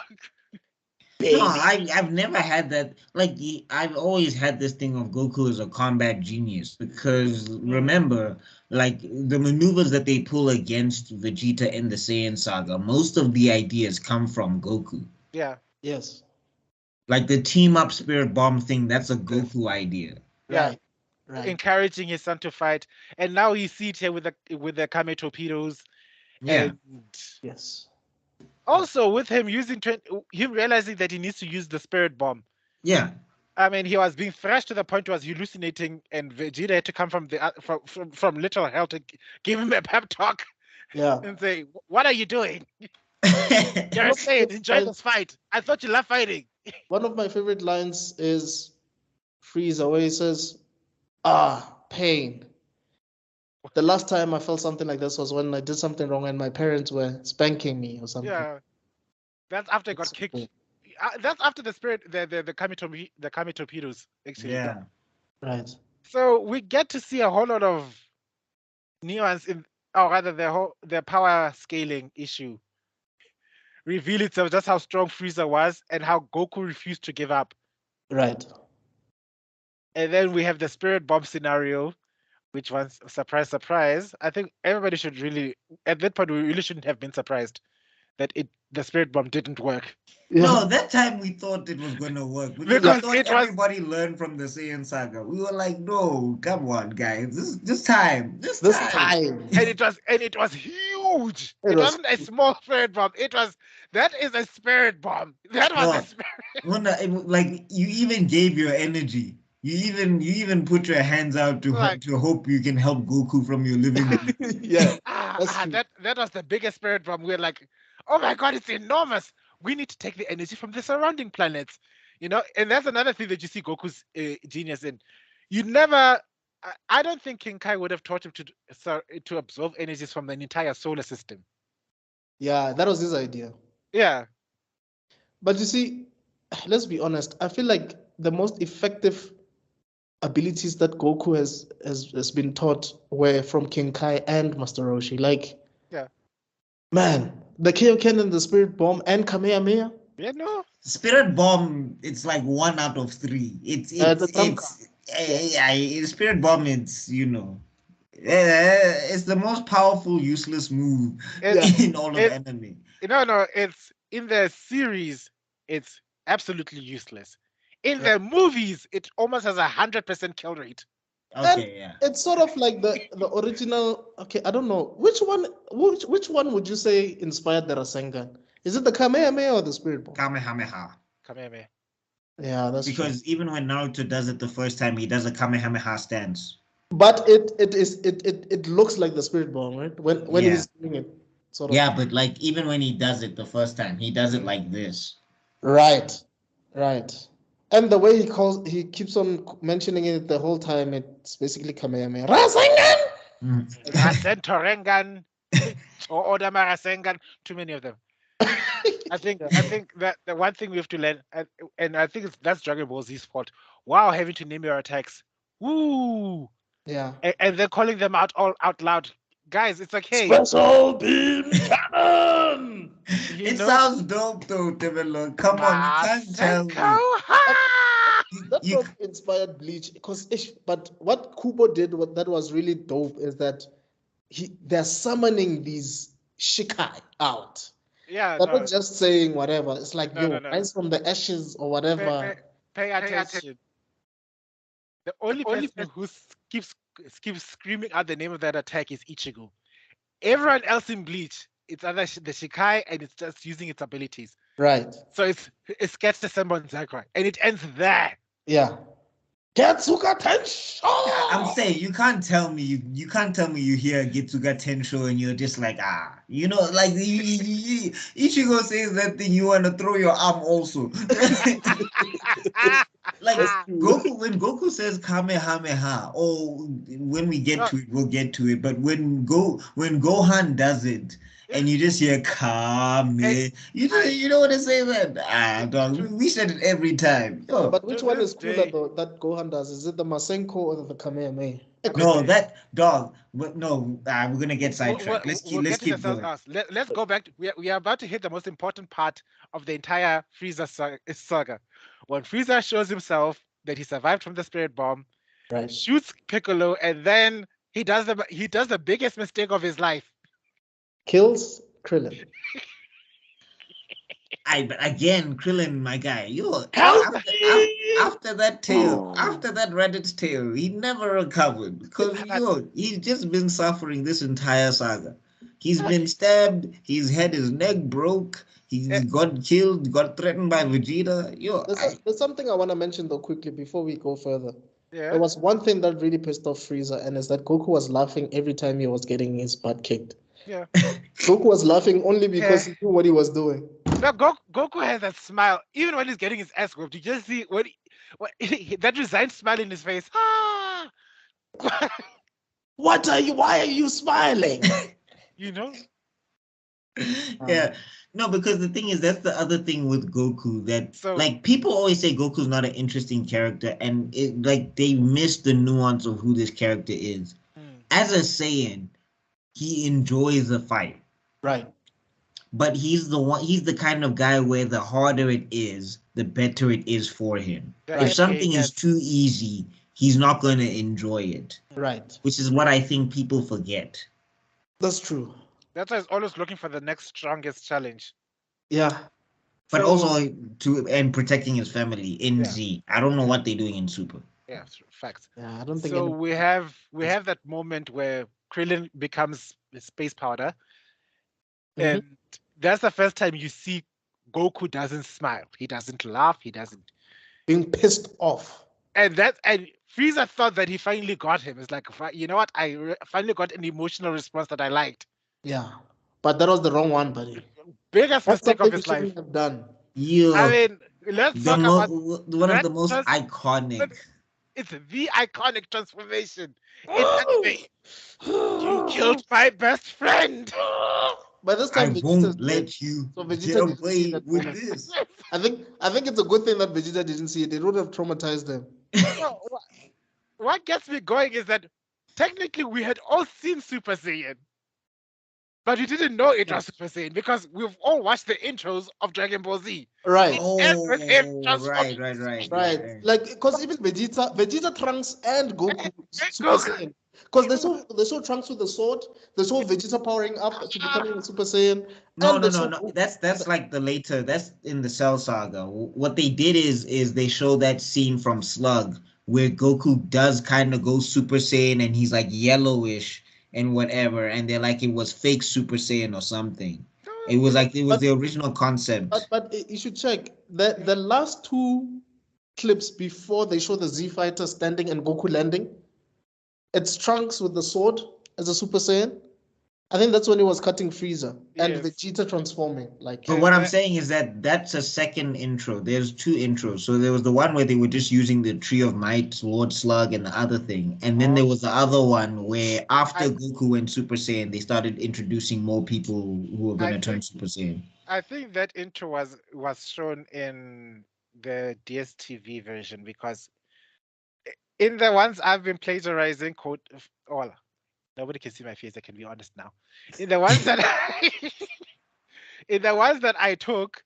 No, baby. I've never had that. Like I've always had this thing of Goku as a combat genius because remember, like the maneuvers that they pull against Vegeta in the Saiyan Saga, most of the ideas come from Goku. yeah, Yes, Like the team up spirit bomb thing, that's a Goku idea. yeah, right. encouraging his son to fight, and now he sees here with the Kame torpedoes, Yeah, and Yes, also with him him realizing that he needs to use the spirit bomb. yeah. I mean, he was being thrashed to the point he was hallucinating, and Vegeta had to come from from literal hell to give him a pep talk yeah. and say, "What are you doing? You're One of my insane. favorite Enjoy lines- this fight. I thought you loved fighting." one of my favorite lines is Frieza, where he says, pain. The last time I felt something like this was when I did something wrong and my parents were spanking me or something. Yeah, that's after he got It's kicked. cool. That's after the spirit, the Kami torpedoes actually. Yeah. Right. So we get to see a whole lot of nuance in, or rather, the power scaling issue reveal itself, just how strong Frieza was and how Goku refused to give up. Right. And then we have the spirit bomb scenario, which was surprise, surprise. I think everybody should really, at that point, we really shouldn't have been surprised that the spirit bomb didn't work. Yeah. No, that time we thought it was gonna work because we Because thought it was- everybody learned from the Saiyan Saga. We were like, no, come on, guys, this time. This time. And it was huge. It It was wasn't a small spirit bomb. That is a spirit bomb. That was No. a spirit. Like you even gave your energy. You even put your hands out Like- to hope you can help Goku from your living room. Yeah. That's true. That was the biggest spirit bomb. We're like, oh my god, it's enormous. We need to take the energy from the surrounding planets, And that's another thing that you see Goku's genius in. You never. I don't think King Kai would have taught him to absorb energies from the entire solar system. Yeah, that was his idea. Yeah, But you see, let's be honest. I feel like the most effective abilities that Goku has been taught were from King Kai and Master Roshi. Like, Yeah. Man, the Kaioken and the Spirit Bomb and Kamehameha. yeah, no. Spirit Bomb, it's like 1 out of 3. It's Spirit Bomb. It's the most powerful useless move in all of anime. No, it's in the series, it's absolutely useless. In the movies, it almost has 100% kill rate. Okay, yeah. It's sort of like the original. Okay, I don't know which one would you say inspired the Rasengan? Is it the Kamehameha or the Spirit Bomb? Kamehameha. Kamehameha. Yeah, that's because true. even when Naruto does it the first time, he does a Kamehameha stance. But it looks like the Spirit Bomb, right? When he's doing it, sort of. Yeah, but like even when he does it the first time, he does it like this. Right. And the way he keeps on mentioning it the whole time, it's basically Kamehameha. Rasengan! Rasengan, or Odama Rasengan, too many of them. I think that the one thing we have to learn, and I think that's Dragon Ball Z's fault. Wow, having to name your attacks. Woo! Yeah. and they're calling them out loud. Guys, it's okay. Special beam cannon. You It know, sounds dope though, Develo. Come on, you can't tell me. Masenko, ha! That You, probably inspired Bleach because but what Kubo did that was really dope is that they're summoning these shikai out. Yeah, They're no, not just saying whatever. It's like, no. rise from the ashes or Pay, whatever. pay attention. The only person who keeps screaming out the name of that attack is Ichigo. Everyone else in Bleach, it's either the Shikai and it's just using its abilities. Right. So it's Gets the Senbon Zakrai, and it ends there. Yeah. Getsuga Tensho! I'm saying you can't tell me you can't tell me you hear Getsuga Tensho and you're just like like Ichigo says that thing you want to throw your arm also. Like when Goku says Kamehameha, when we get to it, we'll get to it. But when Gohan does it, and you just hear Kame, you don't want to say that. Dog, we said it every time. Yo. But which one is cooler though that Gohan does? Is it the Masenko or the Kamehameha? No, that dog. No, we're gonna get sidetracked. Let's keep going. Let's go back. We are about to hit the most important part of the entire Frieza saga. When Frieza shows himself that he survived from the spirit bomb, Right. shoots Piccolo, and then he does the biggest mistake of his life. Kills Krillin. But again, Krillin, my guy, after that tail, after that Reddit's tail, he never recovered because he's just been suffering this entire saga. He's been stabbed. He's had his neck broke. He's got killed. Got threatened by Vegeta. There's something I want to mention though quickly before we go further. Yeah. There was one thing that really pissed off Frieza, and is that Goku was laughing every time he was getting his butt kicked. Yeah. Goku was laughing only because he knew what he was doing. No, Goku has that smile even when he's getting his ass whooped. You just see that resigned smile in his face. Ah! Why are you smiling? You know? Yeah. No, because the thing is, that's the other thing with Goku that people always say Goku's not an interesting character, and they miss the nuance of who this character is. As a Saiyan, he enjoys the fight. Right. But he's the kind of guy where the harder it is, the better it is for him. Right. If something is too easy, he's not going to enjoy it. Right. Which is what I think people forget. That's true. That's why he's always looking for the next strongest challenge. Yeah. But also and protecting his family in Z. I don't know what they're doing in Super. Yeah, facts. Yeah, I don't think so. We have that moment where Krillin becomes space powder. And that's the first time you see Goku doesn't smile. He doesn't laugh. He doesn't. Being pissed off. And Frieza thought that he finally got him. It's like, you know what? I finally got an emotional response that I liked. Yeah. But that was the wrong one, buddy. Biggest mistake of his life. Have done. Yeah. I mean, let's talk about one of the most iconic. It's the iconic transformation in anime. You killed my best friend. By this time, I won't let you get away with this. I think it's a good thing that Vegeta didn't see it. It would have traumatized them. No, what gets me going is that technically we had all seen Super Saiyan, but we didn't know it was Super Saiyan because we've all watched the intros of Dragon Ball Z. Right. Right. Like, because even Vegeta, Trunks, and Goku Super Saiyan. Because they saw Trunks with the sword. They saw Vegeta powering up to becoming a Super Saiyan. No. That's like the later. That's in the Cell Saga. What they did is they show that scene from Slug where Goku does kind of go Super Saiyan and he's like yellowish and whatever, and they're like it was fake Super Saiyan or something. It was the original concept. But you should check the last two clips before they show the Z Fighter standing and Goku landing. It's Trunks with the sword as a Super Saiyan. I think that's when he was cutting Frieza and Vegeta transforming. But what I'm saying is that's a second intro. There's two intros. So there was the one where they were just using the Tree of Might, Lord Slug, and the other thing. And then there was the other one where after Goku went Super Saiyan, they started introducing more people who were going to turn Super Saiyan. I think that intro was shown in the DSTV version because In the ones I've been plagiarizing, well, nobody can see my face. I can be honest now. In the ones that in the ones that I took,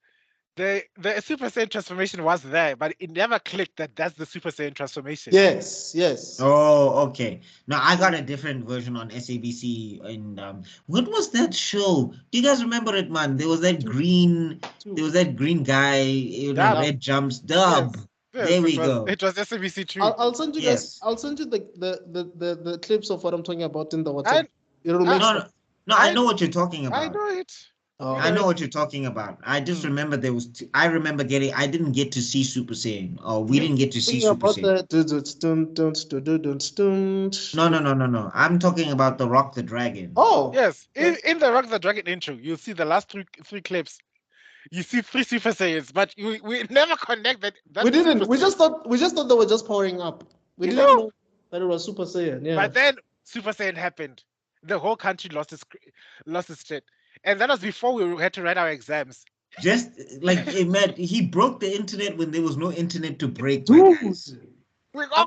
the Super Saiyan transformation was there, but it never clicked that that's the Super Saiyan transformation. Yes. Oh, okay. Now I got a different version on SABC. And what was that show? Do you guys remember it, man? There was that green guy in Dub. red jumps. Dub. Yes, There we go. It was SABC 2. I'll send you guys. Yes. I'll send you the clips of what I'm talking about in the WhatsApp. It'll make sense. No, I know what you're talking about. I know it. Oh. I know what you're talking about. I just remember I remember I didn't get to see Super Saiyan. Or we didn't get to see Super Saiyan. No. I'm talking about the Rock the Dragon. Oh. Yes. In the Rock the Dragon intro, you'll see the last three clips. You see 3 Super Saiyans, but we never connected. We didn't. We just thought they were just powering up. We didn't know that it was Super Saiyan. Yeah. But then Super Saiyan happened. The whole country lost its shit. And that was before we had to write our exams. Just like he broke the internet when there was no internet to break. Guys. That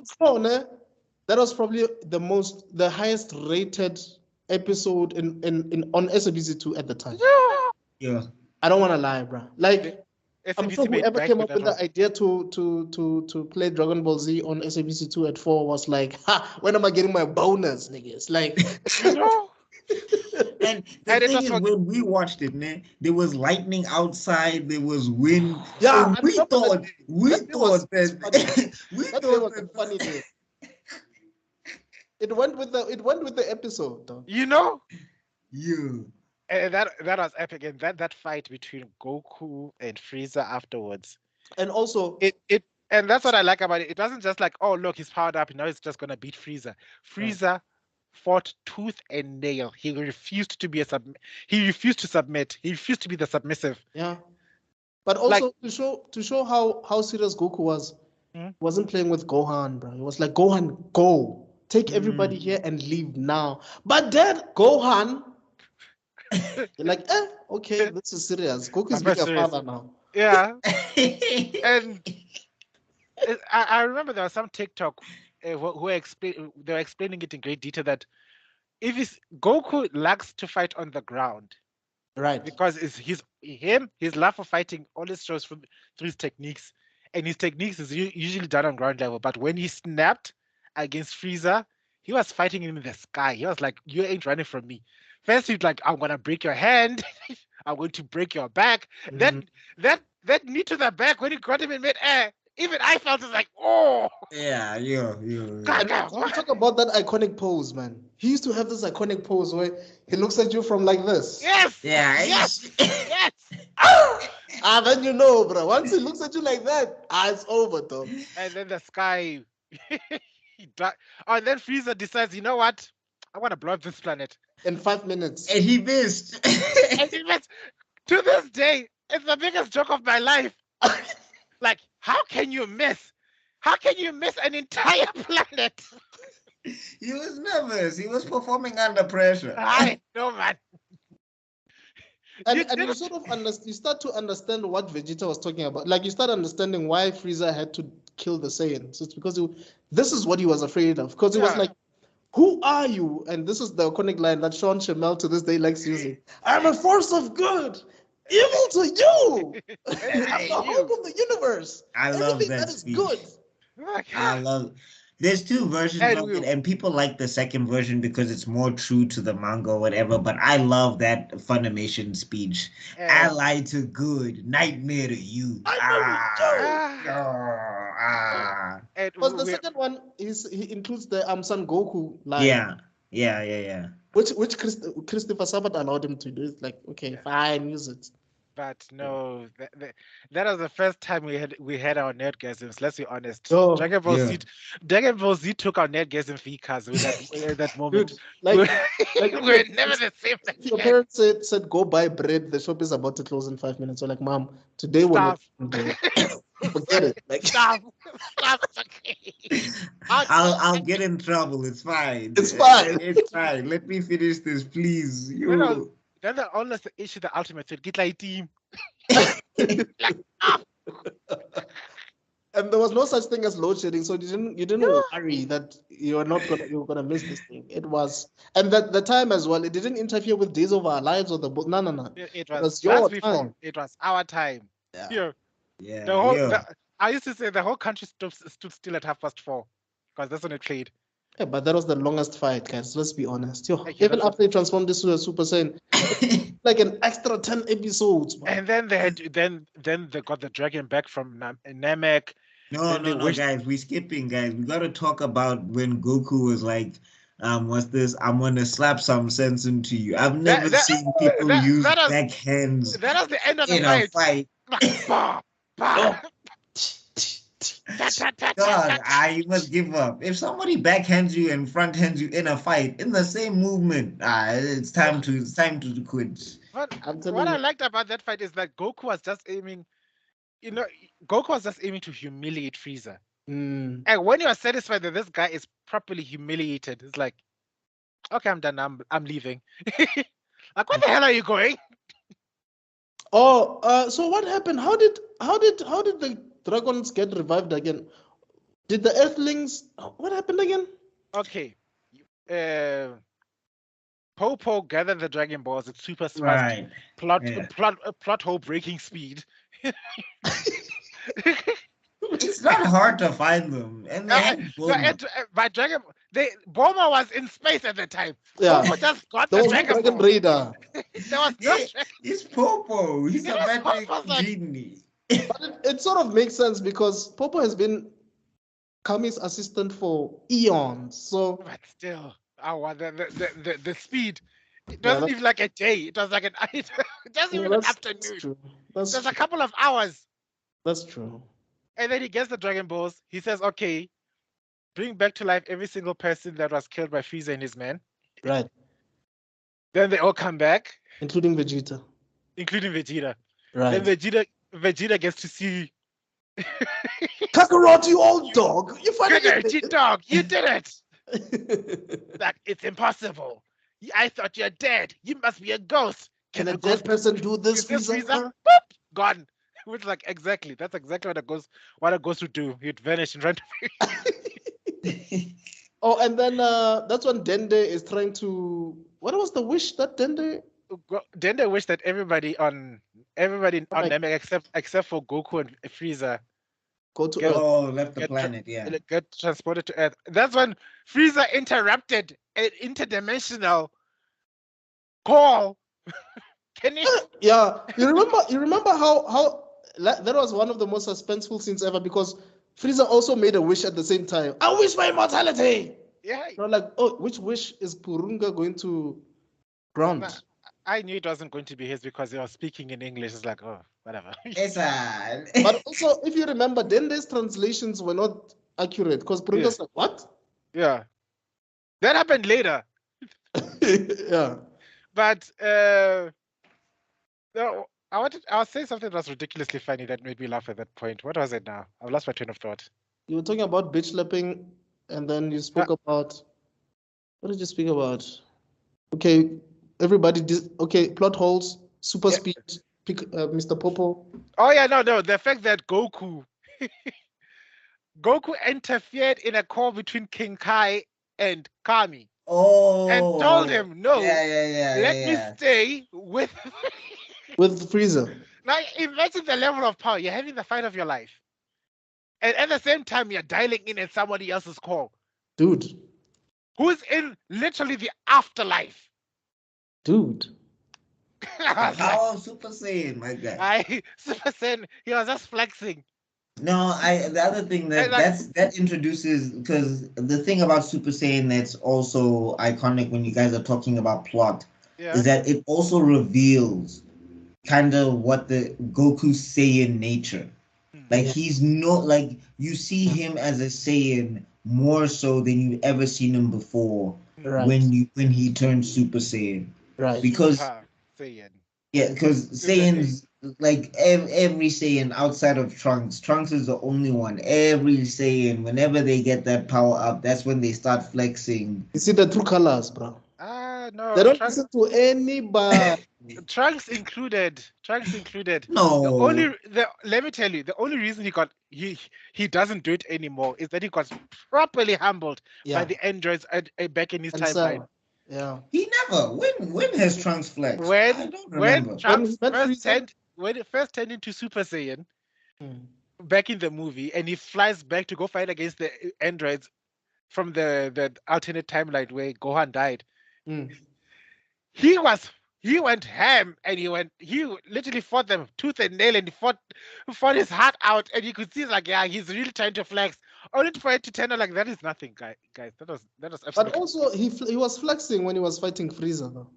was probably the highest rated episode on SABC2 at the time. Yeah. I don't want to lie, bro. Like, I'm sure whoever came up with the idea to play Dragon Ball Z on SABC2 at 4 was like, ha, when am I getting my bonus, niggas? Like, And the thing is, when we watched it, man, there was lightning outside, there was wind. Yeah, we thought that was a funny day. It went with the episode, though. You know? Yeah. And that was epic. And that fight between Goku and Frieza afterwards. And also and that's what I like about it. It wasn't just like, oh look, he's powered up, now he's just gonna beat Frieza. Frieza fought tooth and nail. He refused to submit. He refused to be the submissive. Yeah. But also to show how serious Goku was, he wasn't playing with Gohan, bro. He was like, Gohan, go. Take everybody here and leave now. But then Gohan, you're like, okay, this is serious. Goku's being a father now. Yeah. And I remember there was some TikTok they were explaining it in great detail that if Goku likes to fight on the ground, right? Because it's his love for fighting always shows through his techniques, and his techniques is usually done on ground level. But when he snapped against Frieza, he was fighting him in the sky. He was like, "You ain't running from me." First, he's like, "I'm gonna break your hand. I'm going to break your back." That knee to the back when he got him in midair. Even I felt it like, oh. Yeah. Talk about that iconic pose, man. He used to have this iconic pose where he looks at you from like this. Yes. Yeah. Yes. Then you know, bro. Once he looks at you like that, it's over, though. And then the sky, he died. Oh, and then Frieza decides, you know what? I want to blow up this planet. In 5 minutes. And he missed. To this day, it's the biggest joke of my life. Like, how can you miss? How can you miss an entire planet? He was nervous. He was performing under pressure. I know, man. And you sort of you start to understand what Vegeta was talking about. Like, you start understanding why Frieza had to kill the Saiyans. It's because this is what he was afraid of. Because he was like, who are you? And this is the iconic line that Sean Chamel to this day likes using. I'm a force of good. Evil to you. I'm the hope of the universe. I love Everything that is speech. good. I love. There's 2 versions of it, and people like the second version because it's more true to the manga or whatever. But I love that Funimation speech. Ally to good, nightmare to you. Because the second one he includes the Son Goku line. Yeah. Which Christopher Sabat allowed him to do. It's like, okay, fine, use it. But no, that was the first time we had our nerdgasms. Let's be honest. Oh, Dragon Ball Z took our nerdgasm fecas with that moment. Dude, like we're never the same. Your parents said go buy bread. The shop is about to close in 5 minutes. So like, Mom, today we're not forget it. Like, stop. It's okay. I'll get in trouble. It's fine. It's fine. It's fine. Let me finish this, please. Then the honest issue, the ultimate thing, get like team. And there was no such thing as load shedding, so you didn't worry that you were gonna miss this thing. It was, and that the time as well. It didn't interfere with Days of Our Lives or the book. No. It It was was your just before. time. It was our time. Yeah. Yeah. Yeah. I used to say the whole country stood still at 4:30 because that's when it played. Yeah, but that was the longest fight, guys. Let's be honest. Yo, Okay, even after he transformed this to a Super Saiyan, like an extra 10 episodes. Man. And then they had then they got the dragon back from Namek. No, guys, we skipping, guys. We gotta talk about when Goku was like, what's this? I'm gonna slap some sense into you. I've never seen people use backhands that was the end of the fight. Bah, bah. God, you must give up. If somebody backhands you and front hands you in a fight in the same movement, it's time to quit. What I liked about that fight is that Goku was just aiming. Goku was just aiming to humiliate Frieza. And when you are satisfied that this guy is properly humiliated, it's like, okay, I'm done. I'm leaving. Like, where the hell are you going? Oh, so what happened? How did the dragons get revived again? Did the Earthlings? What happened again? Okay, Popo gathered the Dragon Balls at super fast plot hole breaking speed. It's not hard to find them, and by Dragon, Bulma was in space at the time. Yeah, Popo just got the Dragon Raider. It's Popo. He's a magic genie. But it sort of makes sense because Popo has been Kami's assistant for eons. So, but still, the speed. It wasn't even like a day. It was like it doesn't even an afternoon. That's true. There's a couple of hours. That's true. And then he gets the Dragon Balls. He says, "Okay, bring back to life every single person that was killed by Frieza and his men." Right. Then they all come back, including Vegeta. Right. Then Vegeta gets to see Kakarot, you old dog. You finally did it. Dog, you did it. Like, it's impossible. I thought you're dead. You must be a ghost. Can a dead person do this, Frieza? Boop, gone. Which, like, exactly. That's exactly what a ghost would do. He'd vanish in front of you. Oh, and then that's when Dende is trying to. What was the wish that Dende? Dende wished that everybody on Namek except for Goku and Frieza go to Earth. Left the planet, get transported to Earth. That's when Frieza interrupted an interdimensional call. Can you? Yeah, you remember how that was one of the most suspenseful scenes ever because Frieza also made a wish at the same time. I wish my immortality. Yeah. Like, oh, which wish is Purunga going to grant? I knew it wasn't going to be his because he was speaking in English. It's like, oh, whatever. But also, if you remember, Dende's translations were not accurate because Purunga's like, what? Yeah. That happened later. Yeah. But no, I'll say something that was ridiculously funny that made me laugh at that point. What was it now? I've lost my train of thought. You were talking about bitch slapping, and then you spoke about. What did you speak about? Okay, everybody. Plot holes. Super speed. Pick Mr. Popo. Oh yeah, no. The fact that Goku interfered in a call between King Kai and Kami. Oh. And told him, no. Let me stay with Frieza. Now imagine the level of power. You're having the fight of your life. And at the same time, you're dialing in at somebody else's call. Dude. Who's in literally the afterlife. Dude. How Super Saiyan, my guy. Super Saiyan, he was just flexing. No, the other thing that introduces, because the thing about Super Saiyan that's also iconic when you guys are talking about plot is that it also reveals kind of what the Goku Saiyan nature. Like he's not like you see him as a Saiyan more so than you've ever seen him before when he turns Super Saiyan. Right. Because Saiyan. Yeah, because Saiyans, like every Saiyan outside of Trunks is the only one. Every Saiyan, whenever they get that power up, that's when they start flexing. You see the true colors, bro. No. They don't listen to anybody. Trunks included. No. Let me tell you, the only reason he doesn't do it anymore is that he got properly humbled by Yeah. the androids back in his And timeline. so, yeah. He never. When has Trunks flexed? I When don't when remember. Trunks When Frieza? when it first turned into Super Saiyan Hmm. back in the movie, and he flies back to go fight against the androids from the alternate timeline where Gohan died. Hmm. He was he went ham, and he literally fought them tooth and nail, and he fought his heart out, and you could see like, yeah, he's really trying to flex, only for it to turn out like that is nothing, guys. That was But absolutely. also, he was flexing when he was fighting Frieza, though.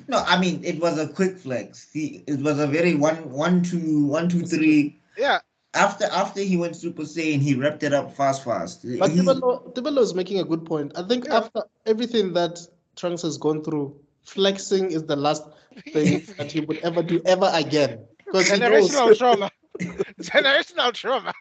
No, I mean it was a quick flex. It was a very one, two, 1, 2, 3. Yeah, After he went Super Saiyan, he wrapped it up fast. But Tibelo is making a good point. I think yeah. after everything that Trunks has gone through, flexing is the last thing that he would ever do ever again. Because he knows. Generational trauma. Generational trauma.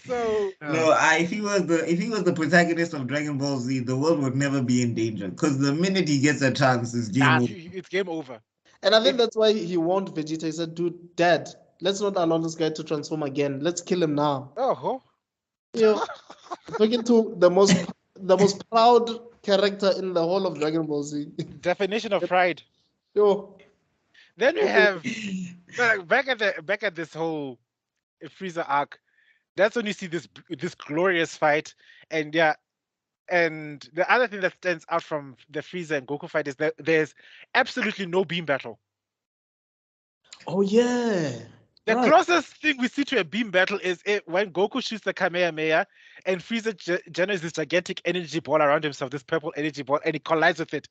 So No, if he was the protagonist of Dragon Ball Z, the world would never be in danger. Because the minute he gets a chance, it's game over. it's game over. And I think that's why he warned Vegeta. He said, dude, Dad, let's not allow this guy to transform again. Let's kill him now. Oh, You know, talking to the most proud character in the whole of Dragon Ball Z. definition of pride. Yo. Then we have back at this whole Frieza arc. That's when you see this glorious fight, and yeah, and the other thing that stands out from the Frieza and Goku fight is that there's absolutely no beam battle. Oh yeah. The Right. closest thing we see to a beam battle is when Goku shoots the Kamehameha and Frieza generates this gigantic energy ball around himself, this purple energy ball, and he collides with it.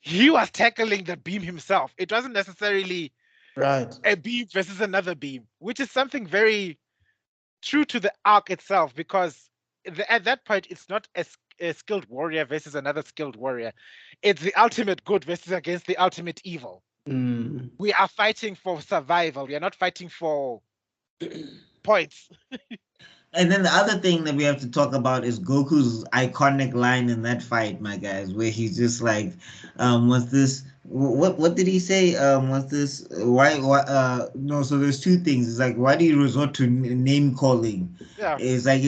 He was tackling the beam himself. It wasn't necessarily Right. a beam versus another beam, which is something very true to the arc itself, because at that point, it's not a skilled warrior versus another skilled warrior. It's the ultimate good versus against the ultimate evil. Mm. We are fighting for survival. We are not fighting for points. And then the other thing that we have to talk about is Goku's iconic line in that fight, my guys, where he's just like, what's this? What did he say? What's this? Why? No. So there's two things. It's like, why do you resort to name calling? Yeah. It's like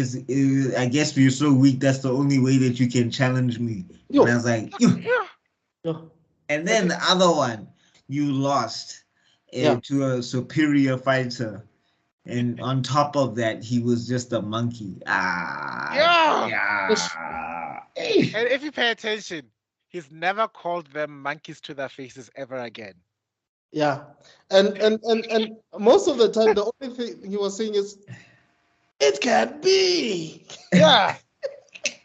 I guess you're so weak. That's the only way that you can challenge me. Yo. And I was like, Yeah. Yo. and then the other one, you lost to a superior fighter. And on top of that, he was just a monkey. Yeah. Hey. And if you pay attention, he's never called them monkeys to their faces ever again. Yeah. And most of the time the only thing he was saying is, it can't be. Yeah.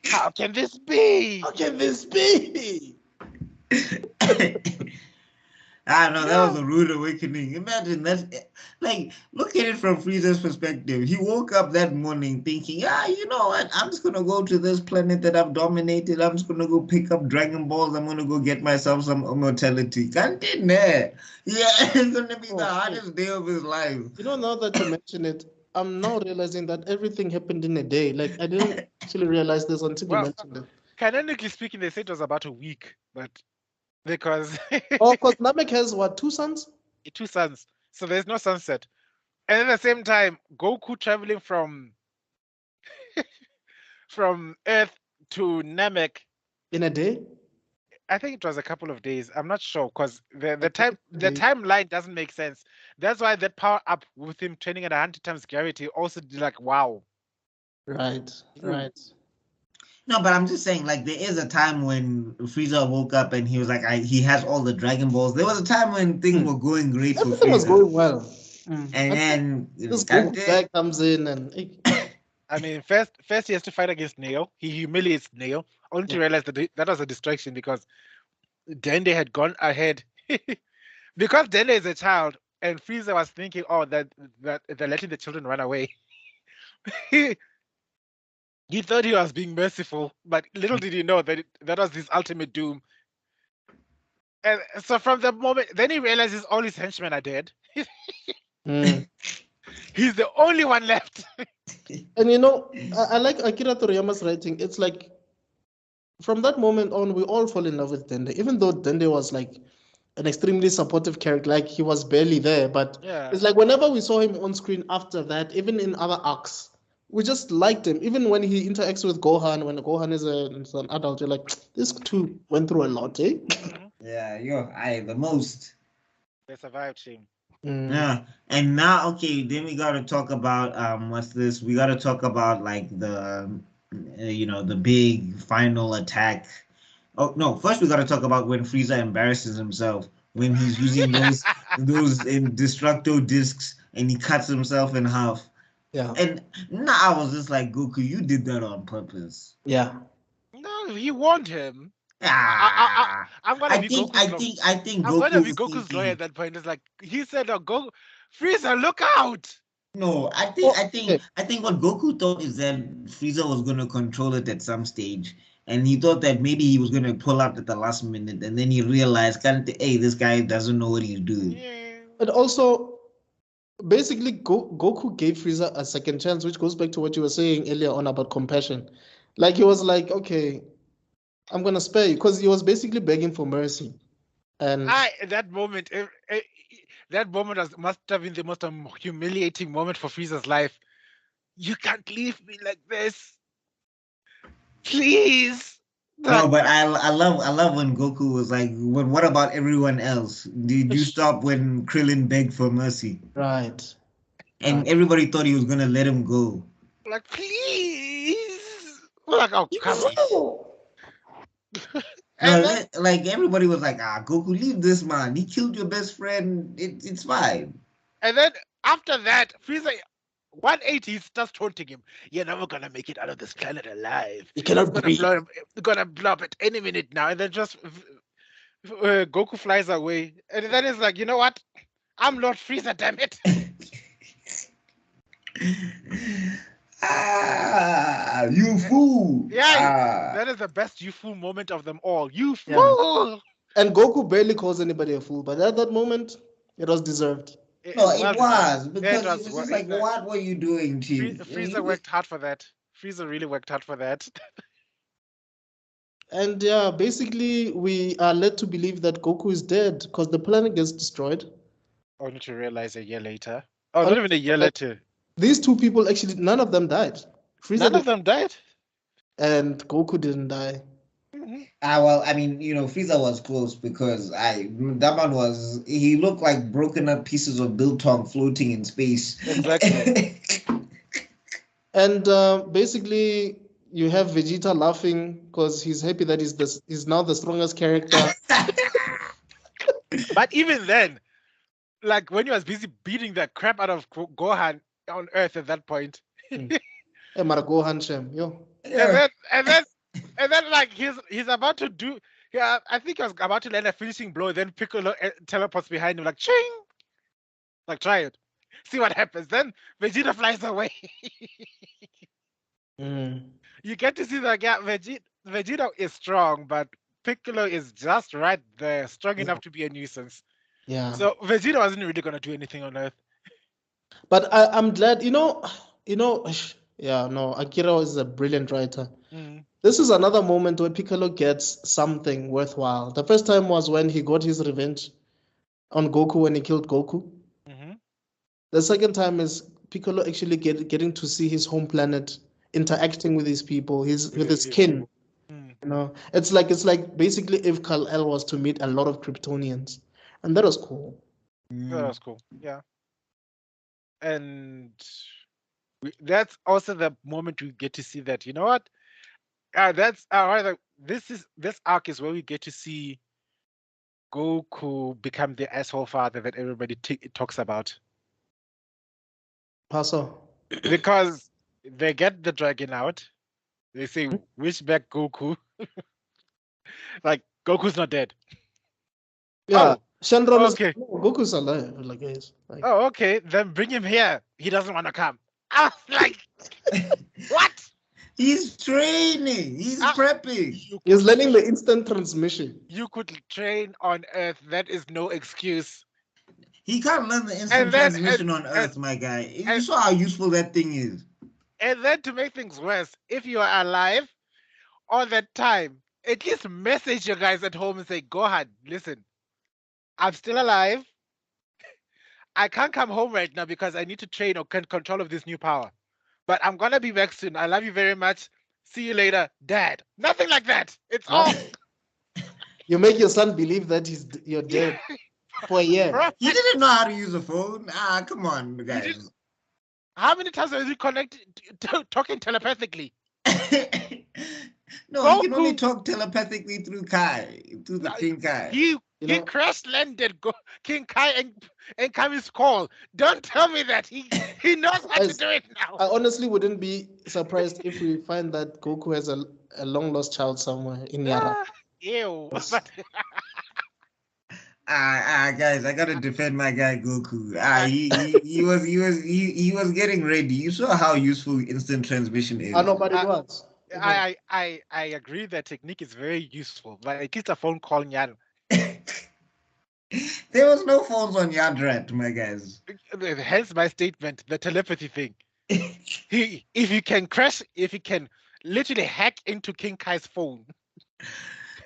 How can this be? How can this be? I know that was a rude awakening. Imagine that. Like, look at it from Frieza's perspective. He woke up that morning thinking, you know what? I'm just gonna go to this planet that I've dominated. I'm just gonna go pick up Dragon Balls. I'm gonna go get myself some immortality. Can't do that. Yeah, it's gonna be the hardest day of his life. You know, now that you mention it, I'm now realizing that everything happened in a day. Like, I didn't actually realize this until you mentioned it. Canonically speaking, they said it was about a week, but because because Namek has what, 2 sons? 2 suns, so there's no sunset. And at the same time, Goku traveling from Earth to Namek in a day. I think it was a couple of days. I'm not sure, because the timeline doesn't make sense. That's why that power up with him training at 100 times gravity also did like wow. Right. No, but I'm just saying, like, there is a time when Frieza woke up and he was like, he has all the Dragon Balls. There was a time when things were going great for Frieza. Everything was going well. And then this guy comes in and... I mean, first he has to fight against Neo. He humiliates Neo, only to realize that was a distraction because Dende had gone ahead. Because Dende is a child, and Frieza was thinking, that they're letting the children run away. He thought he was being merciful, but little did he know that that was his ultimate doom. And so from the moment, then he realizes all his henchmen are dead. He's the only one left. And you know, I like Akira Toriyama's writing. It's like from that moment on, we all fall in love with Dende, even though Dende was like an extremely supportive character, like he was barely there. But Yeah. it's like whenever we saw him on screen after that, even in other arcs, we just liked him. Even when he interacts with Gohan, when Gohan is an adult, you're like, this two went through a lot, eh? Yeah, the most. They survived him. Yeah, and now then we gotta talk about what's this? We gotta talk about like the big final attack. Oh no, first we gotta talk about when Frieza embarrasses himself when he's using those destructo discs and he cuts himself in half. Yeah. And now I was just like, Goku, you did that on purpose. Yeah. No, he warned him. Ah, I'm gonna be Goku's I think I'm gonna be Goku's Goku's lawyer thinking. at that point. It's like he said, "Go, Frieza, look out!" No, I think what Goku thought is that Frieza was gonna control it at some stage, and he thought that maybe he was gonna pull out at the last minute, and then he realized, hey, this guy doesn't know what he's doing. Yeah. But also, basically, Goku gave Frieza a second chance, which goes back to what you were saying earlier on about compassion. Like he was like, okay, I'm gonna spare you, because he was basically begging for mercy. And That moment, that moment must have been the most humiliating moment for Frieza's life. You can't leave me like this, please. No, but I love when Goku was like, what about everyone else? Did you stop when Krillin begged for mercy? right. And everybody thought he was gonna let him go. Like, please. Like, oh, come on. No, like everybody was like, Goku, leave this man. He killed your best friend. It's fine. And then after that, Frieza 180 starts taunting him. You're never gonna make it out of this planet alive. You cannot breathe. Gonna blow up at any minute now. And then just Goku flies away. And then it's like, you know what? I'm Lord Frieza, damn it. You fool. Yeah, that is the best you fool moment of them all. You fool. Yeah. And Goku barely calls anybody a fool, but at that moment, it was deserved. It was because it was just like, what were you doing, team? Frieza worked hard for that. Frieza really worked hard for that. And yeah, basically, we are led to believe that Goku is dead because the planet gets destroyed. Only to realize a year later. Oh, not even a year later. These two people actually, none of them died. None of them died. And Goku didn't die. Well, I mean, Frieza was close because that man he looked like broken up pieces of biltong floating in space. Exactly. And basically, you have Vegeta laughing because he's happy that he's now the strongest character. But even then, like when he was busy beating the crap out of Gohan on Earth at that point. Gohan Shem, yo. Yeah. And then like he's about to do. Yeah, I think he was about to land a finishing blow. Then Piccolo teleports behind him, like ching. Like try it, see what happens. Then Vegeta flies away. You get to see that Vegeta is strong, but Piccolo is just right there, strong enough to be a nuisance. Yeah. So Vegeta wasn't really gonna do anything on Earth. But I'm glad, yeah, no, Akira is a brilliant writer. This is another moment where Piccolo gets something worthwhile. The first time was when he got his revenge on Goku when he killed Goku. The second time is Piccolo actually getting to see his home planet, interacting with his people, with his kin. It's like basically if Kal-El was to meet a lot of Kryptonians, and that was cool. That was cool, yeah. And that's also the moment we get to see that, you know what? This arc is where we get to see Goku become the asshole father that everybody talks about. Paso. Because they get the dragon out. They say, wish back Goku. Like, Goku's not dead. Yeah. Shenron okay. Goku's alive. Oh, okay. Then bring him here. He doesn't want to come. I was like, what? He's training. He's prepping. He's learning the instant transmission. You could train on Earth. That is no excuse. He can't learn the instant transmission on Earth, my guy. You saw how useful that thing is. And then to make things worse, if you are alive all that time, at least message your guys at home and say, Gohan, listen, I'm still alive. I can't come home right now because I need to train or control of this new power. But I'm gonna be back soon. I love you very much. See you later, Dad. Nothing like that. It's all You make your son believe that you're dead for a year. right. He didn't know how to use a phone. Come on, didn't- guys. How many times have you connected talking telepathically? No, he can only Goku- talk telepathically through Kai, through the King Kai. He You he know? crash landed King Kai and Kami's call. Don't tell me that he knows how to Guys, do it now. I honestly wouldn't be surprised if we find that Goku has a long lost child somewhere in Yara. Ew. Yes. But Guys, I gotta defend my guy Goku. He was getting ready. You saw how useful instant transmission is. I know, but it was. I agree that technique is very useful, but at least a phone call, yeah. There was no phones on Yadrat, my guys. Hence my statement, the telepathy thing. If you can literally hack into King Kai's phone.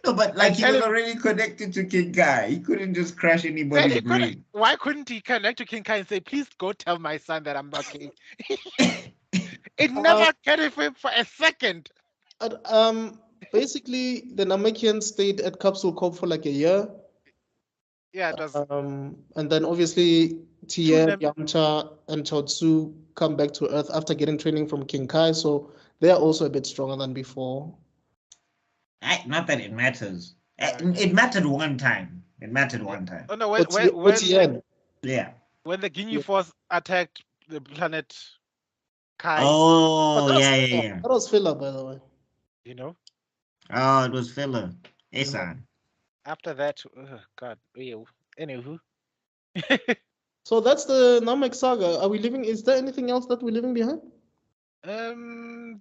No, but like he tell was him- already connected to King Kai. He couldn't just crash Then anybody's he couldn't, brain. why couldn't he connect to King Kai and say, please go tell my son that I'm not king? It never occurred to him for a second. But, basically, the Namekians stayed at Capsule Corp for like a year. Yeah, it was And then obviously Tien, Nam- Yamcha, and Chaozu come back to Earth after getting training from King Kai, so they are also a bit stronger than before. Not that it matters. It mattered one time. It mattered one time. Oh no, Tien. Yeah. when the Ginyu Force attacked the planet Kai, Oh, yeah. That was filler, by the way. you know, Oh, it was filler. Esan. after that, oh God, ew. Anywho. So that's the Namek saga. Are we leaving? Is there anything else that we're leaving behind?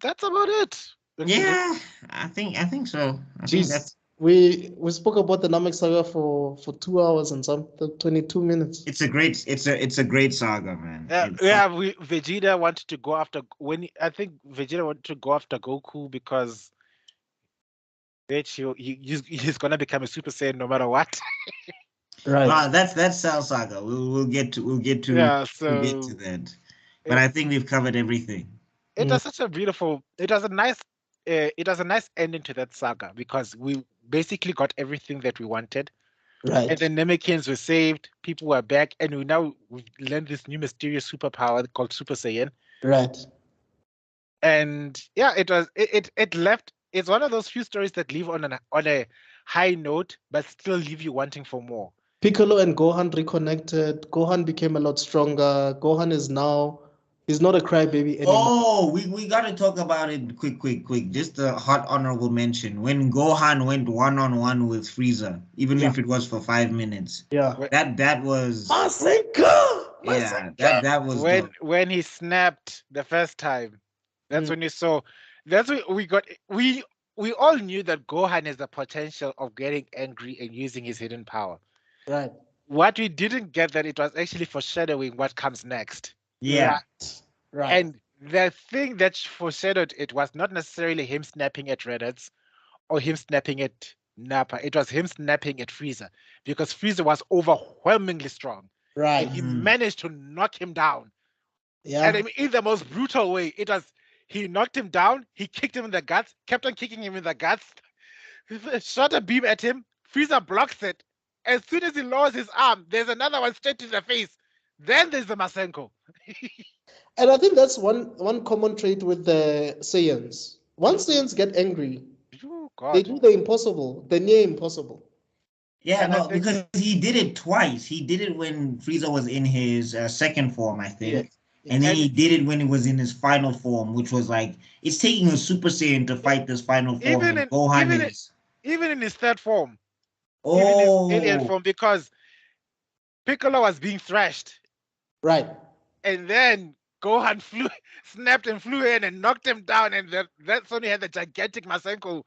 That's about it. Yeah, I think so. I think Jeez. that's We spoke about the Namek saga for 2 hours and some 22 minutes. it's a great saga, man. Vegeta wanted to go after I think Vegeta wanted to go after Goku because he's gonna become a Super Saiyan no matter what. Right. That's Cell Saga. We'll get to Yeah, we'll get to that. But I think we've covered everything. It was such a beautiful. It was a nice ending to that saga because we basically got everything that we wanted. Right. And the Namekians were saved. People were back, and we've learned this new mysterious superpower called Super Saiyan. Right. And yeah, it left. It's one of those few stories that leave on a high note, but still leave you wanting for more. Piccolo and Gohan reconnected. Gohan became a lot stronger. Gohan he's not a crybaby anymore. Oh, we got to talk about it quick. Just a hot honorable mention. When Gohan went one-on-one with Frieza, even if it was for 5 minutes. Yeah. That was Masenka! yeah, that was dope. When he snapped the first time. That's when you saw. That's when we all knew that Gohan has the potential of getting angry and using his hidden power. Right. What we didn't get that it was actually foreshadowing what comes next. Yeah. Right. And the thing that foreshadowed it was not necessarily him snapping at Reddits or him snapping at Nappa. It was him snapping at Frieza because Frieza was overwhelmingly strong. Right. And he managed to knock him down. Yeah. And I mean, in the most brutal way. It was he knocked him down, he kicked him in the guts, kept on kicking him in the guts, shot a beam at him, Frieza blocks it. As soon as he lowers his arm, there's another one straight to the face. Then there's the Masenko. And I think that's one common trait with the Saiyans. Once Saiyans get angry, Oh, they God. do the impossible, the near impossible. Yeah, And I no, think- because he did it twice. He did it when Frieza was in his second form, I think. Yes. And then And- he did it when he was in his final form, which was like, it's taking a Super Saiyan to fight this final form. Even and Gohan is... Even in his third form, Oh, even his alien form, because Piccolo was being thrashed. Right. And then Gohan snapped and flew in and knocked him down. And that's when he had the gigantic Masenko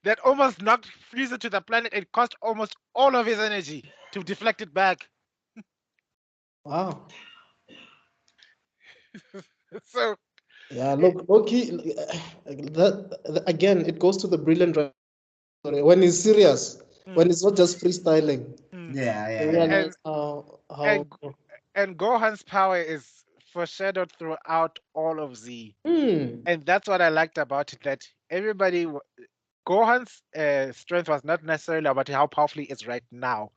that almost knocked Frieza to the planet. It cost almost all of his energy to deflect it back. Wow. So Yeah, look, Loki, again, it goes to the brilliant when he's serious, when Mm, it's not just freestyling. mm. Yeah, You yeah, yeah. realize how And and Gohan's power is foreshadowed throughout all of Z, hmm, and that's what I liked about it. That Gohan's strength was not necessarily about how powerful he is right now,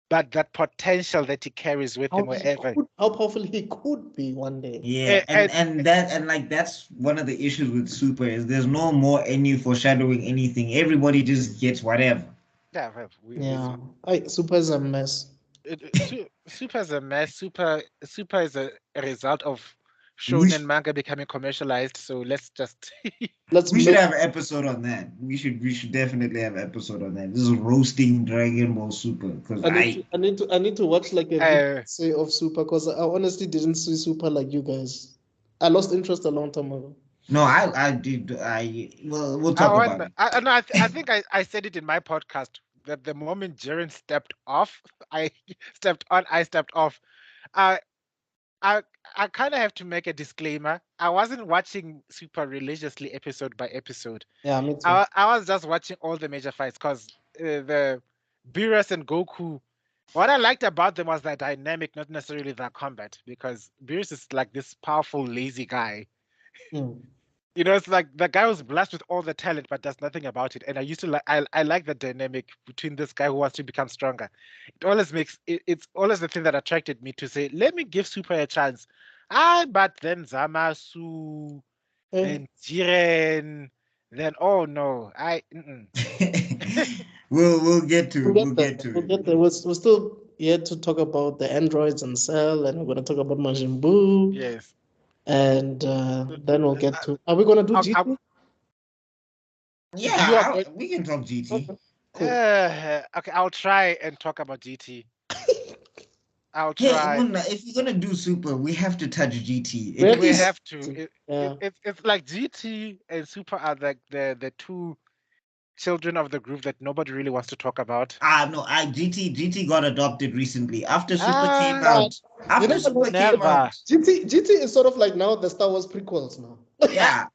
but that potential that he carries with him wherever. how powerful he could be one day. Yeah, And and like that's one of the issues with Super is there's no more any foreshadowing anything. Everybody just gets whatever. yeah, well, we Yeah, Super is a mess. Super is a mess. Super is a result of We shonen manga becoming commercialized. So let's just Let's we should make have an episode on that. We should definitely have an episode on that. This is roasting Dragon Ball Super because I need to watch like a video uh, say of Super because I honestly didn't see Super like you guys. I lost interest a long time ago. no, I did we'll I talk about want it. no, I think I said it in my podcast that the moment Jiren stepped off, I stepped on, I stepped off. I I I kind of have to make a disclaimer. I wasn't watching Super religiously episode by episode. Yeah, me too. I was just watching all the major fights because the Beerus and Goku. What I liked about them was their dynamic, not necessarily their combat, because Beerus is like this powerful, lazy guy. Hmm. You know, it's like the guy was blessed with all the talent, but does nothing about it. And I used to like, I like the dynamic between this guy who wants to become stronger. It always it's always the thing that attracted me to say, let me give Super a chance. But then Zamasu, Eh, then Jiren, then oh no, we'll get to we'll it. We'll get there. get to We'll get it. there. We're still yet to talk about the androids and Cell, and we're going to talk about Majin Buu, yes. and then we'll get Uh, to. Are we going to do I'll, GT? you are Yeah, going, we can talk GT. Okay, cool. okay, I'll try and talk about GT. I'll Yeah, try. well, if you're gonna do Super, we have to touch GT. We At have We to touch least have to. GT. Yeah. It's like GT and Super are like the two children of the group that nobody really wants to talk about. no, GT got adopted recently after Super came Ah, But out. you After never know. Super came never. out, GT is sort of like now the Star Wars prequels now. yeah.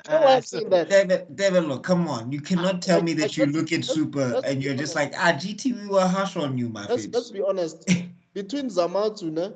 You know why I'm saying that? Devin, look, come on. You cannot tell me that you look at Super Let's and be you're just honest. like, GT, we were harsh on you, my Let's fibs. be honest. Between Zamasu ne,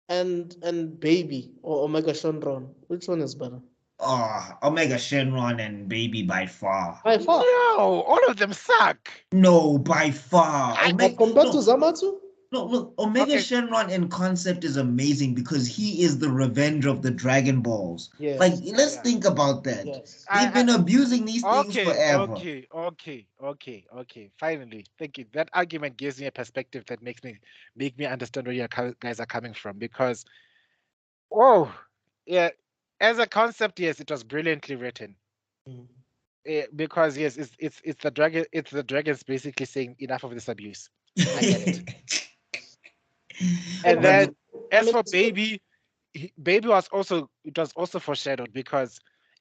and Baby or Omega Shenron, which one is better? Oh, Omega Shenron and Baby by far. By far. No, all of them suck. No, by far. But compared to No, Zamasu, no, look, Omega Okay, Shenron in concept is amazing because he is the revenge of the Dragon Balls. Like, yes, let's yeah. think about that. yes. They've been abusing these things forever. Okay. Finally, thank you. That argument gives me a perspective that make me understand where you guys are coming from. Because, oh, yeah, as a concept, yes, it was brilliantly written. Mm. Because yes, it's the dragon. It's the dragons basically saying enough of this abuse. I get it. And And then I as mean, for Baby, Baby was also foreshadowed because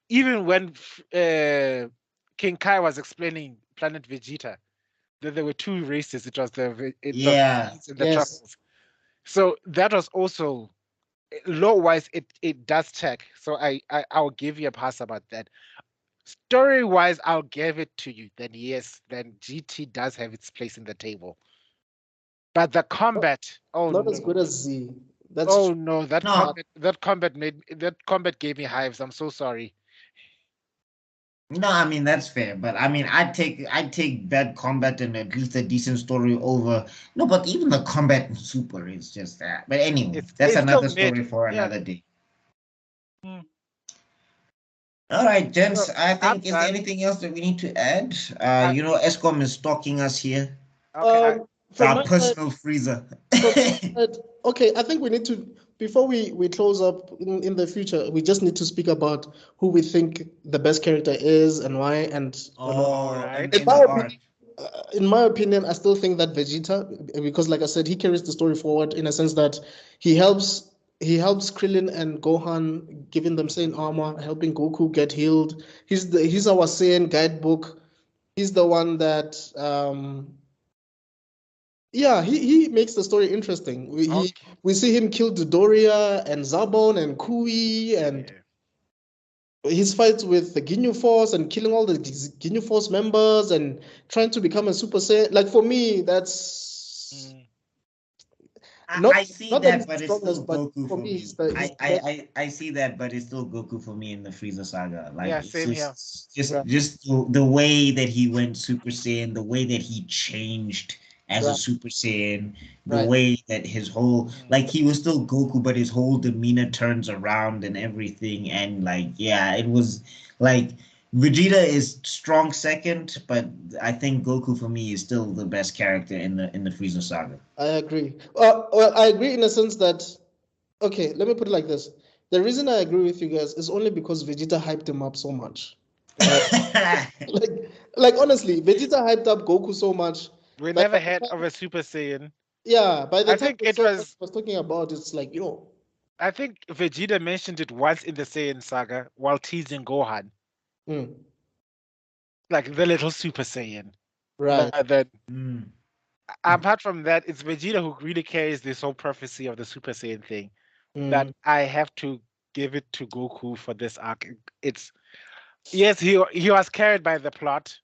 even when King Kai was explaining Planet Vegeta, that there were two races. It was the Yeah. Veggies and the yes. truffles. So that was also law wise it does check. So I'll give you a pass about that. Story wise, I'll give it to you. Then yes, then GT does have its place in the table. But the combat, oh Not as no. good as Z. That's Oh true. no, No, that combat gave me hives. I'm so sorry. no, I mean that's fair, but I mean I'd take bad combat and at least a decent story over. No, but even the combat in Super is just that. But anyway, that's It's still another mid. story for Yeah. another day. Mm. All right, So gents. I I'm think is there done. anything else that we need to add? I, ESCOM is stalking us here. okay. From Our my side, personal freezer. from my side, okay, I think we need to before we close up in the future, we just need to speak about who we think the best character is and why. And All Oh, right. in the art. in my opinion, I still think that Vegeta, because like I said, he carries the story forward in a sense that he helps Krillin and Gohan, giving them Saiyan armor, helping Goku get healed. He's our Saiyan guidebook. He's the one that yeah, he makes the story interesting. Okay. We see him kill Dodoria and Zabon and Kui and Yeah. his fights with the Ginyu Force and killing all the Ginyu Force members and trying to become a Super Saiyan. Like for me, that's not I see not that that, he's the but it's still strongest, but Goku for for me, me. he's the best. I see that, but it's still Goku for me in the Frieza saga. Like Yeah, it's same here. Right, just the way that he went Super Saiyan, the way that he changed as a right, Super Saiyan, the right. way that his whole Mm. like he was still Goku, but his whole demeanor turns around and everything, and like yeah, it was like Vegeta is strong second, but I think Goku for me is still the best character in the Frieza saga. I agree. Well, I agree in a sense that, okay, let me put it like this. The reason I agree with you guys is only because Vegeta hyped him up so much. Right? Like, like honestly, Vegeta hyped up Goku so much We that never had of a Super Saiyan. yeah, by the I time think the it set was. was talking about, it's like, yo, I think Vegeta mentioned it once in the Saiyan saga while teasing Gohan, mm, like the little Super Saiyan. right. But then, Mm. apart from that, it's Vegeta who really carries this whole prophecy of the Super Saiyan thing. That Mm, I have to give it to Goku for this arc. It's yes, he was carried by the plot.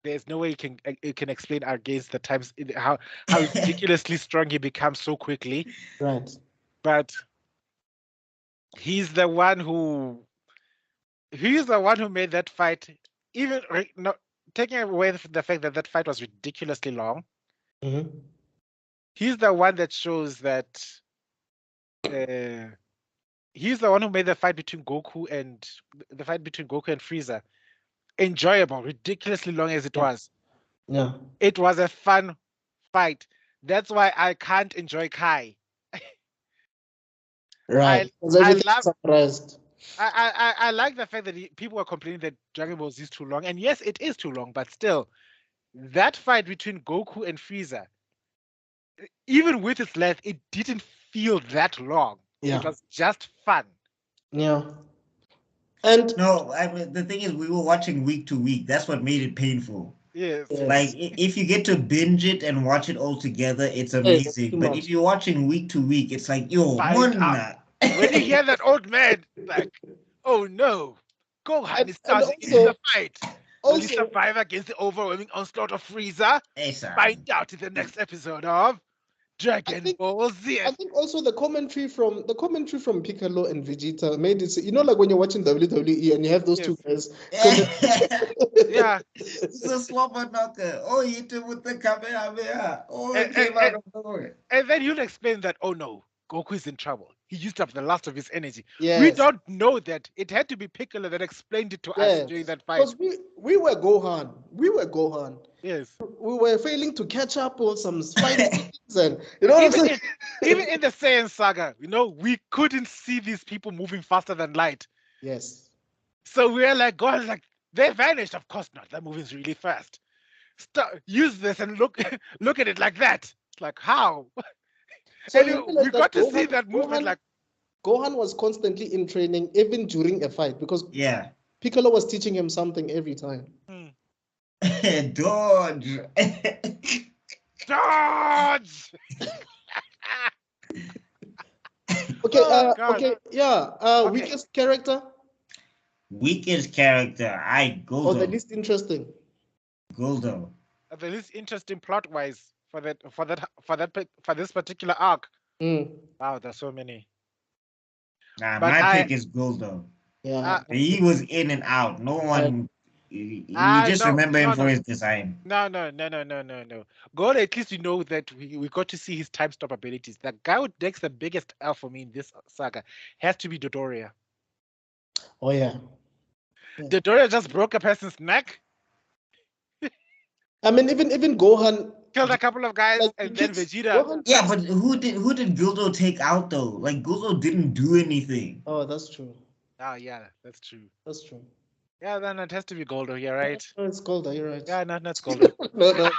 There's no way you can explain against the times how ridiculously strong he becomes so quickly. right. But he's the one who he's the one who made that fight even no, taking away the fact that that fight was ridiculously long. Mm-hmm. He's the one that shows that uh, he's the one who made the fight between Goku and Frieza enjoyable, ridiculously long as it Yeah, was. yeah, It was a fun fight. That's why I can't enjoy Kai. right. I Because I everything is love summarized. I like the fact that people were complaining that Dragon Ball Z is too long, and yes, it is too long, but still, that fight between Goku and Frieza, even with its length, it didn't feel that long. It Yeah, was just fun. yeah. And No, the thing is, we were watching week to week. That's what made it painful. Yes. Like, yes, if you get to binge it and watch it all together, it's hey, that's too amazing. But if much. you're watching week to week, it's like, yo, Find out. Mona. When you hear that old man, like, oh no, Gohan is And charging into the fight. Will he also, survive against the overwhelming onslaught of Frieza? Hey, son. Find out in the next episode of I Dragon think Ball Z. I think also the commentary from Piccolo and Vegeta made it. You know, like when you're watching WWE and you have those two Yes. guys. Yeah. It's a swapper knocker. Oh, he hit him with the Kamehameha. Oh, And, it came out of nowhere. and then you'll explain that, oh no, Goku is in trouble. He used up the last of his energy. We Yes, don't know that. It had to be Piccolo that explained it to us during yes. that fight. Because we were Gohan. We were Gohan. Yes. We were failing to catch up on some fight scenes, and you know what I'm Even saying? in even in the Saiyan saga, we couldn't see these people moving faster than light. Yes. So we're like, God, like they vanished. Of course not. They're moving really fast. Use this and look look at it like that. It's like how? So And you realize we that got to see that movement. Like Gohan was constantly in training even during a fight because Yeah. Piccolo was teaching him something every time. hmm, Dodge. dodge. Okay, Oh God. okay, yeah. Okay. Weakest character Weakest character. or the Goldo. least interesting? Goldo. The least interesting plot wise for this particular arc. Mm, Wow, there's so many. Nah, But my pick is Goldo. yeah. He was in and out. No Right. one. You just no remember him no for no his design. no. God, at least we know that we got to see his time stop abilities. The guy who takes the biggest L for me in this saga has to be Dodoria. Oh yeah. Dodoria just broke a person's neck, I mean, even Gohan, killed a couple of guys, like and then kids, Vegeta. Gohan. Yeah, but who did Gildo take out though? Like Gildo didn't do anything. Oh, that's true. Ah, yeah, that's true. That's true. Yeah, then it has to be Goldo here, right? No, it's Golda. You're right. Yeah, no, it's Goldo. No.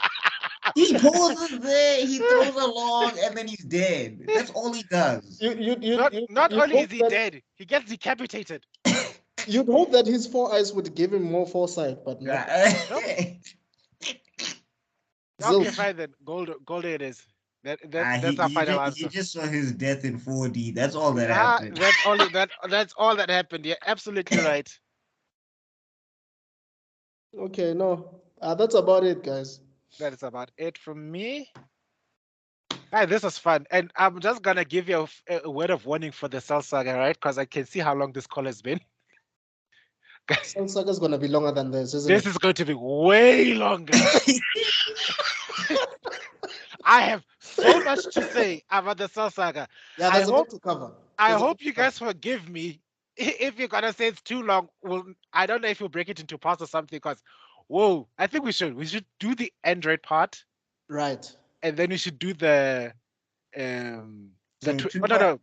He pauses there, he throws a log, and then he's dead. That's all he does. Not only hope is he that- dead, he gets decapitated. You'd hope that his four eyes would give him more foresight, but not. Okay, Zilch. fine then. Goldo it is. That's our final he answer. just saw his death in 4D. That's all that happened. That's all that happened. You're absolutely right. Okay, no, that's about it, guys. That is about it from me. Hi, this was fun, and I'm just gonna give you a word of warning for the Cell Saga, right? Because I can see how long this call has been. Cell Saga is gonna be longer than this, isn't This it? is going to be way longer. I have so much to say about the Cell Saga. Yeah, there's a lot to cover. I There's a lot hope to you cover. guys forgive me if you're gonna say it's too long. Well, I don't know if we'll break it into parts or something. Because, whoa, I think we should. We should do the Android part, Right. and then we should do the So oh, no.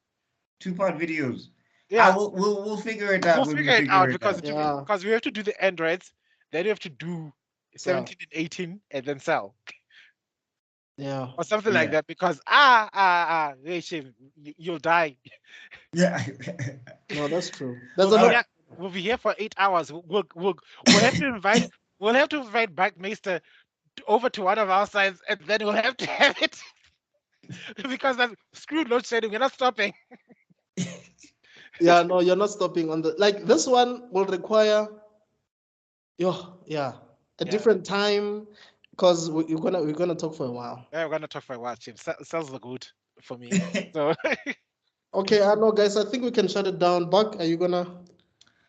two-part videos. Yeah, We'll figure it out we'll when we figure it out figure it because out. Yeah. because we have to do the Androids, then we have to do So 17 and 18, and then Cell yeah. or something like Yeah. that. Because hey, Shim, you'll die. Yeah. No, that's true. There's We'll a be, lot. here, we'll be here for 8 hours. We'll have to invite Backmeister over to one of our sides, and then we'll have to have it because that's screw load shedding. We're not stopping. Yeah, no, you're not stopping on the like this one will require a different time because we're gonna talk for a while. Yeah, we're gonna talk for a while, Chim. Cells look good for me. So Okay, I know, guys. I think we can shut it down. Buck, are you gonna?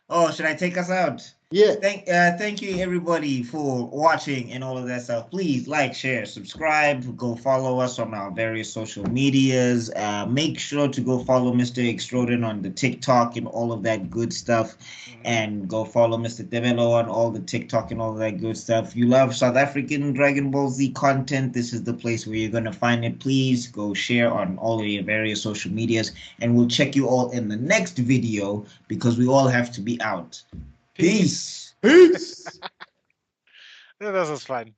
Oh, should I take us out? Yeah. Thank you everybody for watching and all of that stuff. Please like, share, subscribe, go follow us on our various social medias. Make sure to go follow Mr. Extraordin on the TikTok and all of that good stuff. And go follow Mr. Develo on all the TikTok and all of that good stuff. You love South African Dragon Ball Z content, this is the place where you're gonna find it. Please go share on all of your various social medias, and we'll check you all in the next video because we all have to be out. Peace. Peace. yeah, this is fun.